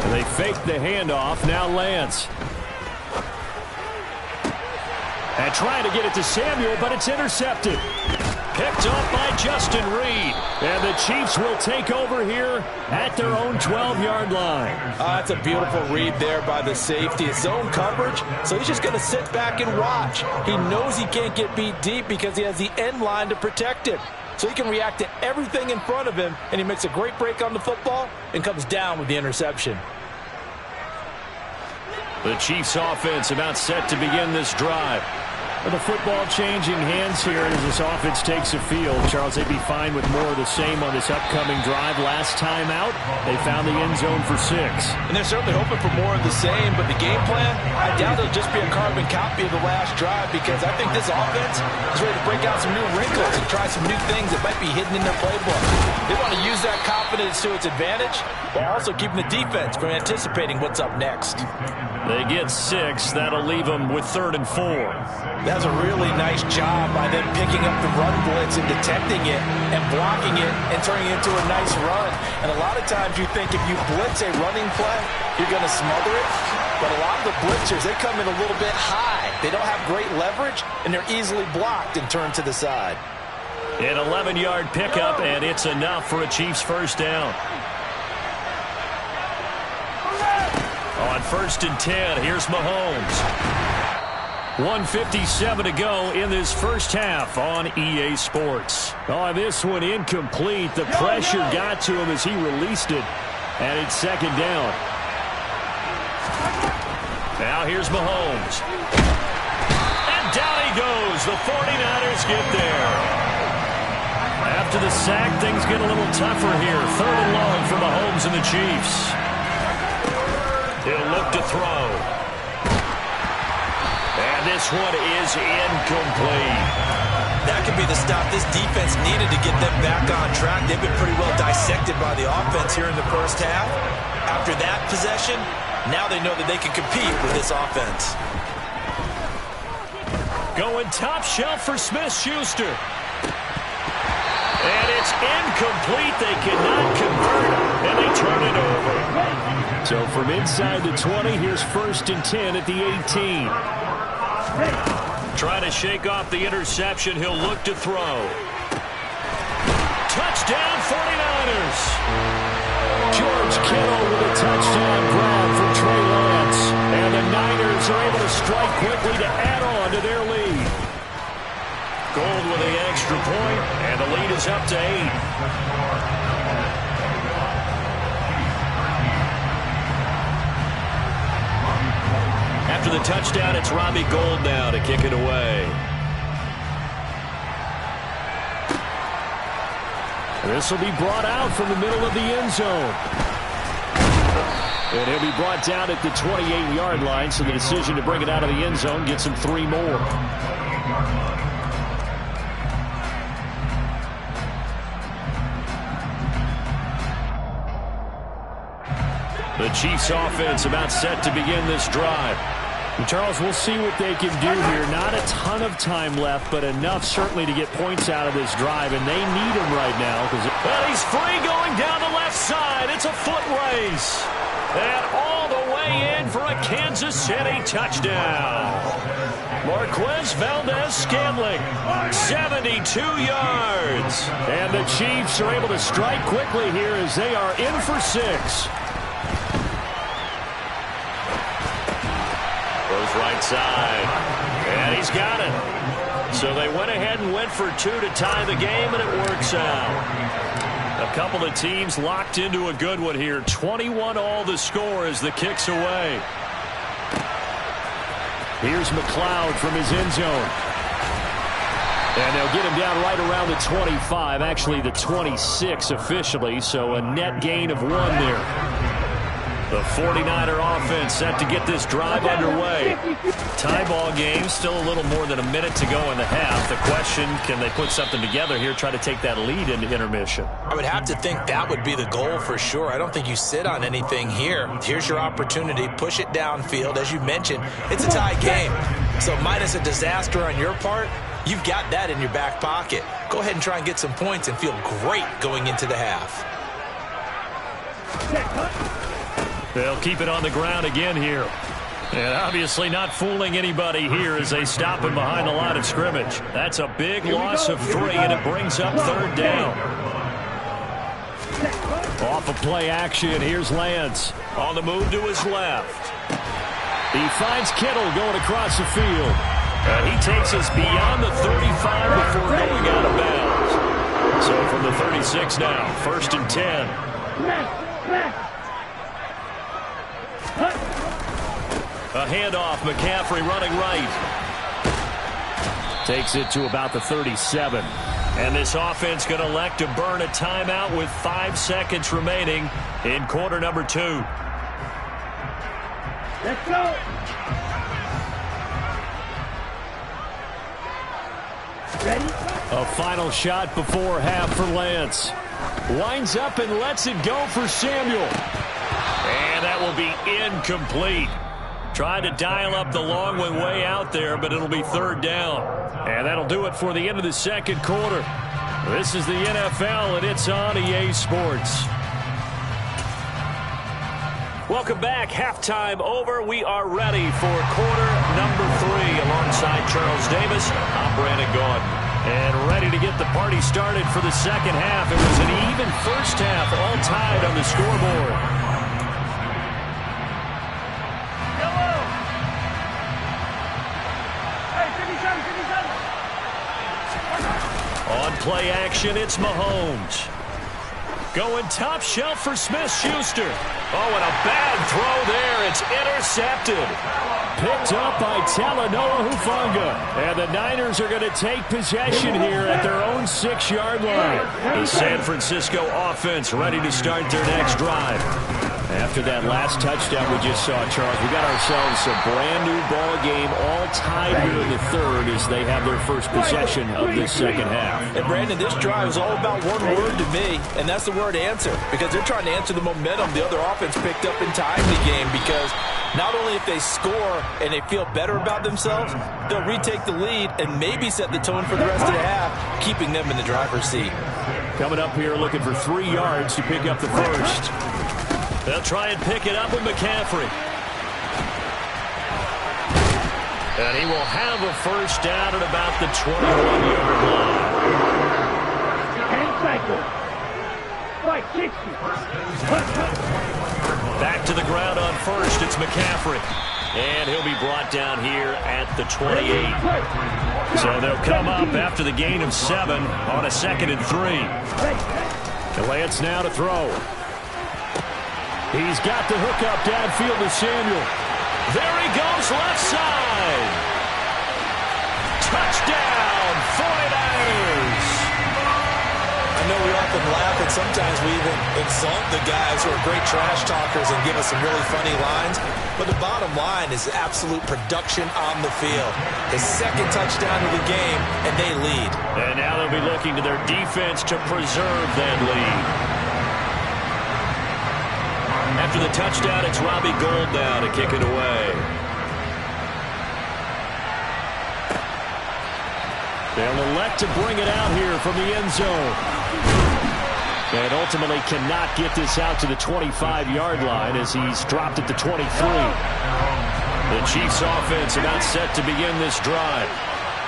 And they fake the handoff. Now Lance. And trying to get it to Samuel, but it's intercepted. picked off by Justin Reed. And the Chiefs will take over here at their own 12-yard line. That's a beautiful read there by the safety. It's zone coverage, so he's just going to sit back and watch. He knows he can't get beat deep because he has the end line to protect him. So he can react to everything in front of him, and he makes a great break on the football and comes down with the interception. The Chiefs offense about set to begin this drive. With the football changing hands here as this offense takes the field. Charles, they'd be fine with more of the same on this upcoming drive. Last time out, they found the end zone for 6. And they're certainly hoping for more of the same, but the game plan, I doubt it'll just be a carbon copy of the last drive because I think this offense is ready to break out some new wrinkles and try some new things that might be hidden in their playbook. They want to use that confidence to its advantage while also keeping the defense from anticipating what's up next. They get 6. That'll leave them with 3rd and 4. That's a really nice job by them picking up the run blitz and detecting it and blocking it and turning it into a nice run. And a lot of times you think if you blitz a running play, you're going to smother it. But a lot of the blitzers, they come in a little bit high. They don't have great leverage, and they're easily blocked and turned to the side. An 11-yard pickup, and it's enough for a Chiefs first down. On 1st and 10, here's Mahomes. 1:57 to go in this first half on EA Sports. Oh, this one incomplete. The pressure got to him as he released it, and it's 2nd down. Now here's Mahomes. And down he goes. The 49ers get there. After the sack, things get a little tougher here. 3rd and long for Mahomes and the Chiefs. He'll look to throw. And this one is incomplete. That could be the stop this defense needed to get them back on track. They've been pretty well dissected by the offense here in the first half. After that possession, now they know that they can compete with this offense. Going top shelf for Smith-Schuster. And it's incomplete. They cannot convert, and they turn it over. So from inside the 20, here's 1st and 10 at the 18. Trying to shake off the interception. He'll look to throw. Touchdown 49ers. George Kittle with a touchdown grab for Trey Lance. And the Niners are able to strike quickly to add on to their lead. Gold with the extra point, and the lead is up to 8. After the touchdown, it's Robbie Gould now to kick it away. This will be brought out from the middle of the end zone. And he'll be brought down at the 28-yard line, so the decision to bring it out of the end zone gets him 3 more. The Chiefs offense about set to begin this drive. And Charles, we'll see what they can do here. Not a ton of time left, but enough certainly to get points out of this drive, and they need him right now. Well, he's free going down the left side. It's a foot race. And all the way in for a Kansas City touchdown. Marquez Valdez-Scantling, 72 yards. And the Chiefs are able to strike quickly here as they are in for 6. Goes right side, and he's got it. So they went ahead and went for 2 to tie the game, and it works out. A couple of teams locked into a good one here. 21-all the score as the kick's away. Here's McLeod from his end zone. And they'll get him down right around the 25, actually the 26 officially, so a net gain of 1 there. The 49er offense set to get this drive underway. Tie ball game, still a little more than a minute to go in the half. The question, can they put something together here, try to take that lead into intermission? I would have to think that would be the goal for sure. I don't think you sit on anything here. Here's your opportunity. Push it downfield. As you mentioned, it's a tie game. So minus a disaster on your part, you've got that in your back pocket. Go ahead and try and get some points and feel great going into the half. They'll keep it on the ground again here. And obviously not fooling anybody here as they stop him behind the line of scrimmage. That's a big loss of 3, and it brings up 3rd down. Off of play action, here's Lance. On the move to his left. He finds Kittle going across the field. And he takes us beyond the 35 before going out of bounds. So from the 36 now, 1st and 10. A handoff, McCaffrey running right. Takes it to about the 37. And this offense going to elect to burn a timeout with 5 seconds remaining in quarter number 2. Let's go. Ready? A final shot before half for Lance. Winds up and lets it go for Samuel. And that will be incomplete. Tried to dial up the long one way out there, but it'll be 3rd down. And that'll do it for the end of the 2nd quarter. This is the NFL, and it's on EA Sports. Welcome back. Halftime over. We are ready for quarter number 3. Alongside Charles Davis, I'm Brandon Gaudin. And ready to get the party started for the 2nd half. It was an even first half, all tied on the scoreboard. On play action, it's Mahomes. Going top shelf for Smith-Schuster. Oh, and a bad throw there. It's intercepted. Picked up by Talanoa Hufanga. And the Niners are going to take possession here at their own 6-yard line. The San Francisco offense ready to start their next drive. After that last touchdown we just saw, Charles, we got ourselves a brand-new ball game, all tied here in the 3rd as they have their first possession of this 2nd half. And, Brandon, this drive is all about one word to me, and that's the word answer, because they're trying to answer the momentum the other offense picked up in time in the game, because not only if they score and they feel better about themselves, they'll retake the lead and maybe set the tone for the rest of the half, keeping them in the driver's seat. Coming up here looking for 3 yards to pick up the first. They'll try and pick it up with McCaffrey. And he will have a first down at about the 21-yard line. Back to the ground on first. It's McCaffrey. And he'll be brought down here at the 28. So they'll come up after the gain of 7 on a 2nd and 3. Lance now to throw. He's got the hook up downfield to Samuel. There he goes, left side. Touchdown, 49ers. I know we often laugh, and sometimes we even exalt the guys who are great trash talkers and give us some really funny lines. But the bottom line is absolute production on the field. His 2nd touchdown of the game, and they lead. And now they'll be looking to their defense to preserve that lead. After the touchdown, it's Robbie Gould now to kick it away. They'll elect to bring it out here from the end zone. And ultimately cannot get this out to the 25-yard line as he's dropped at the 23. The Chiefs offense about set to begin this drive.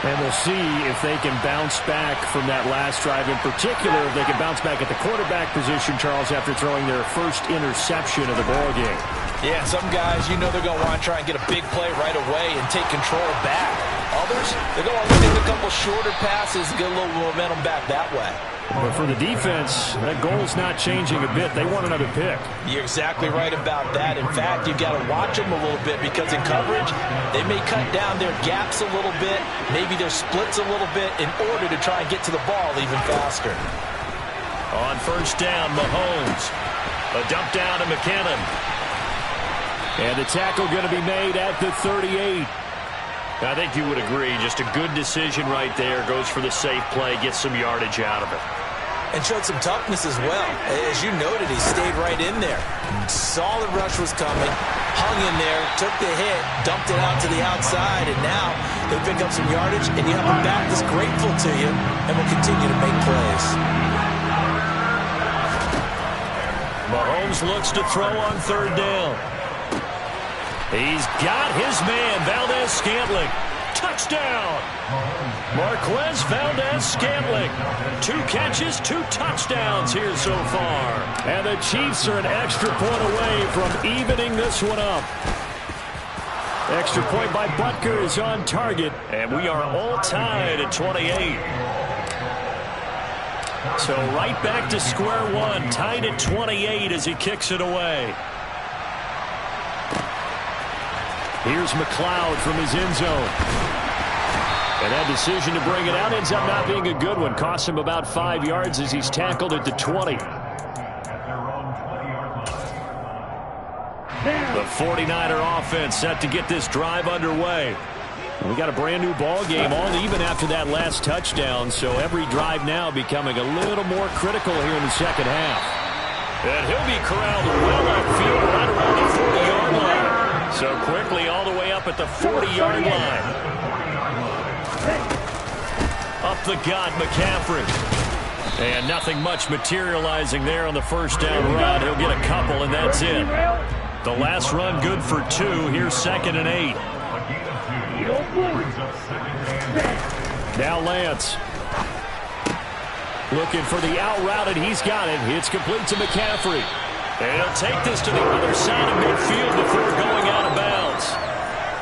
And we'll see if they can bounce back from that last drive. In particular, if they can bounce back at the quarterback position, Charles, after throwing their first interception of the ballgame. Yeah, some guys, you know they're going to want to try and get a big play right away and take control back. Others, they're going to want to take a couple shorter passes and get a little momentum back that way. But for the defense, that goal's not changing a bit. They want another pick. You're exactly right about that. In fact, you've got to watch them a little bit because in coverage, they may cut down their gaps a little bit, maybe their splits a little bit in order to try and get to the ball even faster. On first down, Mahomes. A dump down to McKinnon. And the tackle going to be made at the 38. I think you would agree, just a good decision right there. Goes for the safe play, gets some yardage out of it. And showed some toughness as well. As you noted, he stayed right in there. Saw the rush was coming, hung in there, took the hit, dumped it out to the outside, and now they pick up some yardage, and you have a back that's grateful to you and will continue to make plays. Mahomes looks to throw on third down. He's got his man, Valdez-Scantling. Touchdown! Marquez Valdez-Scantling. 2 catches, 2 touchdowns here so far. And the Chiefs are an extra point away from evening this one up. Extra point by Butker is on target, and we are all tied at 28. So right back to square one, tied at 28 as he kicks it away. Here's McLeod from his end zone. And that decision to bring it out ends up not being a good one. Costs him about 5 yards as he's tackled at the 20. The 49er offense set to get this drive underway. We got a brand new ball game, all even after that last touchdown, so every drive now becoming a little more critical here in the second half. And he'll be corralled well upfield right around the 40-yard line. So quickly all the way up at the 40-yard line. Up the gut, McCaffrey. And nothing much materializing there on the first down run. He'll get a couple, and that's it. The last run good for 2. Here's 2nd and 8. Now Lance. Looking for the out route, and he's got it. It's complete to McCaffrey. And he'll take this to the other side of midfield before going out of bounds.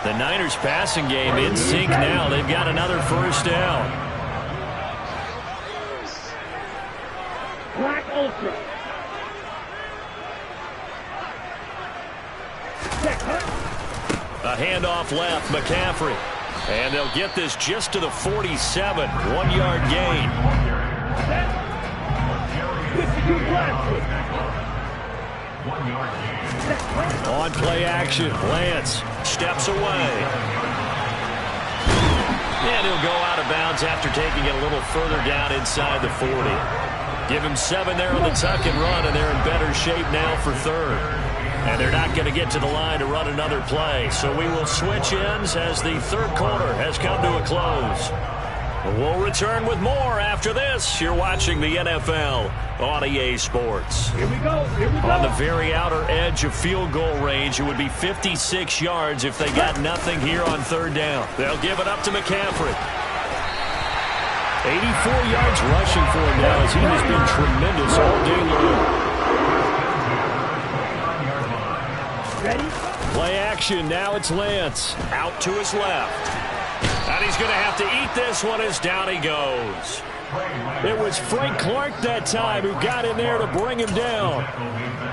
The Niners passing game in sync now. They've got another first down. Black Ultra. A handoff left, McCaffrey. And they'll get this just to the 47. 1-yard gain. On play action, Lance steps away. And he'll go out of bounds after taking it a little further down inside the 40. Give him 7 there on the tuck and run, and they're in better shape now for 3rd. And they're not going to get to the line to run another play. So we will switch ends as the 3rd quarter has come to a close. We'll return with more after this. You're watching the NFL on EA Sports. Here we go. On the very outer edge of field goal range, it would be 56 yards if they got nothing here on 3rd down. They'll give it up to McCaffrey. 84 yards rushing for him now as he has been tremendous all day long. Ready? Play action. Now it's Lance. Out to his left. And he's going to have to eat this one as down he goes. It was Frank Clark that time who got in there to bring him down.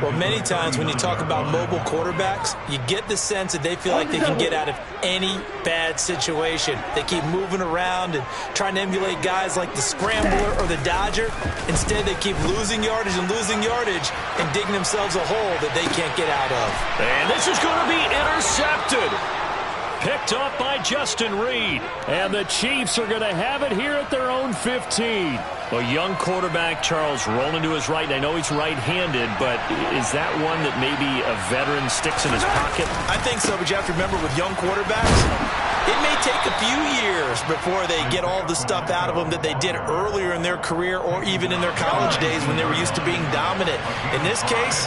Well, many times when you talk about mobile quarterbacks, you get the sense that they feel like they can get out of any bad situation. They keep moving around and trying to emulate guys like the Scrambler or the Dodger. Instead, they keep losing yardage and digging themselves a hole that they can't get out of. And this is going to be intercepted. Picked up by Justin Reed. And the Chiefs are going to have it here at their own 15. A young quarterback, Charles, rolling to his right. I know he's right-handed, but is that one that maybe a veteran sticks in his pocket? I think so, but you have to remember with young quarterbacks, it may take a few years before they get all the stuff out of them that they did earlier in their career or even in their college days when they were used to being dominant. In this case,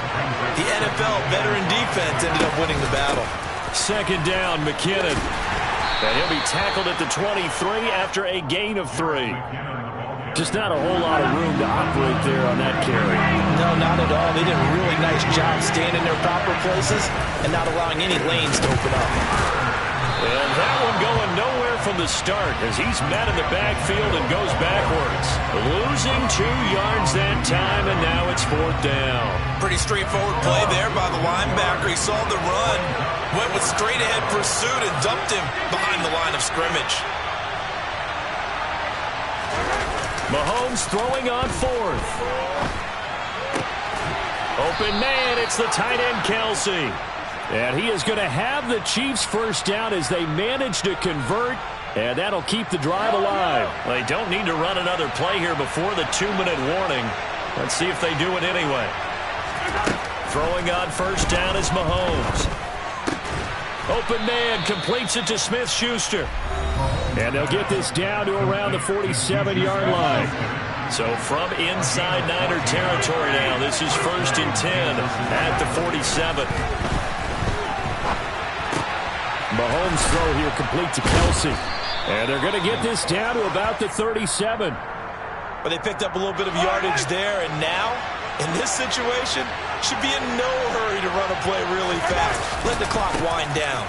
the NFL veteran defense ended up winning the battle. 2nd down, McKinnon. And he'll be tackled at the 23 after a gain of 3. Just not a whole lot of room to operate there on that carry. No, not at all. They did a really nice job staying in their proper places and not allowing any lanes to open up. And that one going nowhere from the start as he's met in the backfield and goes backwards. Losing 2 yards that time, and now it's 4th down. Pretty straightforward play there by the linebacker. He saw the run, went with straight-ahead pursuit, and dumped him behind the line of scrimmage. Mahomes throwing on 4th. Open man, it's the tight end, Kelsey. And he is going to have the Chiefs first down as they manage to convert, and that'll keep the drive alive. They don't need to run another play here before the 2-minute warning. Let's see if they do it anyway. Throwing on first down is Mahomes. Open man completes it to Smith-Schuster. And they'll get this down to around the 47-yard line. So from inside Niner territory now, this is 1st and 10 at the 47. Mahomes' throw here complete to Kelsey. And they're going to get this down to about the 37. But they picked up a little bit of yardage there, and now, in this situation, should be in no hurry to run a play really fast. Let the clock wind down.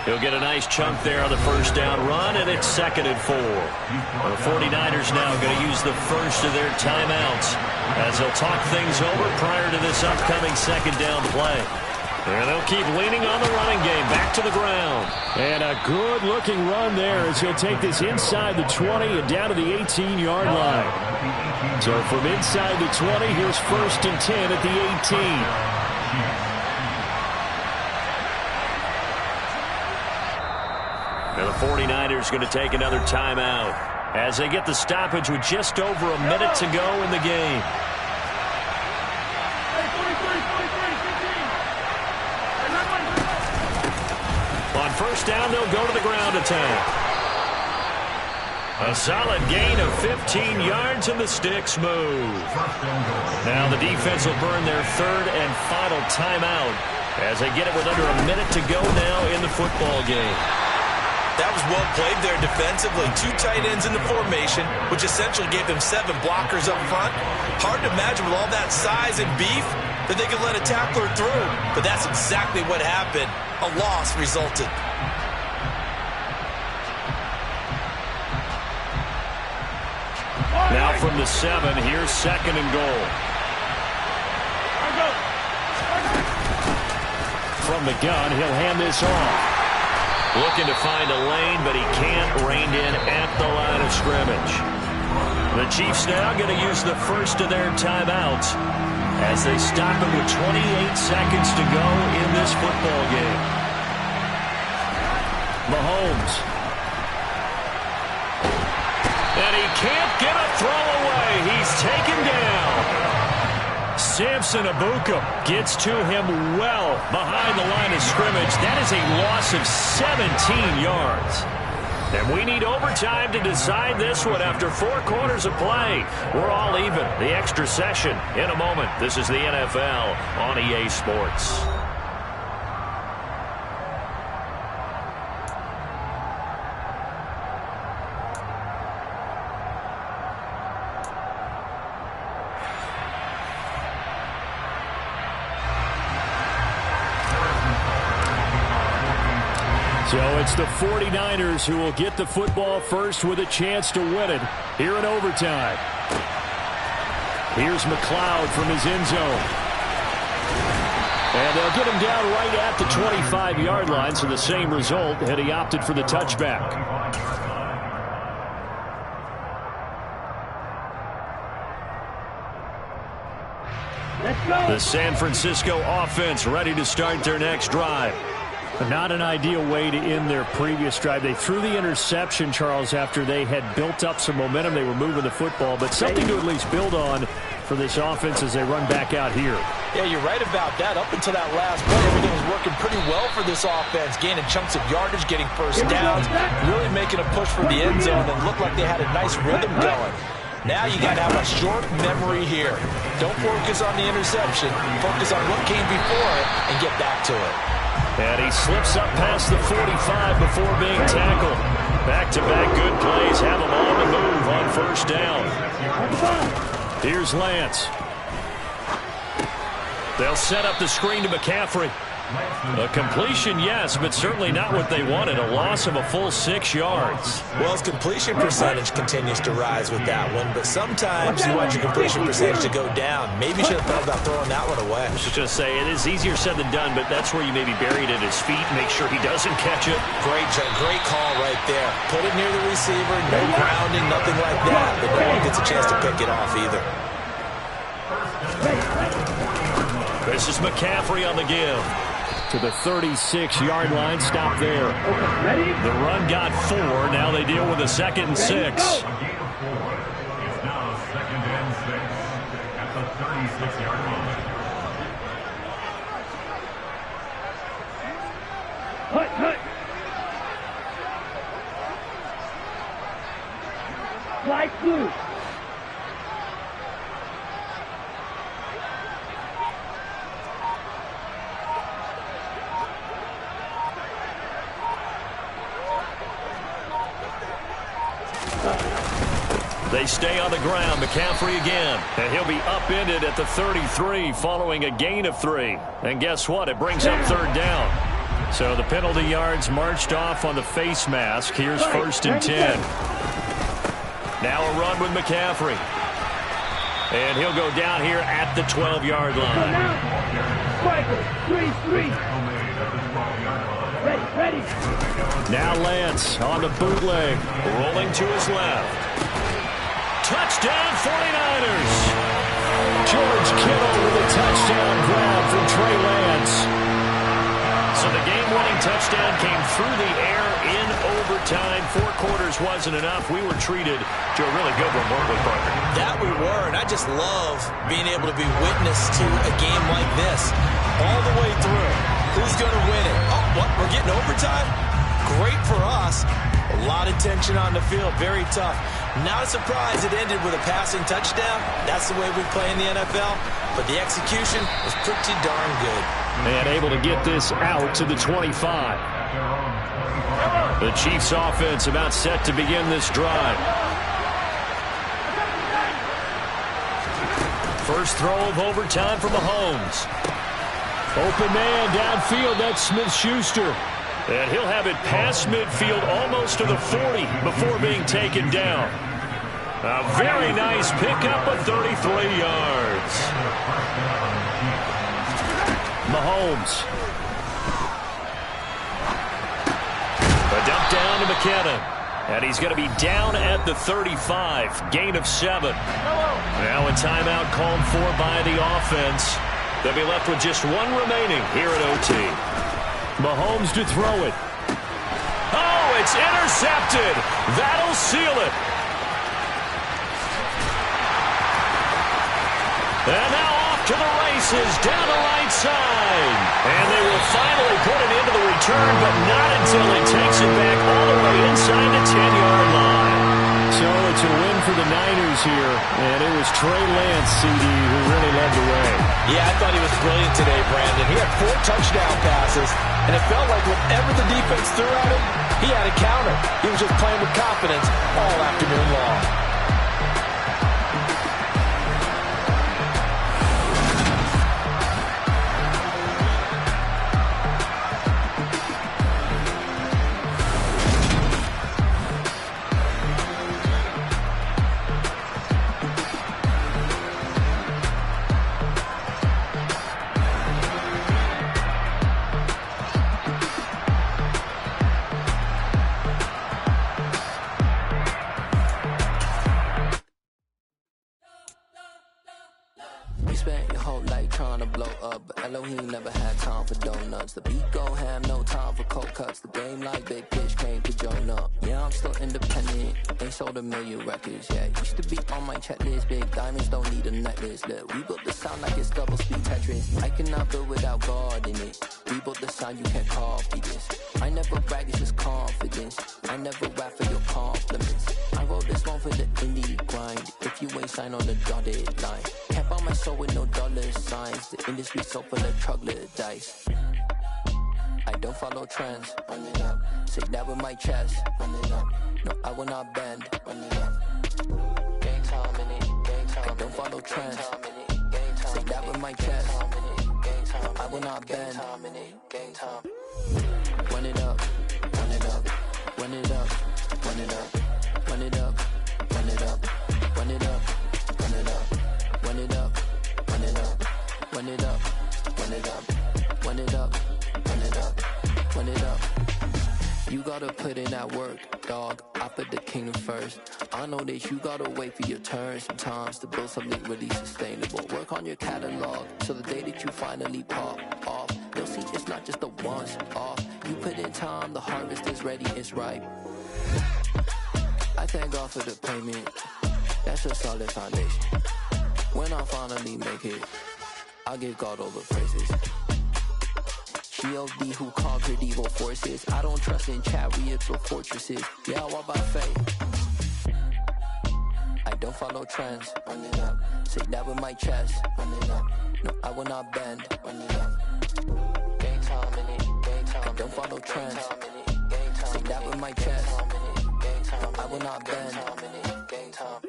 He'll get a nice chunk there on the first down run, and it's 2nd and 4. The 49ers now going to use the first of their timeouts as they'll talk things over prior to this upcoming 2nd down play. And they'll keep leaning on the running game. Back to the ground. And a good-looking run there as he'll take this inside the 20 and down to the 18-yard line. So from inside the 20, here's 1st and 10 at the 18. And the 49ers going to take another timeout as they get the stoppage with just over a minute to go in the game. On first down, they'll go to the ground attack. A solid gain of 15 yards, and the sticks move. Now the defense will burn their 3rd and final timeout as they get it with under a minute to go now in the football game. That was well played there defensively. 2 tight ends in the formation, which essentially gave them 7 blockers up front. Hard to imagine with all that size and beef that they could let a tackler through. But that's exactly what happened. A loss resulted. Now from the 7, here's 2nd and goal. From the gun, he'll hand this off. Looking to find a lane, but he can't. Reined in at the line of scrimmage. The Chiefs now going to use the first of their timeouts as they stop him with 28 seconds to go in this football game. Mahomes. And he can't get a throw away. He's taken down. Samson Abuka gets to him well behind the line of scrimmage. That is a loss of 17 yards. And we need overtime to decide this one after 4 quarters of play. We're all even. The extra session in a moment. This is the NFL on EA Sports. So it's the 49ers who will get the football first with a chance to win it here in overtime. Here's McLeod from his end zone. And they'll get him down right at the 25-yard line, so the same result, and he opted for the touchback. The San Francisco offense ready to start their next drive. Not an ideal way to end their previous drive. They threw the interception, Charles, after they had built up some momentum. They were moving the football, but something to at least build on for this offense as they run back out here. Yeah, you're right about that. Up until that last play, everything was working pretty well for this offense, gaining chunks of yardage, getting first downs, really making a push for the end zone, and looked like they had a nice rhythm going. Now you got to have a short memory here. Don't focus on the interception. Focus on what came before it and get back to it. And he slips up past the 45 before being tackled. Back-to-back good plays have him on the move on first down. Here's Lance. They'll set up the screen to McCaffrey. A completion, yes, but certainly not what they wanted. A loss of a full 6 yards. Well, his completion percentage continues to rise with that one, but sometimes you want your completion percentage to go down. Maybe you should have thought about throwing that one away. I was just going to say, it is easier said than done, but that's where you maybe bury it at his feet, make sure he doesn't catch it. Great call right there. Put it near the receiver, no grounding, nothing like that, but no one gets a chance to pick it off either. This is McCaffrey on the give. To the 36-yard line, stop there. The run got 4. Now they deal with a 2nd and 6. It's now 2nd and 6 at the 36-yard line. Flight blue. They stay on the ground. McCaffrey again. And he'll be upended at the 33 following a gain of 3. And guess what? It brings up 3rd down. So the penalty yards marched off on the face mask. Here's 1st and 10. Now a run with McCaffrey. And he'll go down here at the 12-yard line. Ready. Now Lance on the bootleg. Rolling to his left. Touchdown 49ers. George Kittle with a touchdown grab from Trey Lance. So the game-winning touchdown came through the air in overtime. 4 quarters wasn't enough. We were treated to a really good one, weren't we, Parker? That we were, and I just love being able to be witness to a game like this all the way through. Who's going to win it? Oh, what? We're getting overtime? Great for us. A lot of tension on the field. Very tough. Not a surprise it ended with a passing touchdown. That's the way we play in the NFL. But the execution was pretty darn good. And able to get this out to the 25. The Chiefs offense about set to begin this drive. First throw of overtime for Mahomes. Open man downfield, that's Smith-Schuster. And he'll have it past midfield almost to the 40 before being taken down. A very nice pickup of 33 yards. Mahomes. A dump down to McKinnon. And he's going to be down at the 35. Gain of 7. Now a timeout called for by the offense. They'll be left with just 1 remaining here at OT. Mahomes to throw it. Oh, it's intercepted. That'll seal it. And now off to the races down the right side. And they will finally put it into the return, but not until he takes it back all the way inside the 10-yard line. So it's a win for the Niners here, and it was Trey Lance, CD, who really led the way. Yeah, I thought he was brilliant today, Brandon. He had 4 touchdown passes, and it felt like whatever the defense threw at him, he had a counter. He was just playing with confidence all afternoon long. The beat go ham, no time for cold cuts. The game like big pitch came to join up. Yeah, I'm still independent. They sold 1 million records. Yeah, used to be on my checklist. Big diamonds don't need a necklace. Look, we built the sound like it's double speed Tetris. I cannot build without God in it. We built the sound, you can't copy this. I never brag, it's just confidence. I never rap for your compliments. I wrote this one for the indie grind. If you ain't signed on the dotted line, can't buy my soul with no dollar signs. The industry so full of troglodytes. I don't follow trends. Run it up. Say that with my chest. Run it up. No, I will not bend. Run it up. Game time in it. Game time. I don't follow trends. Say that with my chest. No, I will not bend. Game time. Run it up. Run it up. Run it up. Run it up. Run it up. Run it up. Run it up. Run it up. Run it up. Run it up. Run it up. Run it up. Run it up. Run it up, run it up. You gotta put in that work, dog. I put the kingdom first. I know that you gotta wait for your turn sometimes to build something really sustainable. Work on your catalog, so the day that you finally pop off, you'll see it's not just a once off. You put in time, the harvest is ready, it's ripe. I thank God for the payment. That's a solid foundation. When I finally make it, I'll give God all the praises. G.O.D. who conquered evil forces. I don't trust in chariots or fortresses. Yeah, I walk by faith. I don't follow trends. Run it up. Say that with my chest. Run it up. No, I will not bend. Run it up. Game time in it. Game time. I don't follow trends. Say that with my chest. No, I will not bend. Game time.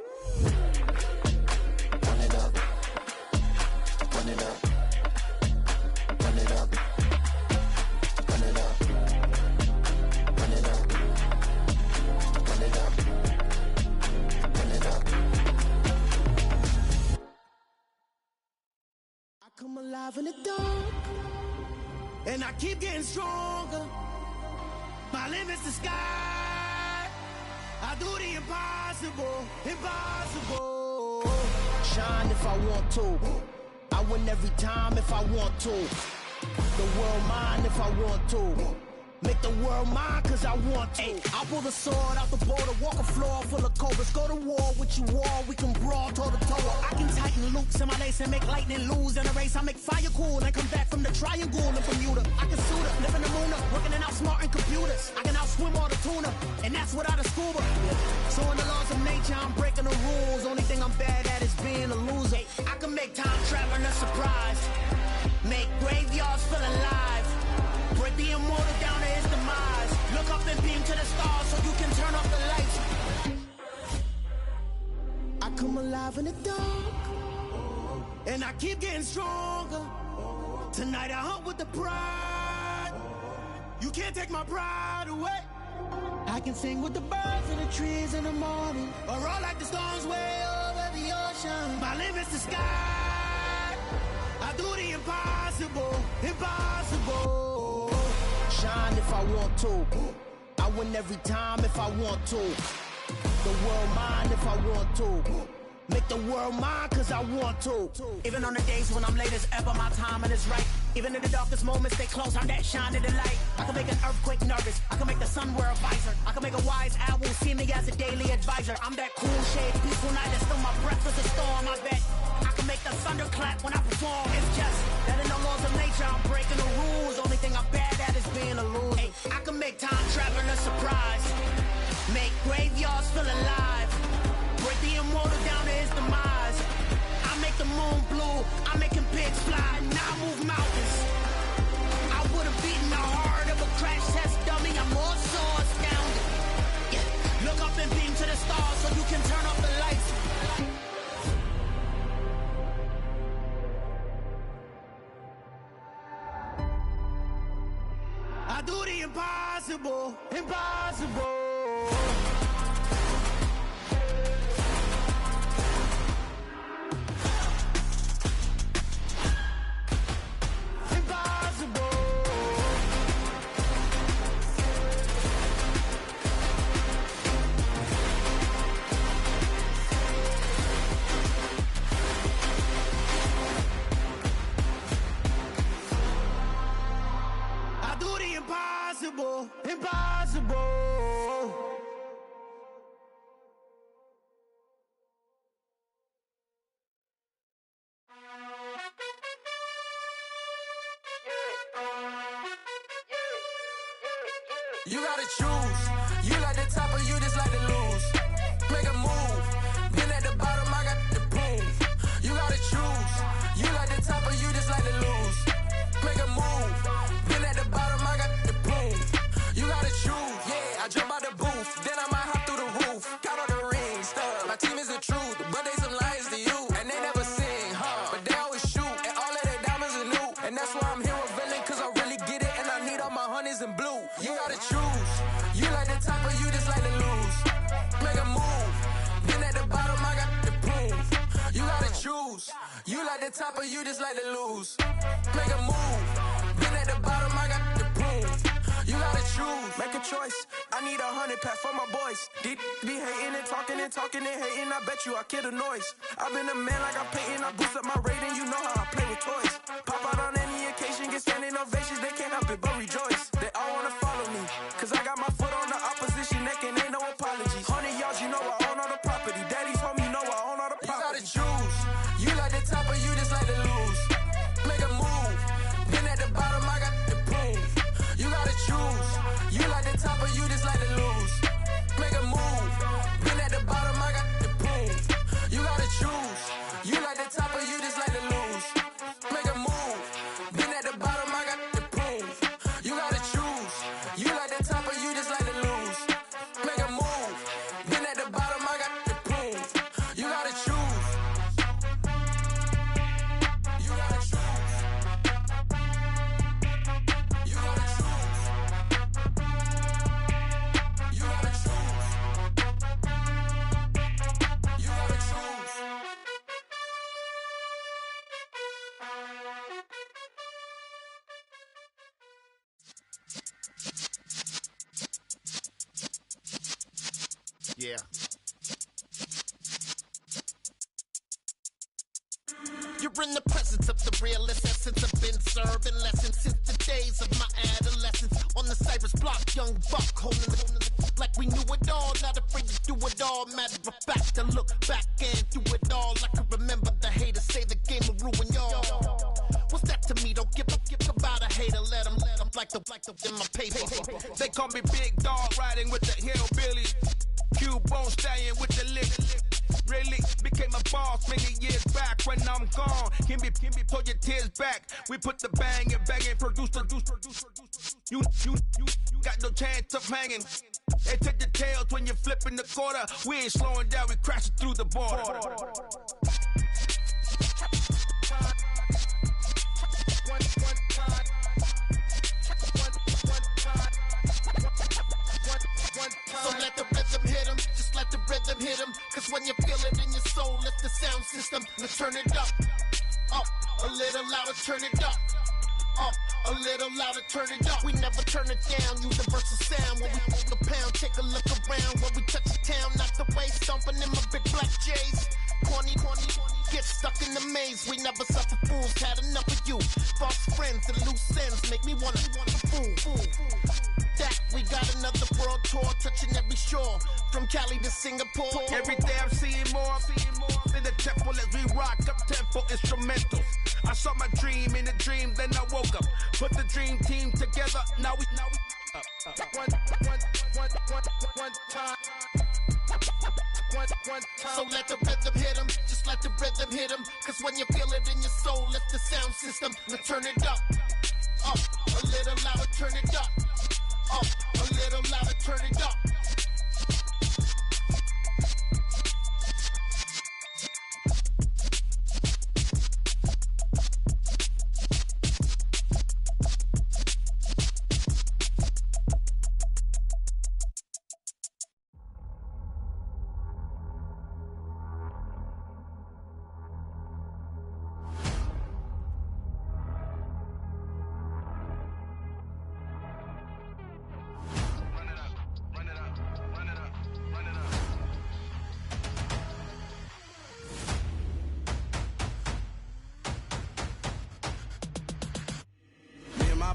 come alive in the dark, and I keep getting stronger. My limit's the sky. I do the impossible, impossible. Shine if I want to. I win every time if I want to. The world mine if I want to. Make the world mine cause I want to. I'll pull the sword out the border, walk a floor full of cobras. Go to war with you all, we can brawl toe to toe. I can tighten loops in my lace and make lightning lose in a race. I make fire cool and come back from the triangle in Bermuda. I can suit up, live in the moon up, working and outsmarting computers. I can outswim all the tuna, and that's without a scuba. So in the laws of nature, I'm breaking the rules. Only thing I'm bad at is being a loser. I can make time traveling a surprise, make graveyards feel alive, break the immortal down to his demise. Look up and beam to the stars so you can turn off the lights. I come alive in the dark, and I keep getting stronger. Tonight I hunt with the pride. You can't take my pride away. I can sing with the birds and the trees in the morning, or roll like the storms way over the ocean. My limit's the sky. I do the impossible, impossible. Shine if I want to. I win every time if I want to. The world mine if I want to. Make the world mine cause I want to. Even on the days when I'm late as ever, my timing is right. Even in the darkest moments, stay close, I'm that shine in the light. I can make an earthquake nervous, I can make the sun wear a visor. I can make a wise owl see me as a daily advisor. I'm that cool shade, peaceful night, that's still my breath is a storm, I bet. I can make the thunder clap when I perform. It's just that in the laws of nature, I'm breaking the rules. Only thing I'm bad at is being a loser. Hey, I can make time traveling a surprise, make graveyards feel alive, break the immortal down to his demise. I make the moon blue, I'm making pigs fly, now I move mountains. I would've beaten the heart of a crash test dummy, I'm more so astounded. Yeah. Look up and beam to the stars so you can turn off the lights. I do the impossible, impossible. Impossible, impossible. You gotta choose. You like the top or you just like to lose. Make a move. Been at the bottom, I got the proof. You gotta choose. You like the top or you just like to lose. Make a move. Been at the bottom, I got the proof. You gotta choose. Yeah, I jump out the booth, then I might hop through the roof. Got all the rings, stuff. My team is the truth, but they some liars to you. And they never sing, but they always shoot. And all of their diamonds are new. And that's why I'm here revealing, cause I really get it. And I need all my honeys in blue. You gotta choose. You like the top or you just like to lose. Make a move. Been at the bottom, I got the proof. You gotta choose. You like the top or you just like to lose. Make a move. Been at the bottom, I got the proof. You gotta choose. Make a choice. I need 100 pack for my boys. Be hating and talking and talking and hating. I bet you I kill the noise. I've been a man like I'm Peyton. I boost up my rating. You know how I play with toys. Pop out on any occasion, get standing ovations. They can't help it but rejoice. They all wanna follow me, cause I got my foot on the opposition neck and ain't no apologies. 100 yards, you know I own all the property. Daddy's home, you know I own all the property. You gotta choose. You like the top or you just like to lose. Make a move. Been at the bottom, I got the proof. You gotta choose. You like the top or you just like to lose. Make a move. Been at the bottom, I got the proof. You gotta choose. You like the top or you just like to lose. Make a move. Been at the bottom, I got the proof. You gotta choose. You like the top or you just like to lose. Make a move. Been at the bottom, I got the proof. You gotta choose. You gotta choose. You gotta choose. You gotta choose. You gotta choose. Yeah. You're in the presence of the realest essence. I've been serving lessons since the days of my adolescence. On the Cypress block, young buck holding the like we knew it all. Not afraid to do it all. Matter of fact, to look back and do it all. I can remember the haters say the game will ruin y'all. What's that to me? Don't give about a hater. Let them like the in my paper. They call me Big Dog, riding with the hillbillies. Cubone staying with the lick. Really became a boss many years back. When I'm gone, can be pull your tears back. We put the bang and produce. You got no chance of hanging. They take the tails when you're flipping the quarter. We ain't slowing down, we crashing through the border. So let the rhythm hit 'em, just let the rhythm hit 'em. Cause when you feel it in your soul, it's the sound system. Let's turn it up, a little louder, turn it up. A little louder, turn it up. We never turn it down, universal sound. When we move the pound, take a look around. When we touch the town, knock the way, stomping in my big black J's. Corny, get stuck in the maze. We never suffer fools, had enough of you. False friends and loose ends make me wanna fool. That we got another world tour, touching every shore, from Cali to Singapore. Every day I'm seeing more in the temple as we rock up tempo instrumentals. I saw my dream in a dream, then I woke up. Put the dream team together, now we one time. So let the rhythm hit 'em, just let the rhythm hit 'em. Cause when you feel it in your soul, it's the sound system. Let's turn it up, a little louder, turn it up, a little louder, turn it up.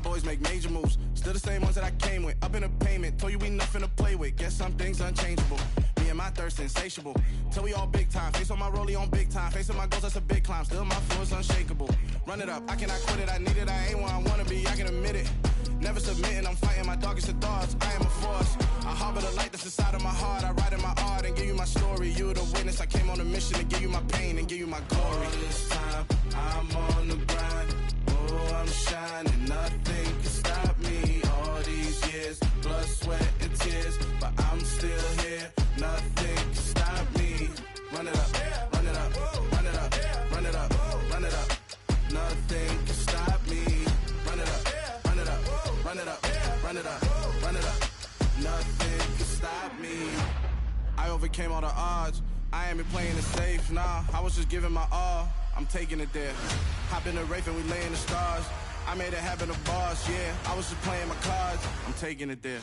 Boys make major moves, still the same ones that I came with. Up in the payment, told you we nothing to play with. Guess some things unchangeable. Me and my thirst insatiable. Till we all big time. Face on my rollie on big time. Facing my goals, that's a big climb. Still my flow is unshakable. Run it up, I cannot quit it. I need it, I ain't where I wanna be. I can admit it. Never submitting, I'm fighting my darkest of thoughts. I am a force. I harbor the light that's inside of my heart. I write in my art and give you my story. You're the witness. I came on a mission to give you my pain and give you my glory. All this time, I'm on the grind. Oh, I'm shining. Nothing can stop me. All these years, blood, sweat, and tears. But I'm still here. Nothing can stop me. Run it up, run it up, run it up, run it up, run it up. Nothing can stop me. Run it up, run it up, run it up, run it up, run it up. Nothing can stop me. I overcame all the odds. I ain't been playing it safe, nah. I was just giving my all. I'm taking it there. Hop in the Wraith and we lay in the stars. I made it happen, the boss, yeah. I was just playing my cards. I'm taking it there.